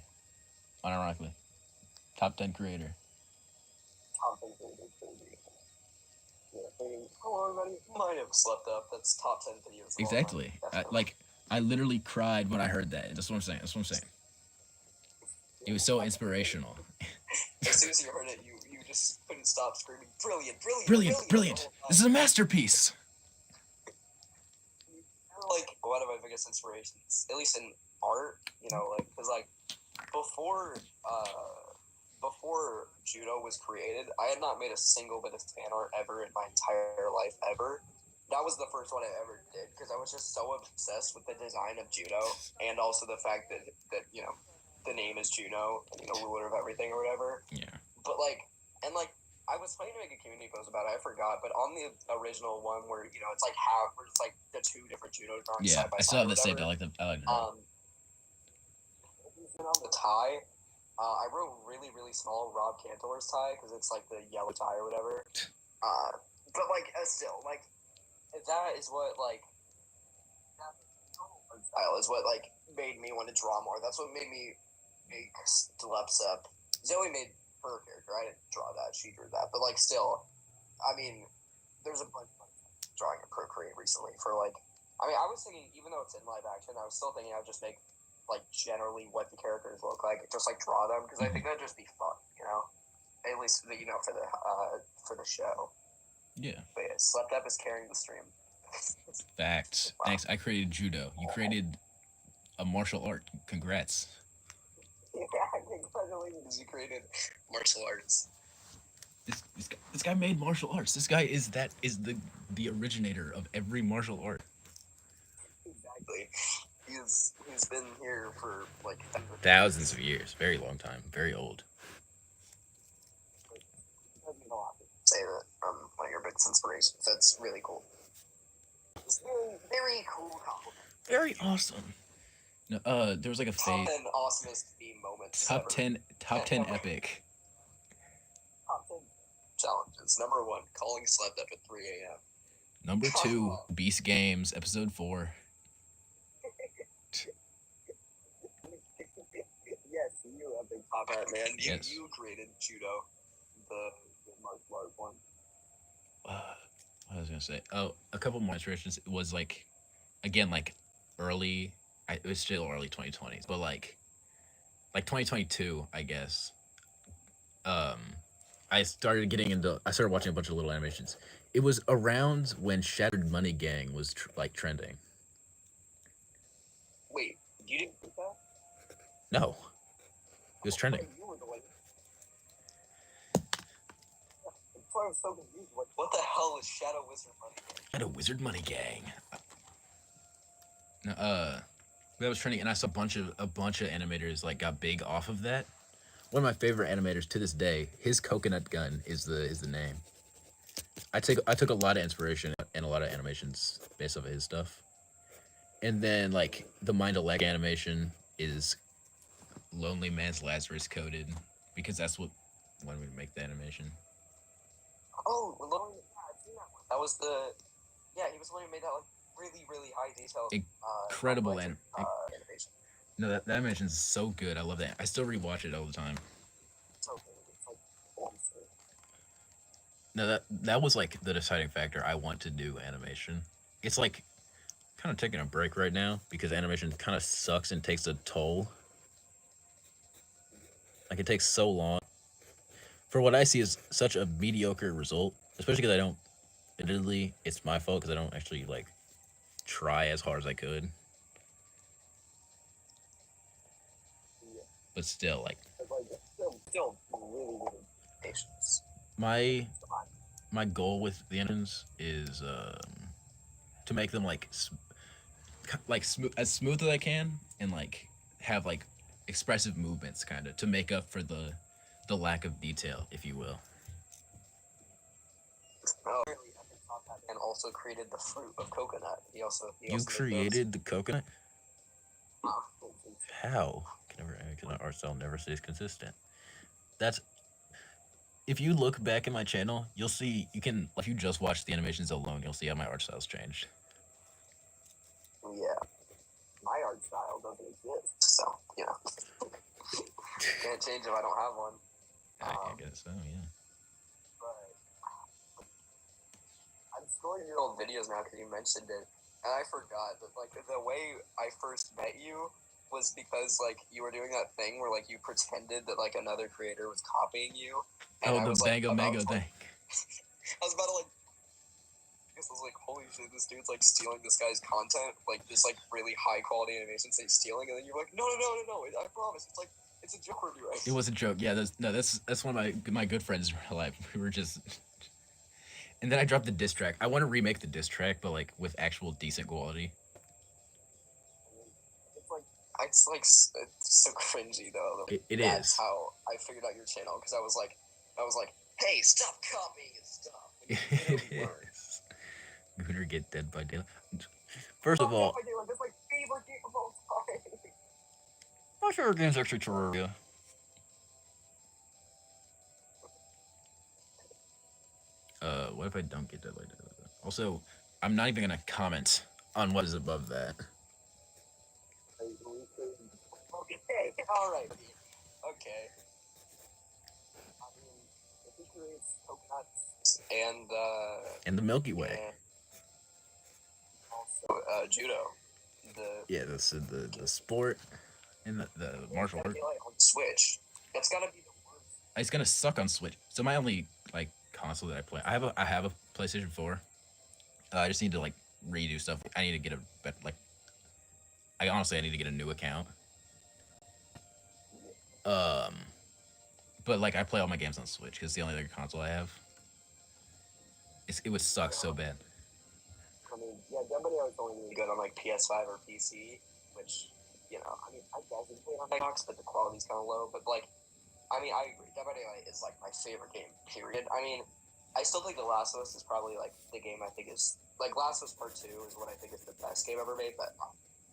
Unironically, top 10 creator. Top 10 videos, baby. Yeah, baby. Hello, everybody. Might have slept up. That's top 10 videos. Exactly. I literally cried when I heard that. That's what I'm saying. That's what I'm saying. It was so inspirational. As soon as you heard it, you just couldn't stop screaming, "Brilliant, brilliant, Brilliant, brilliant!" brilliant. This is a masterpiece. You're like one of my biggest inspirations, at least in art. You know, like because like before before judo was created, I had not made a single bit of fan art ever in my entire life ever. That was the first one I ever did because I was just so obsessed with the design of judo and also the fact that you know the name is Juno, you know, ruler of everything or whatever. Yeah. But like, and like, I was planning to make a community post about it. I forgot, but on the original one where you know it's like half, where it's like the two different judo drawings Yeah, side by I still side. have Or that saved. I whatever. like them. Even on the tie, I wrote really really small Rob Cantor's tie because it's like the yellow tie or whatever. But like still like that is what like that style is what like made me want to draw more. That's what made me make SlepDep. Zoe made her character. I didn't draw that. She drew that. But like still, I mean, there's a bunch of drawing a Procreate recently for like. I mean, I was thinking even though it's in live action, I was still thinking I'd just make like generally what the characters look like, just like draw them because I think that'd just be fun, you know. At least you know for the show. Yeah. But yeah, SlepDep is carrying the stream. Facts. Wow. Thanks. I created judo. You created a martial art. Congrats. Yeah, congratulations! You created martial arts. This guy made martial arts. This guy is the originator of every martial art. Exactly. He's been here for like Thousands of years. Very long time. Very old. Say that from one of your biggest inspirations. That's really cool. It's very, very cool compliment. Very awesome. No, there was like a Top phase. 10 awesomest meme moments. Top ever. 10. Top 10 epic. Top 10 challenges. Number 1, calling SlepDep at 3 a.m. Number 2, Beast Games, episode 4. Yes, you a big top hat man. Yes. You created judo, the martial art one. What was I gonna say? Oh, a couple more inspirations. It was like, again, like early. It was still early 2020s, but like 2022, I guess. I started watching a bunch of little animations. It was around when Shattered Money Gang was like trending. Wait, you didn't get that? No, it was trending. You were the one. I was so confused. What the hell is Shadow Wizard Money Gang? Shadow Wizard Money Gang. No, that was trending, and I saw a bunch of animators like got big off of that. One of my favorite animators to this day, his coconut gun is the name. I took a lot of inspiration and a lot of animations based off of his stuff. And then like the Mind of Leg animation is Lonely Man's Lazarus coded because that's what wanted me to make the animation. Oh, yeah, I've seen that one. That was he was the one who made that like really really high detail. Incredible animation. No, that animation is so good. I love that. I still rewatch it all the time. So good. It's like awesome. No, that was like the deciding factor. I want to do animation. It's like kind of taking a break right now because animation kind of sucks and takes a toll. Like it takes so long. For what I see is such a mediocre result, especially because I don't. Admittedly, it's my fault because I don't actually like try as hard as I could. But still, like still really, really patience. My goal with the engines is to make them like as smooth as I can, and like have like expressive movements, kind of to make up for the lack of detail, if you will. Oh, really, Epic Top Hat Man also created the fruit of coconut. He also You made those. created the coconut? Uh, How? Can an art style never stays consistent? That's If you look back at my channel, you'll see you can if you just watch the animations alone, you'll see how my art style's changed. Yeah, my art style doesn't exist, so you know, can't change if I don't have one. I guess so, yeah. But I'm scrolling your old videos now because you mentioned it, and I forgot that like the way I first met you was because like you were doing that thing where like you pretended that like another creator was copying you. And I The was, Bango like, Mango thing. I was about to like. I was like, holy shit, this dude's like stealing this guy's content, like this like really high quality animations that he's stealing, and then you're like, no, I promise, it's a joke we're doing. It was a joke. Yeah, that's one of my good friends in real life. We were just, and then I dropped the diss track. I want to remake the diss track, but like with actual decent quality. It's like it's so cringy though. That's how I figured out your channel because I was like, hey, stop copying his stuff. It is. Gooner get dead by daylight. First of all, that's my favorite game of all time. my favorite game's actually Terraria. What if I don't get dead by daylight? Also, I'm not even gonna comment on what is above that. Okay, all right. Okay. I mean, if he creates coconuts and the Milky Way. And also judo. That's the sport and the martial art. On Switch. That's gotta be the worst. It's gonna suck on Switch. So my only like console that I play, I have a PlayStation 4. I just need to like redo stuff. I need to get I need to get a new account. But like I play all my games on Switch because it's the only other console I have. It would suck so bad. I mean, yeah, Dead is only really good on like PS5 or PC, which, you know, I mean, I guess it's played on Xbox, but the quality's kind of low. But like, I mean, I agree. Dead by Daylight is like my favorite game. Period. I mean, I still think The Last of Us is probably like the game I think is like Last of Us Part 2 is what I think is the best game ever made. But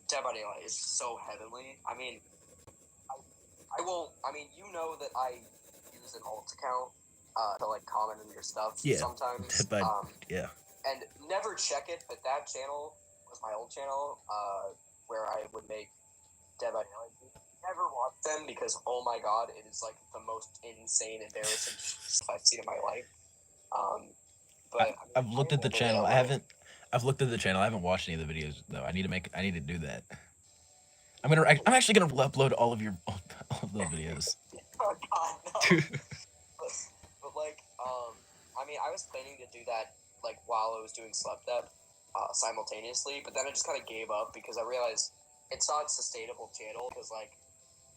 Dead by Daylight is so heavenly. I mean, I won't. I mean, you know that I use an alt account to like comment on your stuff sometimes. Yeah. And never check it, but that channel was my old channel where I would make Dead by Daylight. Never watch them because oh my god, it is like the most insane, embarrassing stuff I've seen in my life. But I've looked at the channel. I've looked at the channel. I haven't watched any of the videos though. I need to do that. I'm actually gonna upload all of those videos. Oh god, no. but like, I mean, I was planning to do that like while I was doing SlepDep simultaneously, but then I just kind of gave up because I realized it's not a sustainable channel because like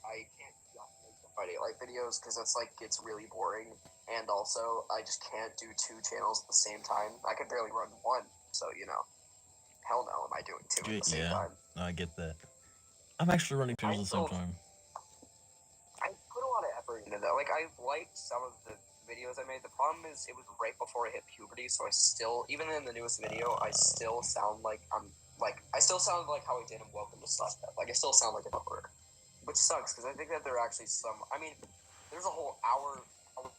I can't make the Friday Light videos because that's like it's really boring, and also I just can't do two channels at the same time. I could barely run one, so you know, hell no, am I doing two at the same time? No, I get that. I'm actually running channels at the same time. I put a lot of effort into that. Like I liked some of the videos I made. The problem is it was right before I hit puberty, so I still, even in the newest video, I still sound like I still sound like how I did in Welcome to SlepDep. Like I still sound like a number, which sucks because I think that there are actually some. I mean, there's a whole hour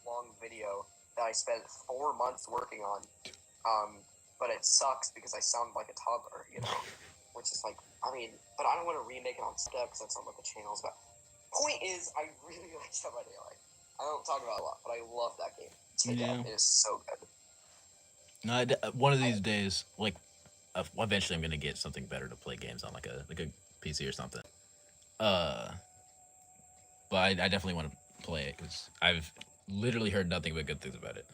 long video that I spent 4 months working on, but it sucks because I sound like a toddler, you know, which is like, I mean, but I don't want to remake it on SlepDep because that's not what the channel's about. Point is, I really like Dead by Daylight. I don't talk about it a lot, but I love that game. It is so good. No, one of these days, like, eventually I'm gonna get something better to play games on, like a PC or something. But I definitely want to play it because I've literally heard nothing but good things about it.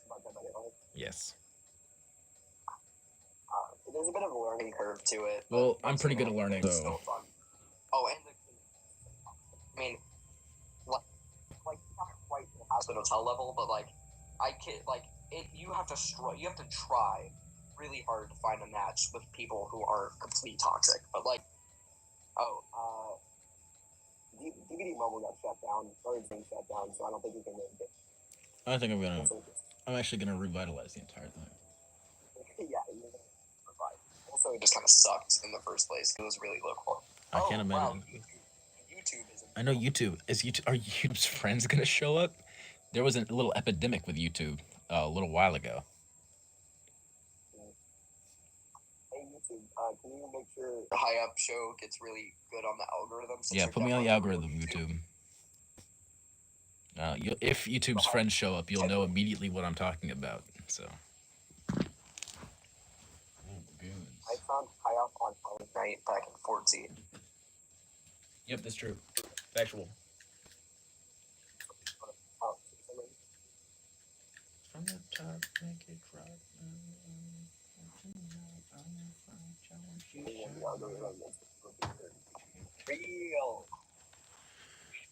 About Dead by Daylight? Yes. There's a bit of a learning curve to it. Well, I'm pretty good at learning, it's still fun. Oh, and I mean, hotel level, but like I can like it. You have to try really hard to find a match with people who are complete toxic. But like, DVD Mobile got shut down, or it's being shut down, so I don't think you can really get. I think I'm actually gonna revitalize the entire thing. Yeah, you're gonna revive. Also, it just kind of sucked in the first place. It was really low quality. I can't imagine. Wow, YouTube is. I know YouTube. Are YouTube's friends gonna show up? There was a little epidemic with YouTube a little while ago. Hey YouTube, can you make sure the High Up show gets really good on the algorithm? Yeah, put me on the algorithm, YouTube. If YouTube's friends show up, you'll know immediately what I'm talking about. So. I found High Up on night back in 14. Yep, that's true. Factual. From the top, make it drop. Real.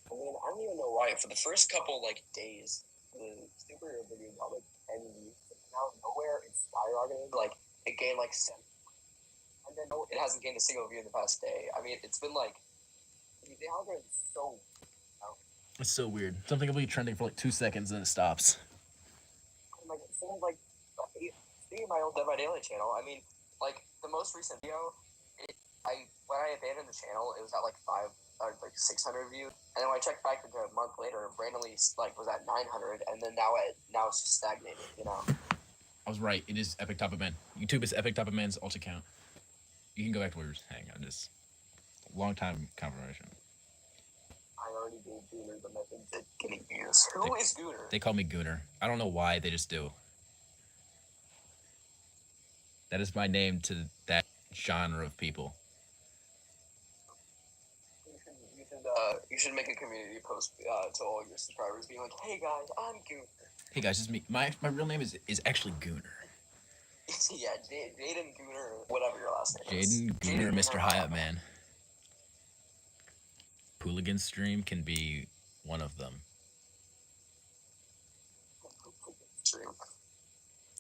I mean, I don't even know why. For the first couple days, the superhero video got 10 views. Now nowhere it's skyrocketed. It gained 7. And then it hasn't gained a single view in the past day. I mean, it's been the algorithm's so. It's so weird. Something will be trending for 2 seconds and it stops. It seems like speaking of my old Dead by Daylight channel, I mean, the most recent video, when I abandoned the channel, it was at 5 or 600 views, and then when I checked back a month later, randomly was at 900, and then now it's just stagnated. I was right. It is Epic Top of Man. YouTube is Epic Top of Man's alt account. You can go back to where we were hanging out. Just long time conversation. I already gave Gooner the method to getting views. Who is Gooner? They call me Gooner. I don't know why. They just do. That is my name to that genre of people. You should make a community post to all your subscribers, being like, "Hey guys, I'm Gooner." Hey guys, it's me. My real name is actually Gooner. Yeah, Jaden Gooner, whatever your last name is. Jaden Gooner, MrHiopMan. Hooligan stream can be one of them.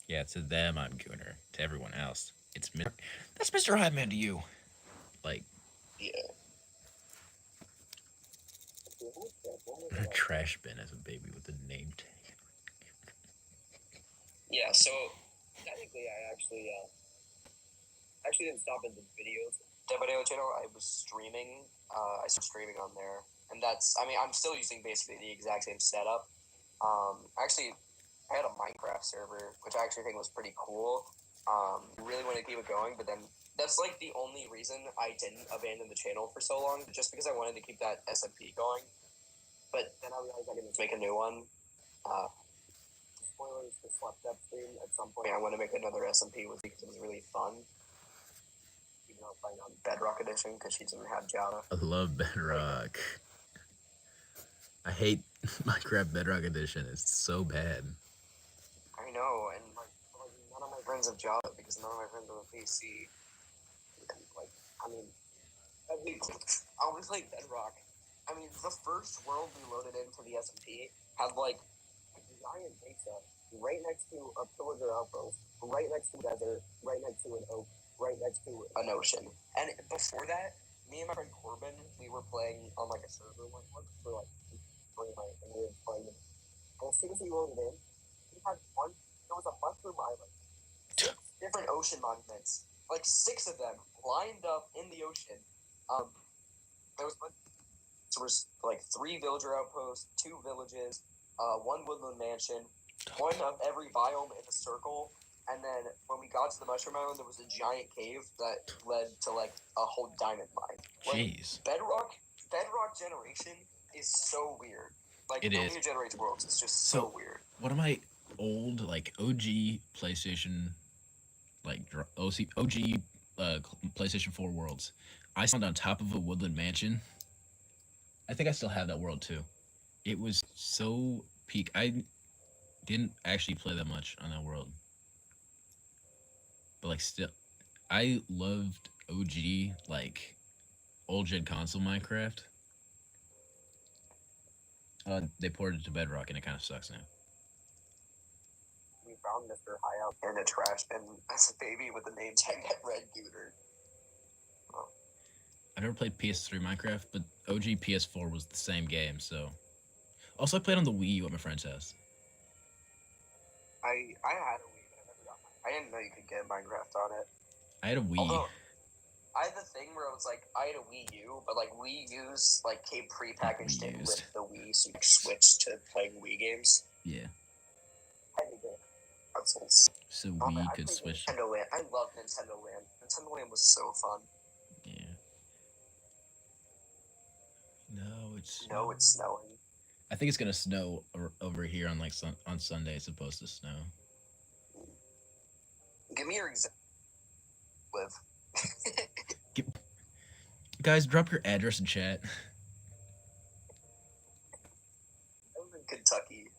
Yeah, to them I'm Gooner. To everyone else, that's MrHiopMan to you. Yeah. A trash bin as a baby with a name tag. Yeah, so technically I actually didn't stop in the videos. Dead by Daylight channel, I was streaming. I started streaming on there, and I'm still using basically the exact same setup. Actually, I had a Minecraft server, which I actually think was pretty cool. Really wanted to keep it going, but then that's the only reason I didn't abandon the channel for so long, just because I wanted to keep that SMP going. But then I realized I could just make a new one. Spoilers for SlepDep stream. At some point, I want to make another SMP with because it was really fun. Even though I'm playing on Bedrock Edition because she doesn't have Java. I love Bedrock. I hate Minecraft Bedrock Edition. It's so bad. I know, and none of my friends have Java because none of my friends have a PC. And, I always like Bedrock. I mean, the first world we loaded into the SMP had a giant mesa right next to a pillager outpost, right next to a desert, right next to an oak, right next to an ocean. And before that, me and my friend Corbin, we were playing on a server for and we were playing. And as soon as we loaded in, we had there was a mushroom island, 6 different ocean monuments, 6 of them lined up in the ocean. There was 3 villager outposts, 2 villages, 1 woodland mansion, 1 of every biome in a circle, and then when we got to the mushroom island, there was a giant cave that led to a whole diamond mine. Jeez. Bedrock generation is so weird. It the is. way it generates worlds is just so weird. One of my old OG PlayStation OG PlayStation 4 worlds, I spawned on top of a woodland mansion. I think I still have that world too. It was so peak. I didn't actually play that much on that world, but still, I loved OG old gen console Minecraft. They ported it to Bedrock, and it kind of sucks now. We found MrHiopMan in a trash bin as a baby with a name tag at Red Gooter. Oh. I've never played PS3 Minecraft, but OG PS4 was the same game, so. Also, I played on the Wii U at my friend's house. I had a Wii, but I never got mine. I didn't know you could get Minecraft on it. I had a Wii. Although, I had the thing where it was like, I had a Wii U, but like Wii U's like came prepackaged in with the Wii, so you could switch to playing Wii games. Yeah. I had to get consoles. So Wii could switch. Nintendo Land. I love Nintendo Land. Nintendo Land was so fun. Yeah. No, it's snowing. I think it's gonna snow over here on like on Sunday. It's supposed to snow. Give me your example. Live. Guys, drop your address in chat. I live in Kentucky,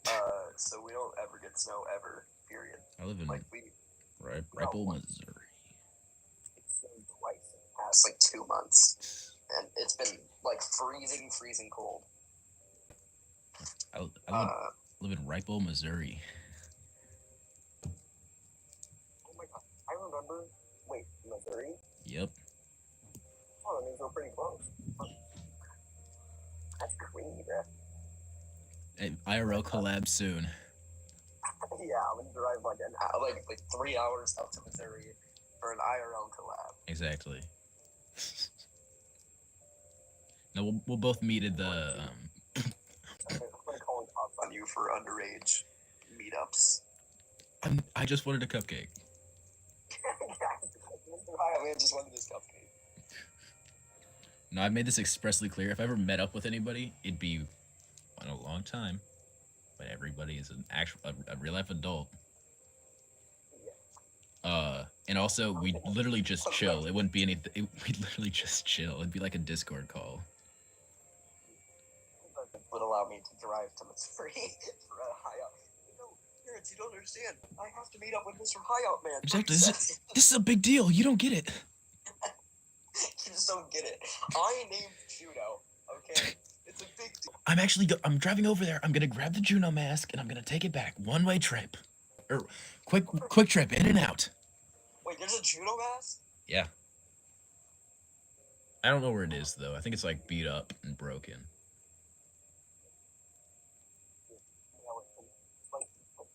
so we don't ever get snow ever. Period. I live in Ripple, Missouri. It's snowed twice in the past like 2 months, and it's been like freezing cold. I live in Ripple, Missouri. Oh my god! I remember. Wait, Missouri? Yep. Oh, that means we're pretty close. That's crazy, bro. Hey, IRL collab soon. Yeah, I'm gonna drive like 3 hours out to Missouri for an IRL collab. Exactly. No, we'll both meet at the. I'm gonna call cops on you for underage meetups. I just wanted a cupcake. MrHiopMan just wanted this cupcake. No, I've made this expressly clear. If I ever met up with anybody, it'd be in a long time. But everybody is a real life adult. Yeah. And also we'd literally just chill. It wouldn't be anything. We'd literally just chill. It'd be like a Discord call. Would allow me to drive to Missouri for a Hiop. Parents, you don't understand. I have to meet up with MrHiopMan. Exactly. This is a big deal. You don't get it. You just don't get it. I named Juno. Okay, it's a big deal. I'm driving over there. I'm gonna grab the Juno mask and I'm gonna take it back. One-way trip, or quick trip in and out. Wait, there's a Juno mask? Yeah. I don't know where it is though. I think it's like beat up and broken.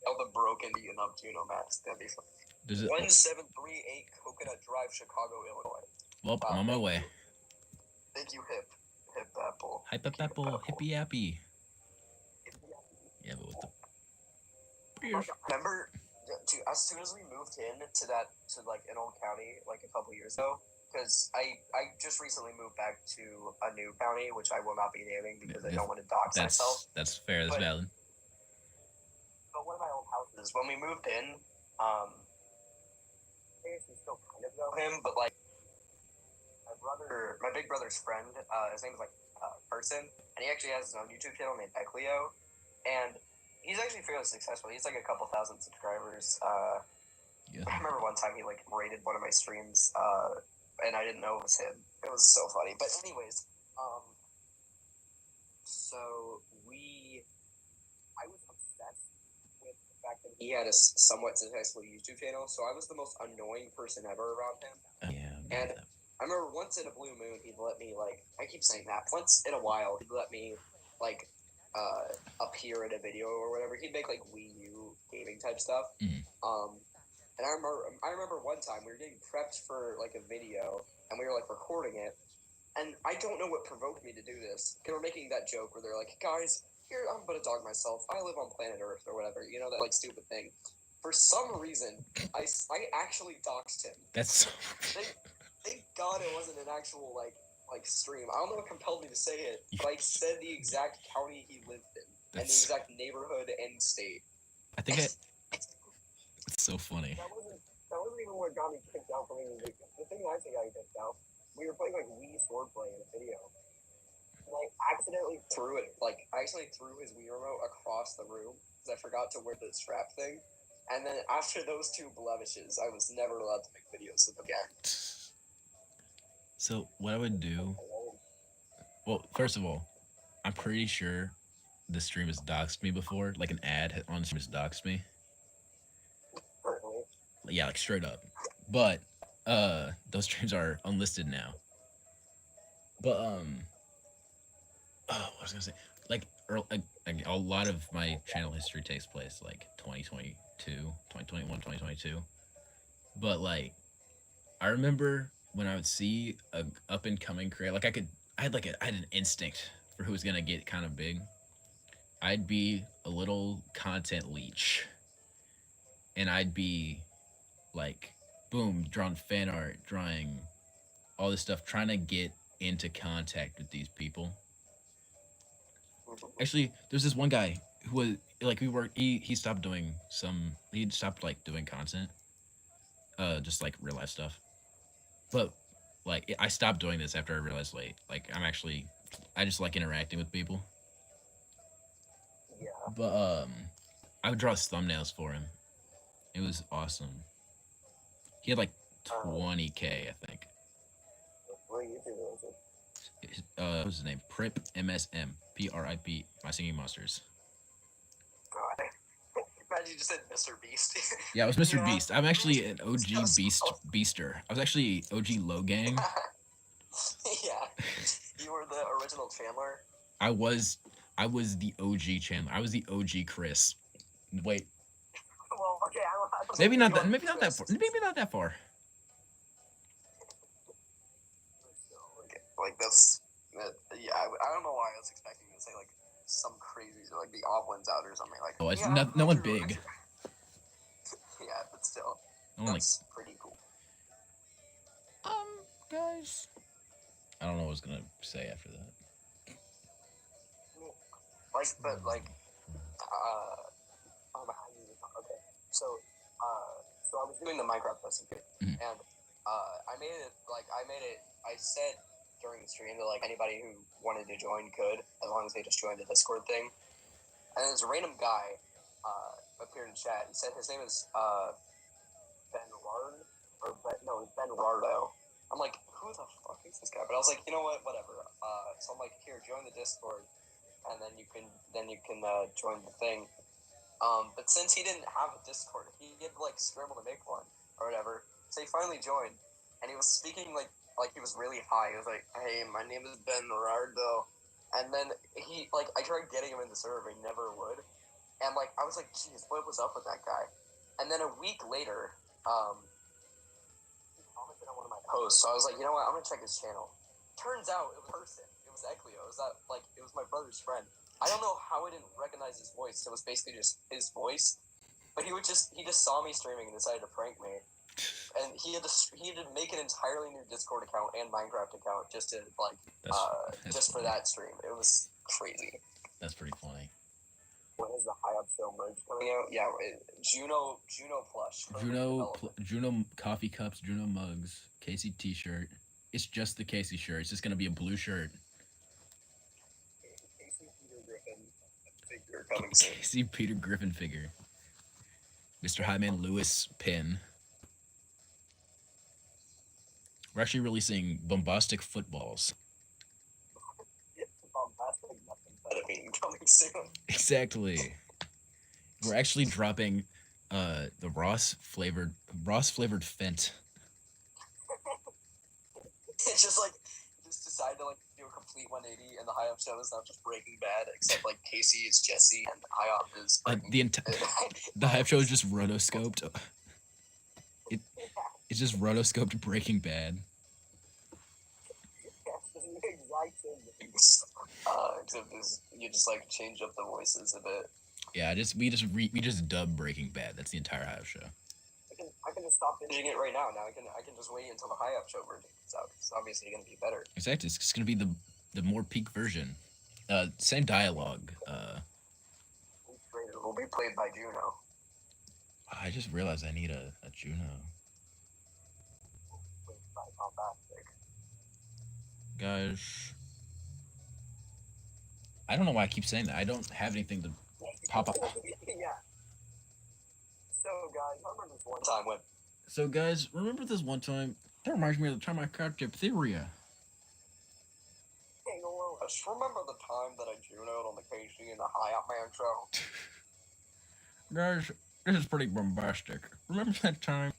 Oh, the broken eaten up Juno mask. That'd be fun. 1738 Coconut Drive, Chicago, Illinois. Well, I'm on my way. Thank you, Hip Apple. Apple, hippie appy. Yeah, but what the? Remember, dude, as soon as we moved to like an old county like a couple years ago, because I just recently moved back to a new county, which I will not be naming because I don't want to dox myself. That's fair. That's valid. But one of my old houses, when we moved in, I guess we still kind of know him, but like my big brother's friend, his name is like Person, and he actually has his own YouTube channel named Eclio, and he's actually fairly successful. He's like a couple thousand subscribers. Yeah. I remember one time he like rated one of my streams, and I didn't know it was him. It was so funny. But anyways, so I was obsessed with the fact that he had a somewhat successful YouTube channel. So I was the most annoying person ever around him. Yeah. And I remember once in a blue moon, he'd let me like, I keep saying that, once in a while, he'd let me like appear in a video or whatever. He'd make like Wii U gaming type stuff. Mm. And I remember one time we were getting prepped for like a video and we were like recording it. And I don't know what provoked me to do this. They were making that joke where they're like, guys, here, I'm gonna dog myself. I live on planet Earth or whatever, you know, that like stupid thing. For some reason, I actually doxed him. That's so... Thank God it wasn't an actual like stream. I don't know what compelled me to say it, but I said the exact county he lived in and the exact neighborhood and state. I think it's so funny. That wasn't even what got me kicked out from the thing I actually got me kicked out. We were playing like Wii swordplay in a video. And I accidentally threw his Wii remote across the room because I forgot to wear the strap thing. And then after those two blemishes, I was never allowed to make videos with him again. So what I would do, well, first of all, I'm pretty sure the stream has doxed me before. Like an ad on stream has doxed me. Certainly. Yeah, like straight up. But those streams are unlisted now. But oh, what was I gonna say? Like, like a lot of my channel history takes place like 2022, 2021, 2022. But like, I remember when I would see a up and coming creator, like I had an instinct for who was gonna get kind of big. I'd be a little content leech, and I'd be like, boom, drawing fan art, drawing all this stuff, trying to get into contact with these people. Actually, there's this one guy who was like he stopped doing he stopped like doing content, just like real life stuff. But like I stopped doing this after I realized like I just like interacting with people. Yeah. But I would draw his thumbnails for him. It was awesome. He had like 20K, I think. What YouTuber is it? What was his name? Prip MSM PRIP. My Singing Monsters. God. Imagine you just said Mr. Beast. Yeah, it was Mr. Yeah. Beast. I'm actually an OG Beaster. I was actually OG Low Gang. Yeah. You were the original Chandler. I was the OG Chandler. I was the OG Chris. Wait, Well, okay. I don't maybe know not if that. you Maybe are not that Chris. far. Maybe not that far. Like that's yeah. I don't know why I was expecting you to say like some crazy like the Oblins out or something like. Oh, it's yeah, no one true. big. Yeah, but still, No one like. that's pretty cool. Guys. I don't know what I was gonna say after that. Like, but like, okay. So I was doing the Minecraft lesson, Mhm. and I made it. I said during the stream that like anybody who wanted to join could, as long as they just joined the Discord thing. And this random guy appeared in chat. He said his name is Ben Rardo. I'm like, who the fuck is this guy? But I was like, you know what, whatever. So I'm like, here, join the Discord, and then you can join the thing. But since he didn't have a Discord, he had to like scramble to make one or whatever. So he finally joined, and he was speaking like he was really high. He was like, "Hey, my name is Ben Rardo," and then I tried getting him in the server, he never would. And like I was like, "Geez, what was up with that guy?" And then a week later, he commented on one of my posts. So I was like, you know what? I'm gonna check his channel. Turns out it was a person. It was Eklio. It was my brother's friend. I don't know how I didn't recognize his voice. It was basically just his voice. But he just saw me streaming and decided to prank me. And he had to make an entirely new Discord account and Minecraft account just to just for that stream. It was crazy. That's pretty funny. When is the High Up Show merge coming out? Yeah, Juno plush. Juno coffee cups, Juno mugs, Casey t-shirt. It's just the Casey shirt. It's just gonna be a blue shirt. Casey Peter Griffin figure coming soon. Casey Peter Griffin figure. MrHiopMan Lewis pin. We're actually releasing bombastic footballs. Bombastic methamphetamine coming soon. Exactly. We're actually dropping the Ross flavored Fent. It's just like just decide to like do a complete 180, and the High Up Show is not just Breaking Bad, except like Casey is Jesse and High Up is the High Up Show is just rotoscoped. It's just rotoscoped Breaking Bad. Yes, this is the exact same things. Except you just like change up the voices a bit. Yeah, we just dub Breaking Bad. That's the entire High Up Show. I can just stop binging it right now. Now I can just wait until the High Up Show version comes out. It's obviously going to be better. Exactly. It's just going to be the more peak version. Same dialogue. Will be played by Juno. I just realized I need a Juno. Played by Bombastic. Guys, I don't know why I keep saying that. I don't have anything to pop up. Yeah. So guys, I remember this one time when. So guys, remember this one time? That reminds me of the time I caught diphtheria. Chris, remember the time that I Juno'd on the Casey and the HiopMan show? Guys, this is pretty bombastic. Remember that time?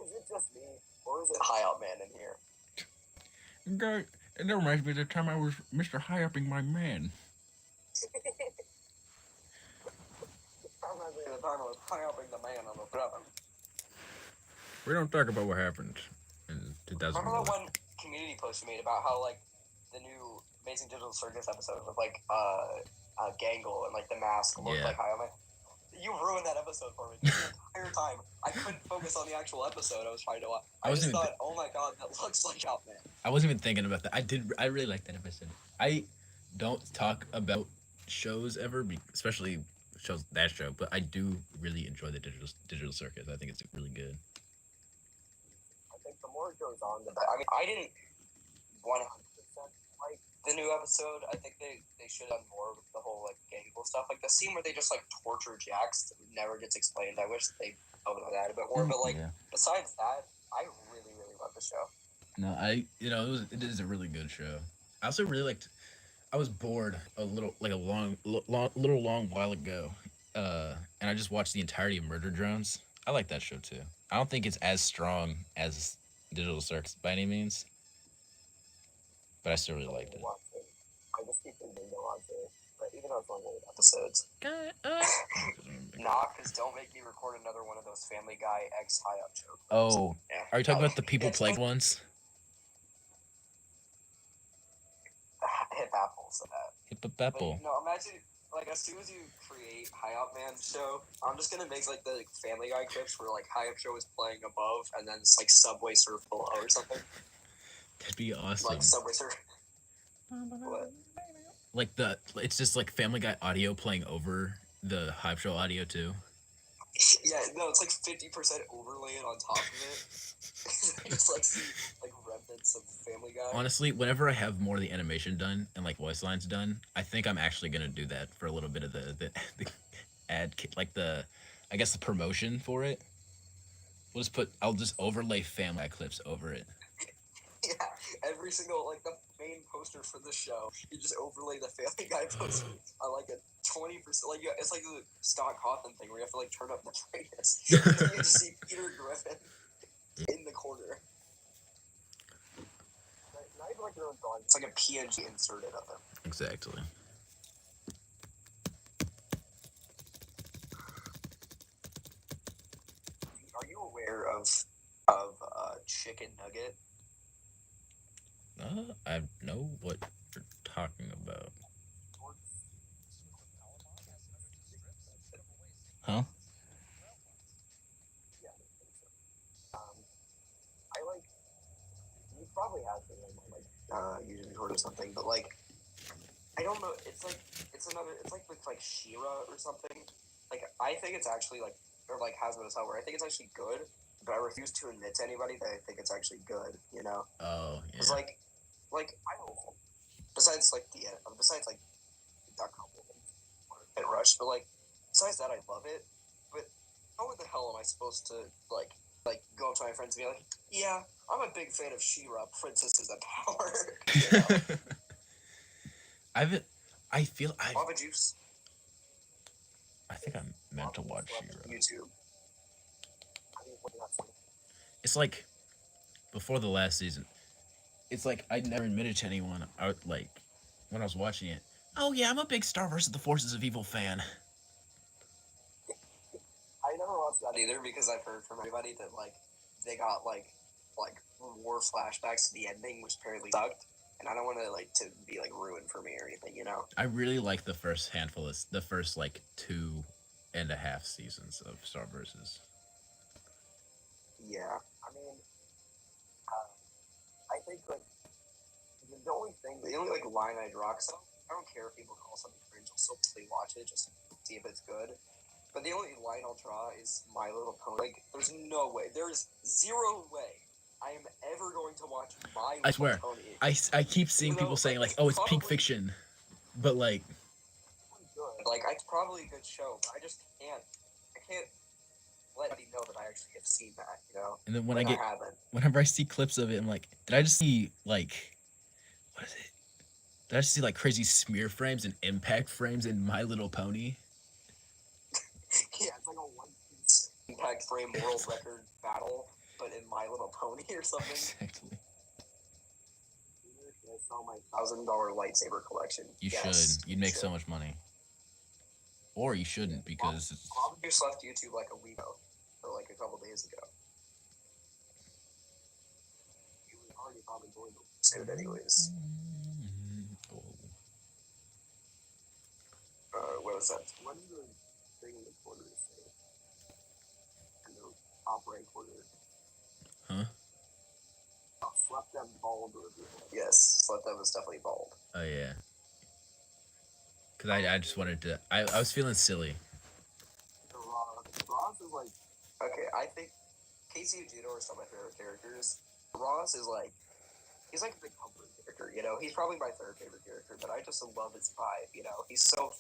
Is it just me, or is it HiopMan in here? Guys, that reminds me of the time I was Mr. High-upping my man. That reminds me of the time I was HiopMing the man on the 7. We don't talk about what happened in 2001. Remember that one community post you made about how, like, the new Amazing Digital Circus episode with, like, Gangle and, like, the mask looked like HiopMan? You ruined that episode for me. The entire time, I couldn't focus on the actual episode I was trying to watch. I just thought, oh my god, that looks like HiopMan. I wasn't even thinking about that. I really liked that episode. I don't talk about shows ever, especially that show, but I do really enjoy the digital circus. I think it's really good. I think the more it goes on, the better. I mean, I didn't 100% like the new episode. I think they should have done more with the whole, like, Gangle stuff. Like, the scene where they just, like, torture Jax never gets explained. I wish they opened that a bit more. But, like, besides that, I really, really love the show. No, it is a really good show. I also really liked. I was bored a little long while ago, and I just watched the entirety of Murder Drones. I like that show too. I don't think it's as strong as Digital Circus by any means, but I still really liked it. I just keep thinking to watch it, but even though it's only 8 episodes. Nah, because don't make me record another one of those Family Guy X High-Up jokes. Oh, yeah. Are you talking about the people plague ones? Hip apples of that. Hip apple. No, imagine, like, as soon as you create HiopMan show, I'm just gonna make, like, the Family Guy clips where, like, Hi-Up show is playing above, and then it's, like, Subway Surf below or something. That'd be awesome. Like, Subway Surf. What? Like, it's just, like, Family Guy audio playing over the Hype Show audio, too. Yeah, no, it's, like, 50% overlaid on top of it. Just, like, see, like, remnants of Family Guy. Honestly, whenever I have more of the animation done and, like, voice lines done, I think I'm actually gonna do that for a little bit of the ad, like, the promotion for it. I'll just overlay Family Guy clips over it. Yeah, every single, like, the main poster for the show, you just overlay the Family Guy poster on, like, a 20%, like, it's like the Scott Cawthon thing where you have to, like, turn up the brightness. You just see Peter Griffin in the corner. Not even like your own drawing. It's like a PNG inserted of him. Exactly. Are you aware of Chicken Nugget? I know what you're talking about. Huh? Yeah, I think so. I like. You probably have seen them on, like, YouTube Short or something, but, like, I don't know. It's like it's like with, like, She-Ra or something. Like, I think it's actually, like, or like Hazbin Hotel, where I think it's actually good, but I refuse to admit to anybody that I think it's actually good. You know? Oh yeah. It's like I don't know. Besides like besides like Duck Hunt and Rush, but, like, besides that, I love it. But how the hell am I supposed to like go up to my friends and be like, yeah, I'm a big fan of She-Ra, Princesses of Power. You know? Lava Juice. I think I'm meant to watch She-Ra. YouTube. It's like before the last season. It's like I never admitted to anyone. Like when I was watching it. Oh yeah, I'm a big Star vs. the Forces of Evil fan. I never watched that either because I've heard from everybody that, like, they got like war flashbacks to the ending, which apparently sucked. And I don't want to, like, to be, like, ruined for me or anything, you know? I really like the first like 2.5 seasons of Star vs. Yeah, I mean, I think, like, the only like line I'd rock, so I don't care if people call something cringe, I'll still play watch it just to see if it's good. But the only line I'll draw is My Little Pony. Like, there's no way, there's zero way I am ever going to watch My Little Pony. I keep seeing people saying, like, oh, it's peak fiction, but, like, good. Like, it's probably a good show, but I just can't. I can't let anybody know that I actually have seen that, you know. And then whenever I see clips of it, I'm like, did I just see, like, what is it? Did I see like crazy smear frames and impact frames in My Little Pony? Yeah, it's like a one-piece impact frame world record battle, but in My Little Pony or something. Exactly. I sell my $1,000 lightsaber collection. You Yes, should. You'd make so much money. Or you shouldn't because it's... Bob just left YouTube like a week ago, or like a couple days ago. You would already probably going to say it anyways. What was that? What did the thing in the corner say? In the top right corner. Huh? Oh, SlepDep bald review. Yes, SlepDep was definitely bald. Oh yeah. Cause I just wanted to. I was feeling silly. Ross is like. Okay, I think Casey and Judo are some of my favorite characters. Ross is like. He's like the comfort character, you know. He's probably my third favorite character, but I just love his vibe, you know. He's so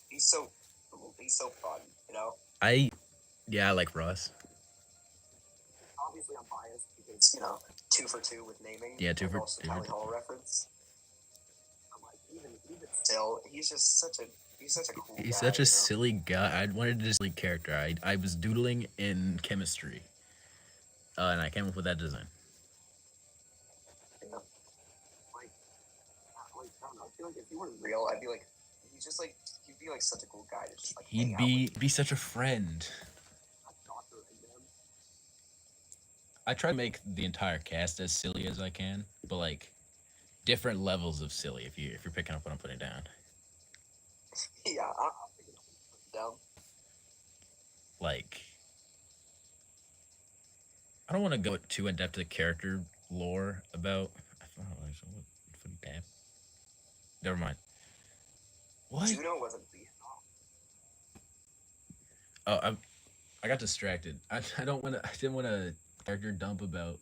fun, you know. I like Ross. Obviously, I'm biased because you know 2 for 2 with naming. Yeah, 2 for 2. Tally Hall reference. I'm like even still, he's such a cool. He's guy, such a you know? silly guy. I wanted to just silly character. I was doodling in chemistry, and I came up with that design. Yeah. I don't know. I feel like if he were real, I'd be like, he'd be like such a cool guy to just like. He'd be such a friend. I try to make the entire cast as silly as I can, but like different levels of silly. If you're picking up what I'm putting down. Yeah, I'm picking up what I'm putting down. Like, I don't want to go too in depth to the character lore about. SlepDep. Never mind. What? Juno wasn't the. Oh, I got distracted. I didn't want to character dump about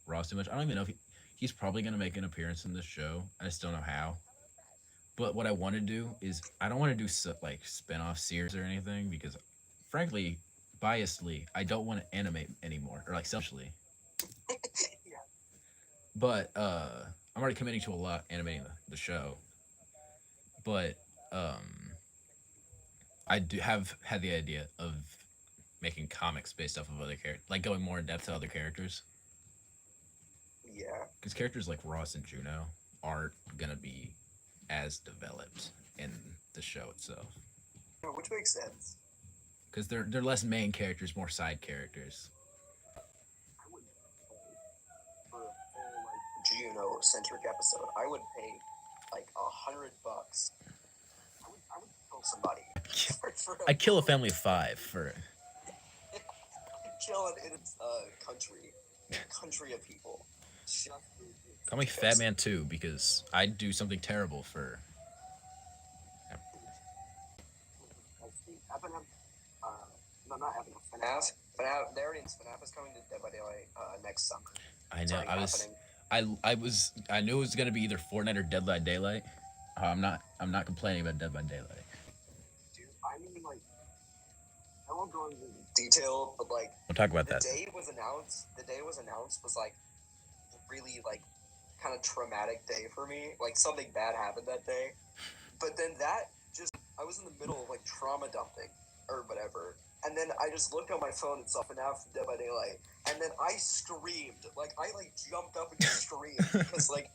Ross too much. I don't even know if he's probably gonna make an appearance in this show. I just don't know how. But what I want to do is I don't want to do like spin-off series or anything because, frankly, biasedly, I don't want to animate anymore or like selfishly. Yeah. But I'm already committing to a lot animating the show. But I do have had the idea of making comics based off of other characters, like going more in depth to other characters. Yeah. Because characters like Ross and Juno aren't gonna be as developed in the show itself. Which makes sense. Because they're less main characters, more side characters. I would pay for a full like Juno centric episode. I would pay like $100. I would kill somebody. I'd kill a family of 5 for it. Kill an country of people. Call me Fat Man too, because I'd do something terrible for. No, not FNAF. FNAF. They already FNAF is coming to Dead by Daylight next summer. I know. I knew it was gonna be either Fortnite or Dead by Daylight. I'm not complaining about Dead by Daylight. Dude, I mean like, I won't go into detail, but like, we'll talk about that. The day it was announced was like really like kind of traumatic day for me. Like something bad happened that day, but then I was in the middle of like trauma dumping or whatever, and then I just looked on my phone and saw FNAF Dead by Daylight, and then I screamed. Like I jumped up and just screamed because like.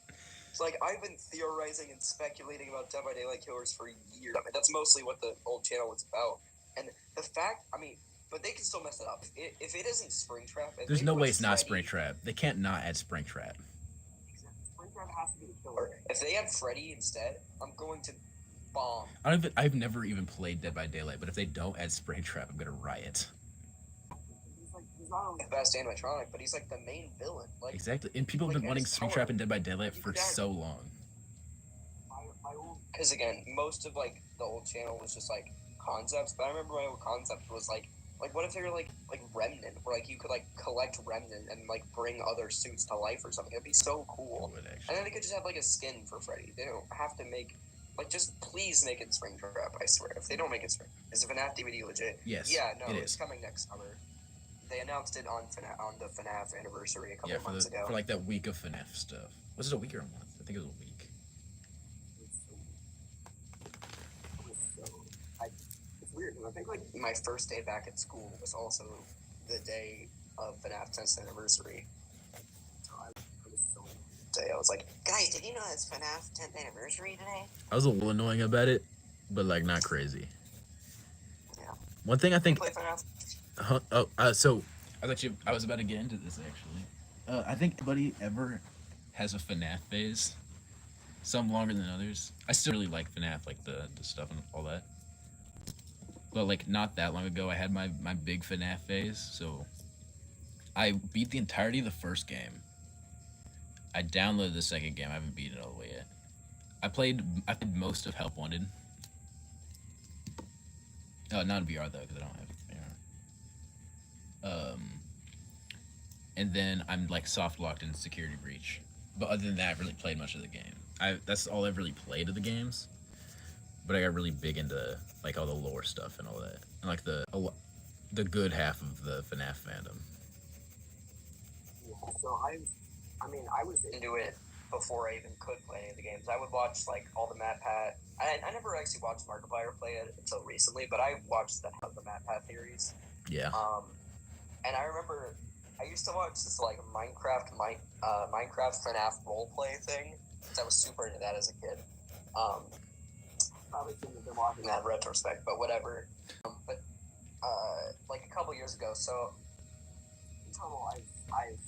It's like I've been theorizing and speculating about Dead by Daylight killers for years. I mean, that's mostly what the old channel was about. And the fact, I mean, but they can still mess it up. If it isn't Springtrap, there's no way it's not Springtrap. They can't not add Springtrap. Springtrap has to be the killer. If they add Freddy instead, I'm going to bomb. I've never even played Dead by Daylight, but if they don't add Springtrap, I'm gonna riot. He's not only the best animatronic, but he's like the main villain. Like, exactly, and people have been wanting Springtrap and Dead by Daylight for so long. Because again, most of like the old channel was just like concepts, but I remember my old concept was like what if they were like Remnant, where like you could like collect Remnant and like bring other suits to life or something. It'd be so cool. And then they could just have like a skin for Freddy. They don't have to make. Like, just please make it Springtrap, I swear. If they don't make it Springtrap, is a FNAF DVD legit? Yes. Yeah, no, it's coming next summer. They announced it on the FNAF anniversary a couple months ago. For like that week of FNAF stuff. Was it a week or a month? I think it was a week. weird. I think like my first day back at school was also the day of FNAF 10th anniversary. So I was so day. I was like, guys, did you know it's FNAF 10th anniversary today? I was a little annoying about it, but like not crazy. Yeah. One thing I think. You play FNAF? So I was about to get into this actually. I think everybody ever has a FNAF phase. Some longer than others. I still really like FNAF, like the stuff and all that. But like not that long ago, I had my big FNAF phase. So I beat the entirety of the first game. I downloaded the second game. I haven't beaten it all the way yet. I played most of Help Wanted. Oh, not in VR though, because I don't have VR. And then I'm like soft locked in Security Breach. But other than that, I've really played much of the game. That's all I've really played of the games. But I got really big into like all the lore stuff and all that, and like the good half of the FNAF fandom. Yeah, so I was into it before I even could play any of the games. I would watch like all the MatPat. I never actually watched Markiplier play it until recently, but I watched the MatPat theories. Yeah. And I remember I used to watch this like Minecraft FNAF roleplay thing. I was super into that as a kid. Probably shouldn't have been watching that in retrospect, but whatever. But like a couple years ago, so in total, I've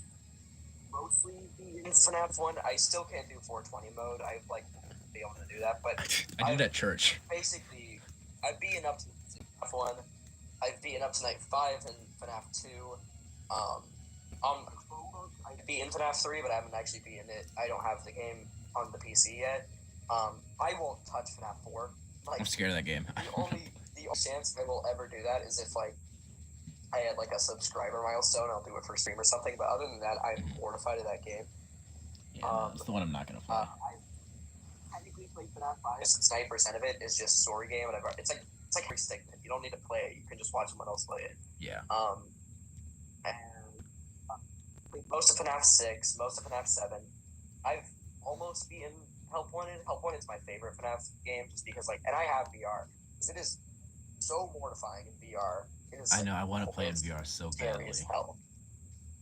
mostly beaten FNAF 1. I still can't do 420 mode. I've like be able to do that, but I did at church. Basically, I've beaten up to FNAF 1. I've beaten up to Night 5 and FNAF 2. On the Chromebook, I've beaten FNAF 3, but I haven't actually beaten it. I don't have the game on the PC yet. I won't touch FNAF 4. Like, I'm scared of that game. the only chance I will ever do that is if like I had like a subscriber milestone. I'll do it for stream or something. But other than that, I'm mortified of that game. Yeah, no, it's the one I'm not gonna play. I've technically played FNAF 5. Since 90% of it is just story game, and it's like every segment. You don't need to play it. You can just watch someone else play it. Yeah. And most of FNAF 6, most of FNAF 7. I've almost beaten Help Wanted. Help Wanted is my favorite FNAF game just because, like, and I have VR because it is so mortifying in VR. It is, I know. I want to play in VR so badly. As hell.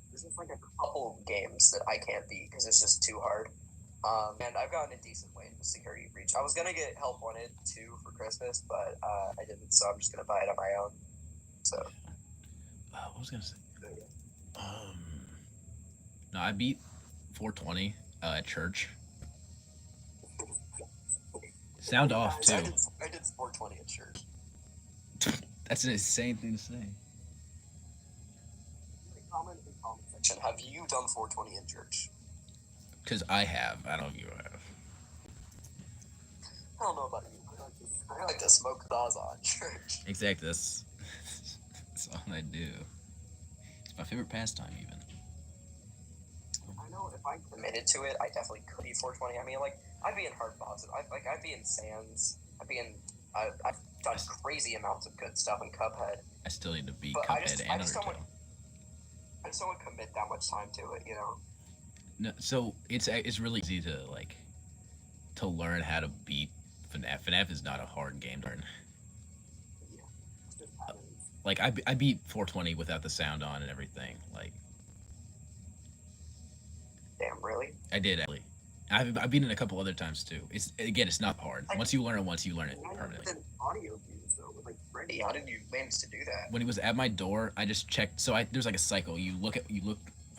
There's just like a couple games that I can't beat because it's just too hard. And I've gotten a decent way into Security Breach. I was gonna get Help Wanted 2 for Christmas, but I didn't, so I'm just gonna buy it on my own. So. What was I gonna say? No, I beat 420 at church. Sound off too. I did 420 at church. That's an insane thing to say. Comment in the comment section. Have you done 420 in church? Because I have. I don't know if you have. I don't know about you. I like to smoke Zaza in church. Exactly. That's all I do. It's my favorite pastime, even. I know if I committed to it, I definitely could be 420. I mean, like, I'd be in hard bosses. I'd be in Sands. I've done crazy amounts of good stuff in Cuphead. I still need to beat Cuphead and Undertale. I just don't want to commit that much time to it, you know? No, so it's really easy to learn how to beat FNAF. FNAF is not a hard game to learn. Yeah, it's just patterns. Like I beat 420 without the sound on and everything. Like, damn, really? I did actually. I've beaten it a couple other times too. It's not hard. Once you learn it, you learn it permanently. Audio views though, with like Freddy. How did you manage to do that? When he was at my door, I just checked. So there's like a cycle. You look,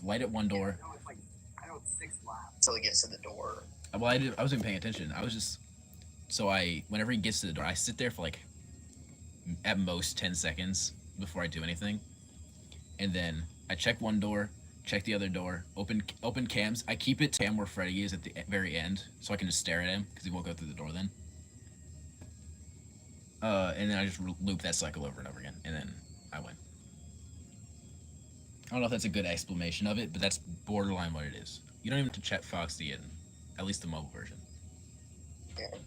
light at one door. No, it's like I know it's 6 laps until he gets to the door. Well, I wasn't paying attention. I was just whenever he gets to the door, I sit there for like at most 10 seconds before I do anything, and then I check one door, check the other door, open cams. I keep it to cam where Freddy is at the very end, so I can just stare at him because he won't go through the door then. And then I just loop that cycle over and over again, and then I win. I don't know if that's a good explanation of it, but that's borderline what it is. You don't even have to check Foxy in at least the mobile version. Yeah.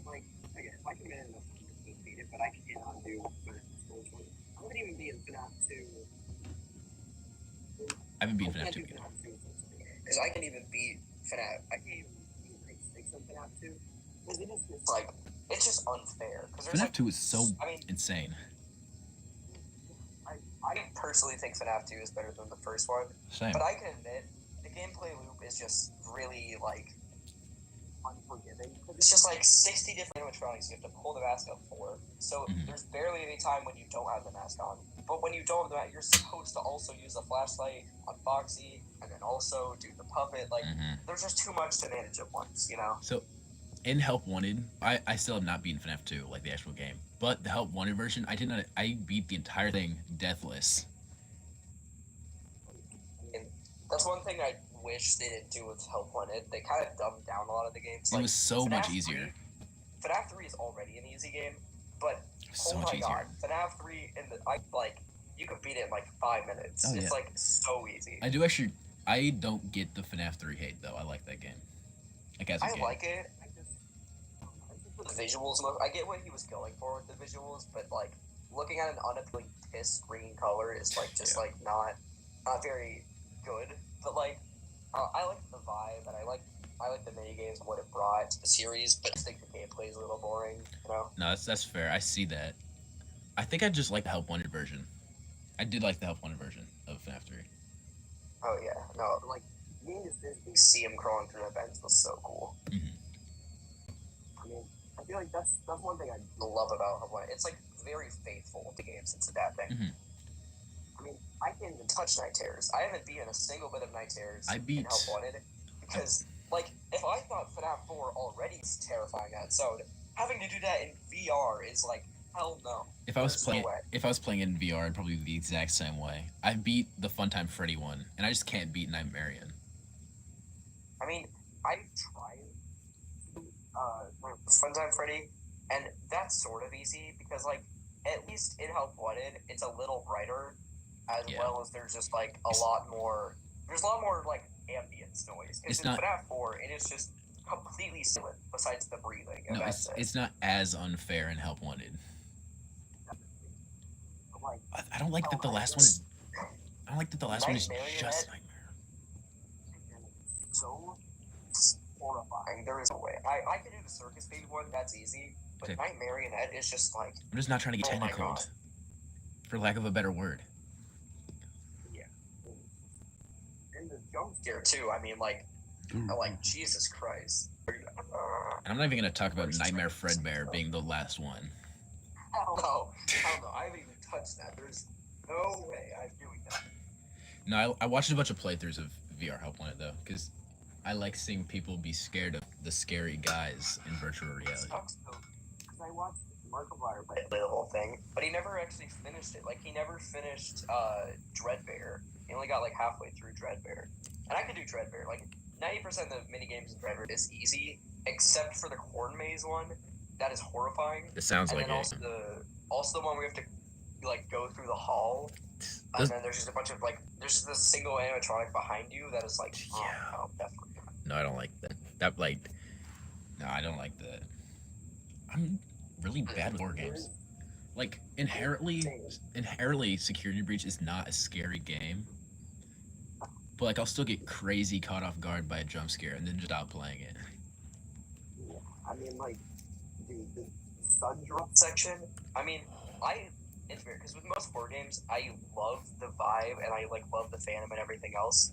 Like, if I can get enough to beat it, but I cannot do I wouldn't even be in FNAF 2. I haven't beaten FNAF 2 yet. Because I can even beat FNAF. I can't even beat like 6 on FNAF 2. Because it is just like, it's just unfair because there's FNAF 2 is so insane. I personally think FNAF 2 is better than the first one. Same. But I can admit the gameplay loop is just really like unforgiving. It's just like 60 different animatronics you have to pull the mask up for. So there's barely any time when you don't have the mask on. But when you don't have the mask, you're supposed to also use the flashlight on Foxy and then also do the puppet. Like, there's just too much to manage at once, you know? So, in Help Wanted, I still have not beaten FNAF 2, like the actual game. But the Help Wanted version, I beat the entire thing deathless. And that's one thing I wish they didn't do with Help Wanted. They kind of dumbed down a lot of the games. It was so much easier. FNAF 3 is already an easy game, but so much easier. FNAF 3 you could beat it in like 5 minutes. Oh, yeah. It's like so easy. I don't get the FNAF 3 hate though. I like that game. I like it. I just the visuals. I get what he was going for with the visuals, but like looking at an unappealing piss green color is like just like not very good. But like I like the vibe and I like the mini games and what it brought to the series, but I think the gameplay is a little boring. You know? No, that's fair. I see that. I think I just like the Help Wanted version. I did like the Help Wanted version of FNAF 3. Oh yeah, no, like you just physically see him crawling through the vents was so cool. I mean, I feel like that's one thing I love about Help Wanted. It's like very faithful to games. It's a bad thing. I mean, I can't even touch Night Terrors. I haven't beaten a single bit of Night Terrors in Help Wanted because, like, if I thought FNAF 4 already is terrifying that zone, having to do that in VR is like hell no. If I was playing in VR, it'd probably be the exact same way. I beat the Funtime Freddy one, and I just can't beat Nightmarian. I mean, I tried Funtime Freddy, and that's sort of easy because, like, at least in Help Wanted, it's a little brighter, as well as there's just like a lot more like ambience noise. Because in FNAF 4, it is just completely silent besides the breathing. No, it's not as unfair in Help Wanted. I don't like that the last one is. I don't like that the last one is just Nightmare. So horrifying. There is a way. I can do the Circus Baby one. That's easy. But Night Marionette is just like. I'm just not trying to get technical, for lack of a better word. Yeah. And the jump scare too. I mean, like Jesus Christ. And I'm not even gonna talk about Nightmare Fredbear being the last one. Hell no. I haven't even touched that. There's no way I'm doing that. No, I watched a bunch of playthroughs of VR Help Wanted though, because I like seeing people be scared of the scary guys in virtual reality. Because I watched Markiplier play the whole thing, but he never actually finished it. Like, he never finished Dreadbear. He only got like halfway through Dreadbear. And I could do Dreadbear. Like, 90% of the minigames in Dreadbear is easy, except for the corn maze one. That is horrifying. It sounds like it. And also the one where we have to like go through the hall. And then there's just a bunch of like there's just this single animatronic behind you that is like no, definitely not. No, I don't like that. No, I don't like that. I'm really bad with horror games. Like inherently Security Breach is not a scary game. But like I'll still get crazy caught off guard by a jump scare and then just stop playing it. Yeah, I mean like the sun drop section. I mean, it's weird because with most horror games, I love the vibe and I like love the fandom and everything else.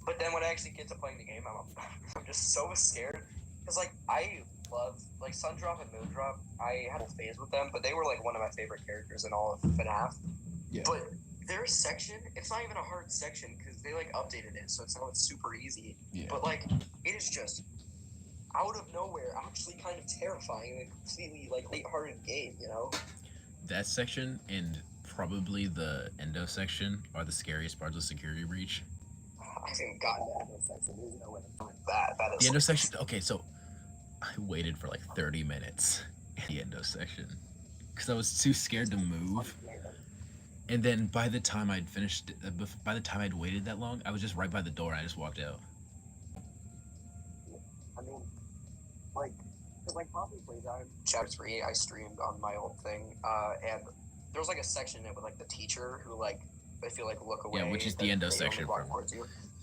But then when I actually get to playing the game, I'm just so scared because like I love like Sundrop and Moondrop. I had a phase with them, but they were like one of my favorite characters in all of FNAF. Yeah. But their section, it's not even a hard section because they like updated it, so it's now it's super easy. Yeah. But like it is just out of nowhere, actually kind of terrifying and completely like lighthearted game, you know? That section and probably the Endo section are the scariest parts of Security Breach. I haven't gotten the Endo section. There's no way to find that. That is the Endo section. Okay, so I waited for like 30 minutes in the Endo section because I was too scared to move. And then by the time I'd finished, by the time I'd waited that long, I was just right by the door and I just walked out. I mean, like Poppy Playtime Chapter 3, I streamed on my old thing, and there was like a section in it with like the teacher who like, if you like look away. Yeah, which is the Endo section.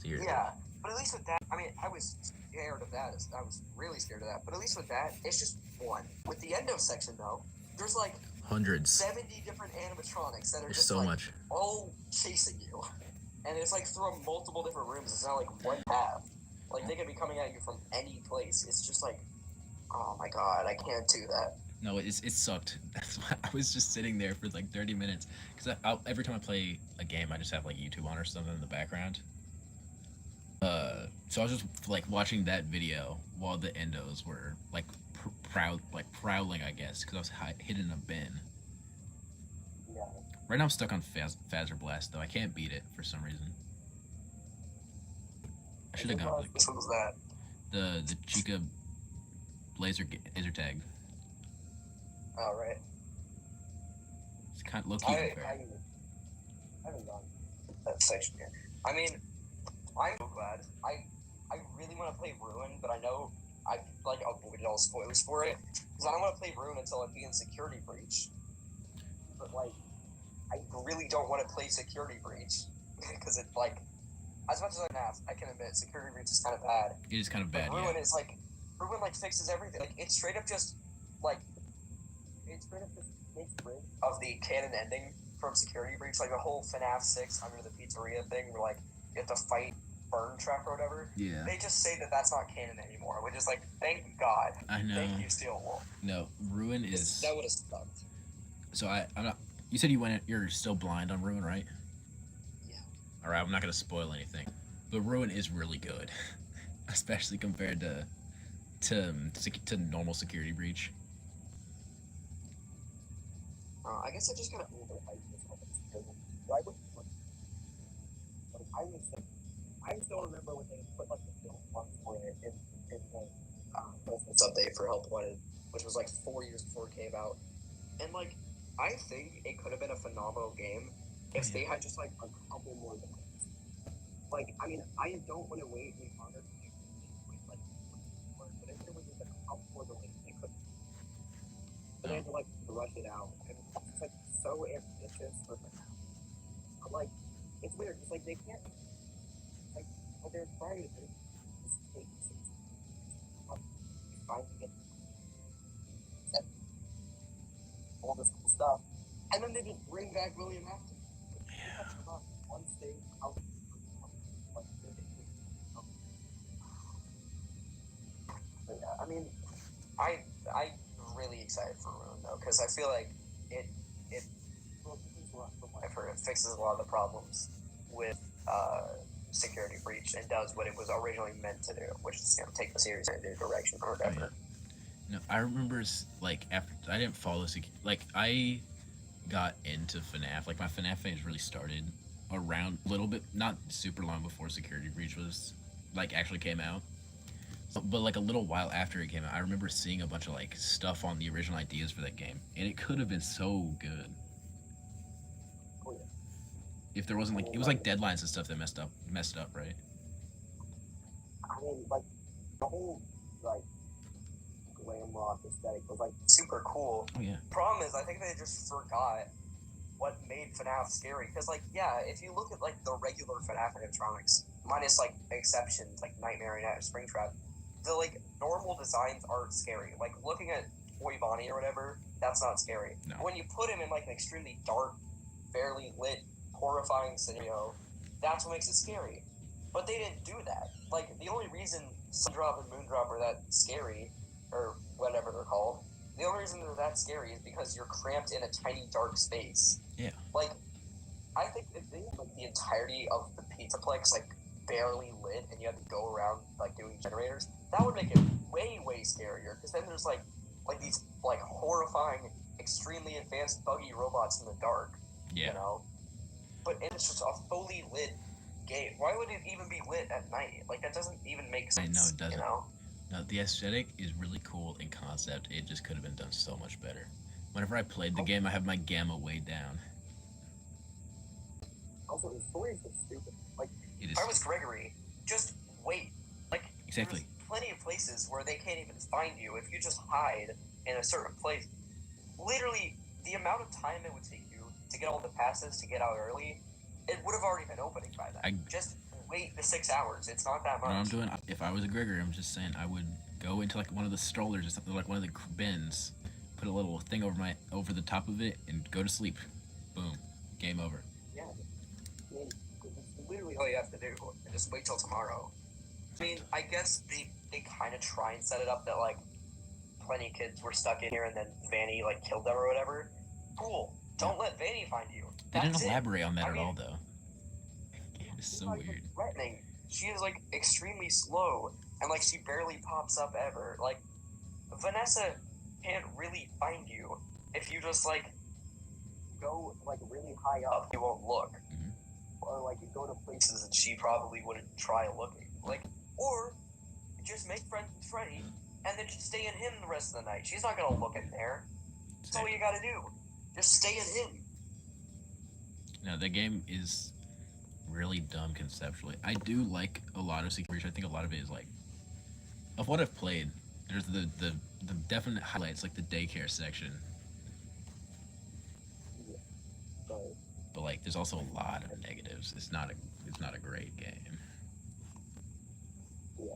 Yeah, but at least with that, I mean, I was scared of that. I was really scared of that. But at least with that, it's just one. With the endo section, though, there's like hundreds, 70 different animatronics that are there's just so like much, all chasing you. And it's like through multiple different rooms. It's not like one path. Like they could be coming at you from any place. It's just like, oh my god, I can't do that. No, it sucked. That's why I was just sitting there for like 30 minutes. Because every time I play a game, I just have like YouTube on or something in the background. So I was just like watching that video while the endos were like prowling, I guess, because I was hidden in a bin. Yeah. Right now I'm stuck on Phaser Blast though. I can't beat it for some reason. I should have got like Which one was that? the Chica laser tag. Oh right. It's kind of low key unfair. I haven't done that section yet. I mean, I'm so glad. I really want to play Ruin, but I know I've like avoided all spoilers for it because I don't want to play Ruin until I begin Security Breach. But like, I really don't want to play Security Breach because it's like, as much as I can admit Security Breach is kind of bad. It is kind of bad. But Ruin yeah. is like, Ruin like fixes everything. Like it's straight up just like, it's straight up just makes rid of the canon ending from Security Breach, like the whole FNAF 6 under the pizzeria thing, where like you have to fight burn truck or whatever. Yeah. They just say that that's not canon anymore, which is like, thank God. I know. Thank you, Steel Wolf. No, Ruin is. That would have sucked. So I'm not. You said you're still blind on Ruin, right? Yeah. All right, I'm not gonna spoil anything, but Ruin is really good, especially compared to normal Security Breach. I guess I just kind of overhyped myself. Why would I still remember when they put like the film on for it in the Christmas update for Help Wanted, which was like 4 years before it came out. And like, I think it could have been a phenomenal game if they had just like a couple more delays. Like, I mean, I don't want to wait any longer to make like, but if there was just like a couple more delays, they could. But they had to like rush it out, and it's like so ambitious for them. But like, it's weird. It's like they can't. Like, what they're trying to do is take all this cool stuff, and then they just bring back William Afton. Yeah. One stage out. But yeah, I mean, I'm really excited for Ruin though, because I feel like it I've heard it fixes a lot of the problems with Security Breach and does what it was originally meant to do, which is take the series in a new direction or whatever. No, I remember like after I didn't follow like I got into FNAF. Like my FNAF phase really started around a little bit, not super long before Security Breach was like actually came out. But like a little while after it came out, I remember seeing a bunch of like stuff on the original ideas for that game, and it could have been so good. Oh, yeah. If there wasn't like it was like deadlines and stuff that messed up, right? I mean, like the whole like glam rock aesthetic was like super cool. Oh yeah. Problem is, I think they just forgot what made FNAF scary. Because like, yeah, if you look at like the regular FNAF animatronics, minus like exceptions like Nightmare and Springtrap, the like normal designs aren't scary. Like looking at Boy Bonnie or whatever, that's not scary. No. When you put him in like an extremely dark, barely lit, horrifying scenario, that's what makes it scary. But they didn't do that. Like the only reason Sundrop and Moondrop are that scary, or whatever they're called, the only reason they're that scary is because you're cramped in a tiny dark space. Yeah. Like, I think if they had like the entirety of the Pizzaplex like barely lit and you had to go around like doing generators, that would make it way scarier. Because then there's like these like horrifying, extremely advanced buggy robots in the dark. Yeah. You know. But it's just a fully lit game. Why would it even be lit at night? Like that doesn't even make sense. I know it doesn't. You know? No, the aesthetic is really cool in concept. It just could have been done so much better. Whenever I played the game, I have my gamma way down. Also, the story is so stupid. Like, It is. if I was Gregory, just wait. Like, Exactly. There's plenty of places where they can't even find you if you just hide in a certain place. Literally, the amount of time it would take you to get all the passes to get out early, it would have already been opening by then. Just wait the 6 hours. It's not that What I'm much. doing, if I was a Gregory, I'm just saying I would go into like one of the strollers or something, like one of the bins, put a little thing over the top of it, and go to sleep. Boom, game over. Yeah. I mean, it's literally all you have to do. And just wait till tomorrow. I mean, I guess they kind of try and set it up that like plenty of kids were stuck in here and then Vanny like killed them or whatever. Cool. Don't let Vanny find you. They That's didn't elaborate on that I at mean, all, though. It's so not even weird. threatening. She is like extremely slow and like she barely pops up ever. Like Vanessa can't really find you if you just like go like really high up. You won't look, or like you go to places that she probably wouldn't try looking. Like, or just make friends with Freddy and then just stay in him the rest of the night. She's not gonna look in there. That's all you gotta do. Just stay in him. No, the game is really dumb conceptually. I do like a lot of security. I think a lot of it is like, of what I've played, there's the definite highlights, like the daycare section. But like, there's also a lot of negatives. It's not a great game. Yeah.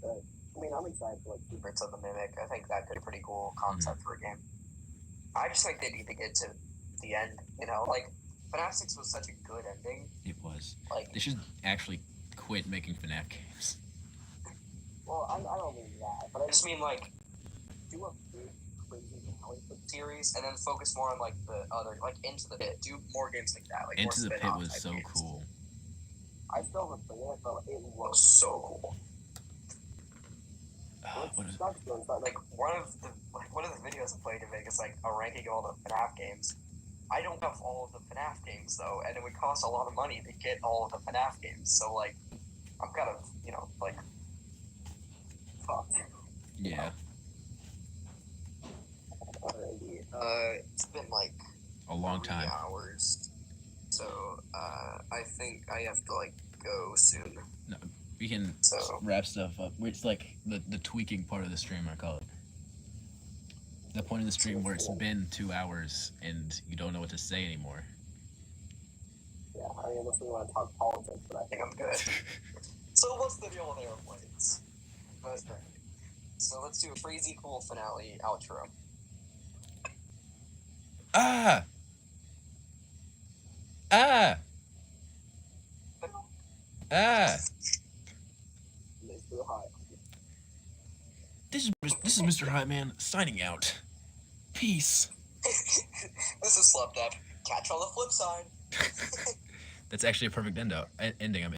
But, I mean, I'm excited for like Secrets of the Mimic. I think that could be a pretty cool concept for a game. I just think they need to get to the end. You know, like FNAF 6 was such a good ending. It was. Like they should actually quit making FNAF games. Well, I don't mean that, but I just mean like do a big crazy finale for the series and then focus more on like the other, like Into the Pit. Do more games like that. Like Into the more Pit spin-off was type so games. cool. I still haven't played it, but it looks so cool. Like one of the videos I played to make is like a ranking of all the FNAF games. I don't have all of the FNAF games though, and it would cost a lot of money to get all of the FNAF games. So like, I'm kind of like fucked. Yeah. Alrighty. It's been like a long 3 time. hours, so I think I have to like go soon. No, we can wrap stuff up. It's like the tweaking part of the stream, I call it. The point of the stream where it's been 2 hours and you don't know what to say anymore. Yeah, I mean, unless we want to talk politics, but I think I'm good. So what's the deal with airplanes? So let's do a crazy cool finale outro. Ah! Ah! Ah! This is MrHiopMan signing out. Peace. This is SlepDep. Catch on the flip side. That's actually a perfect ending.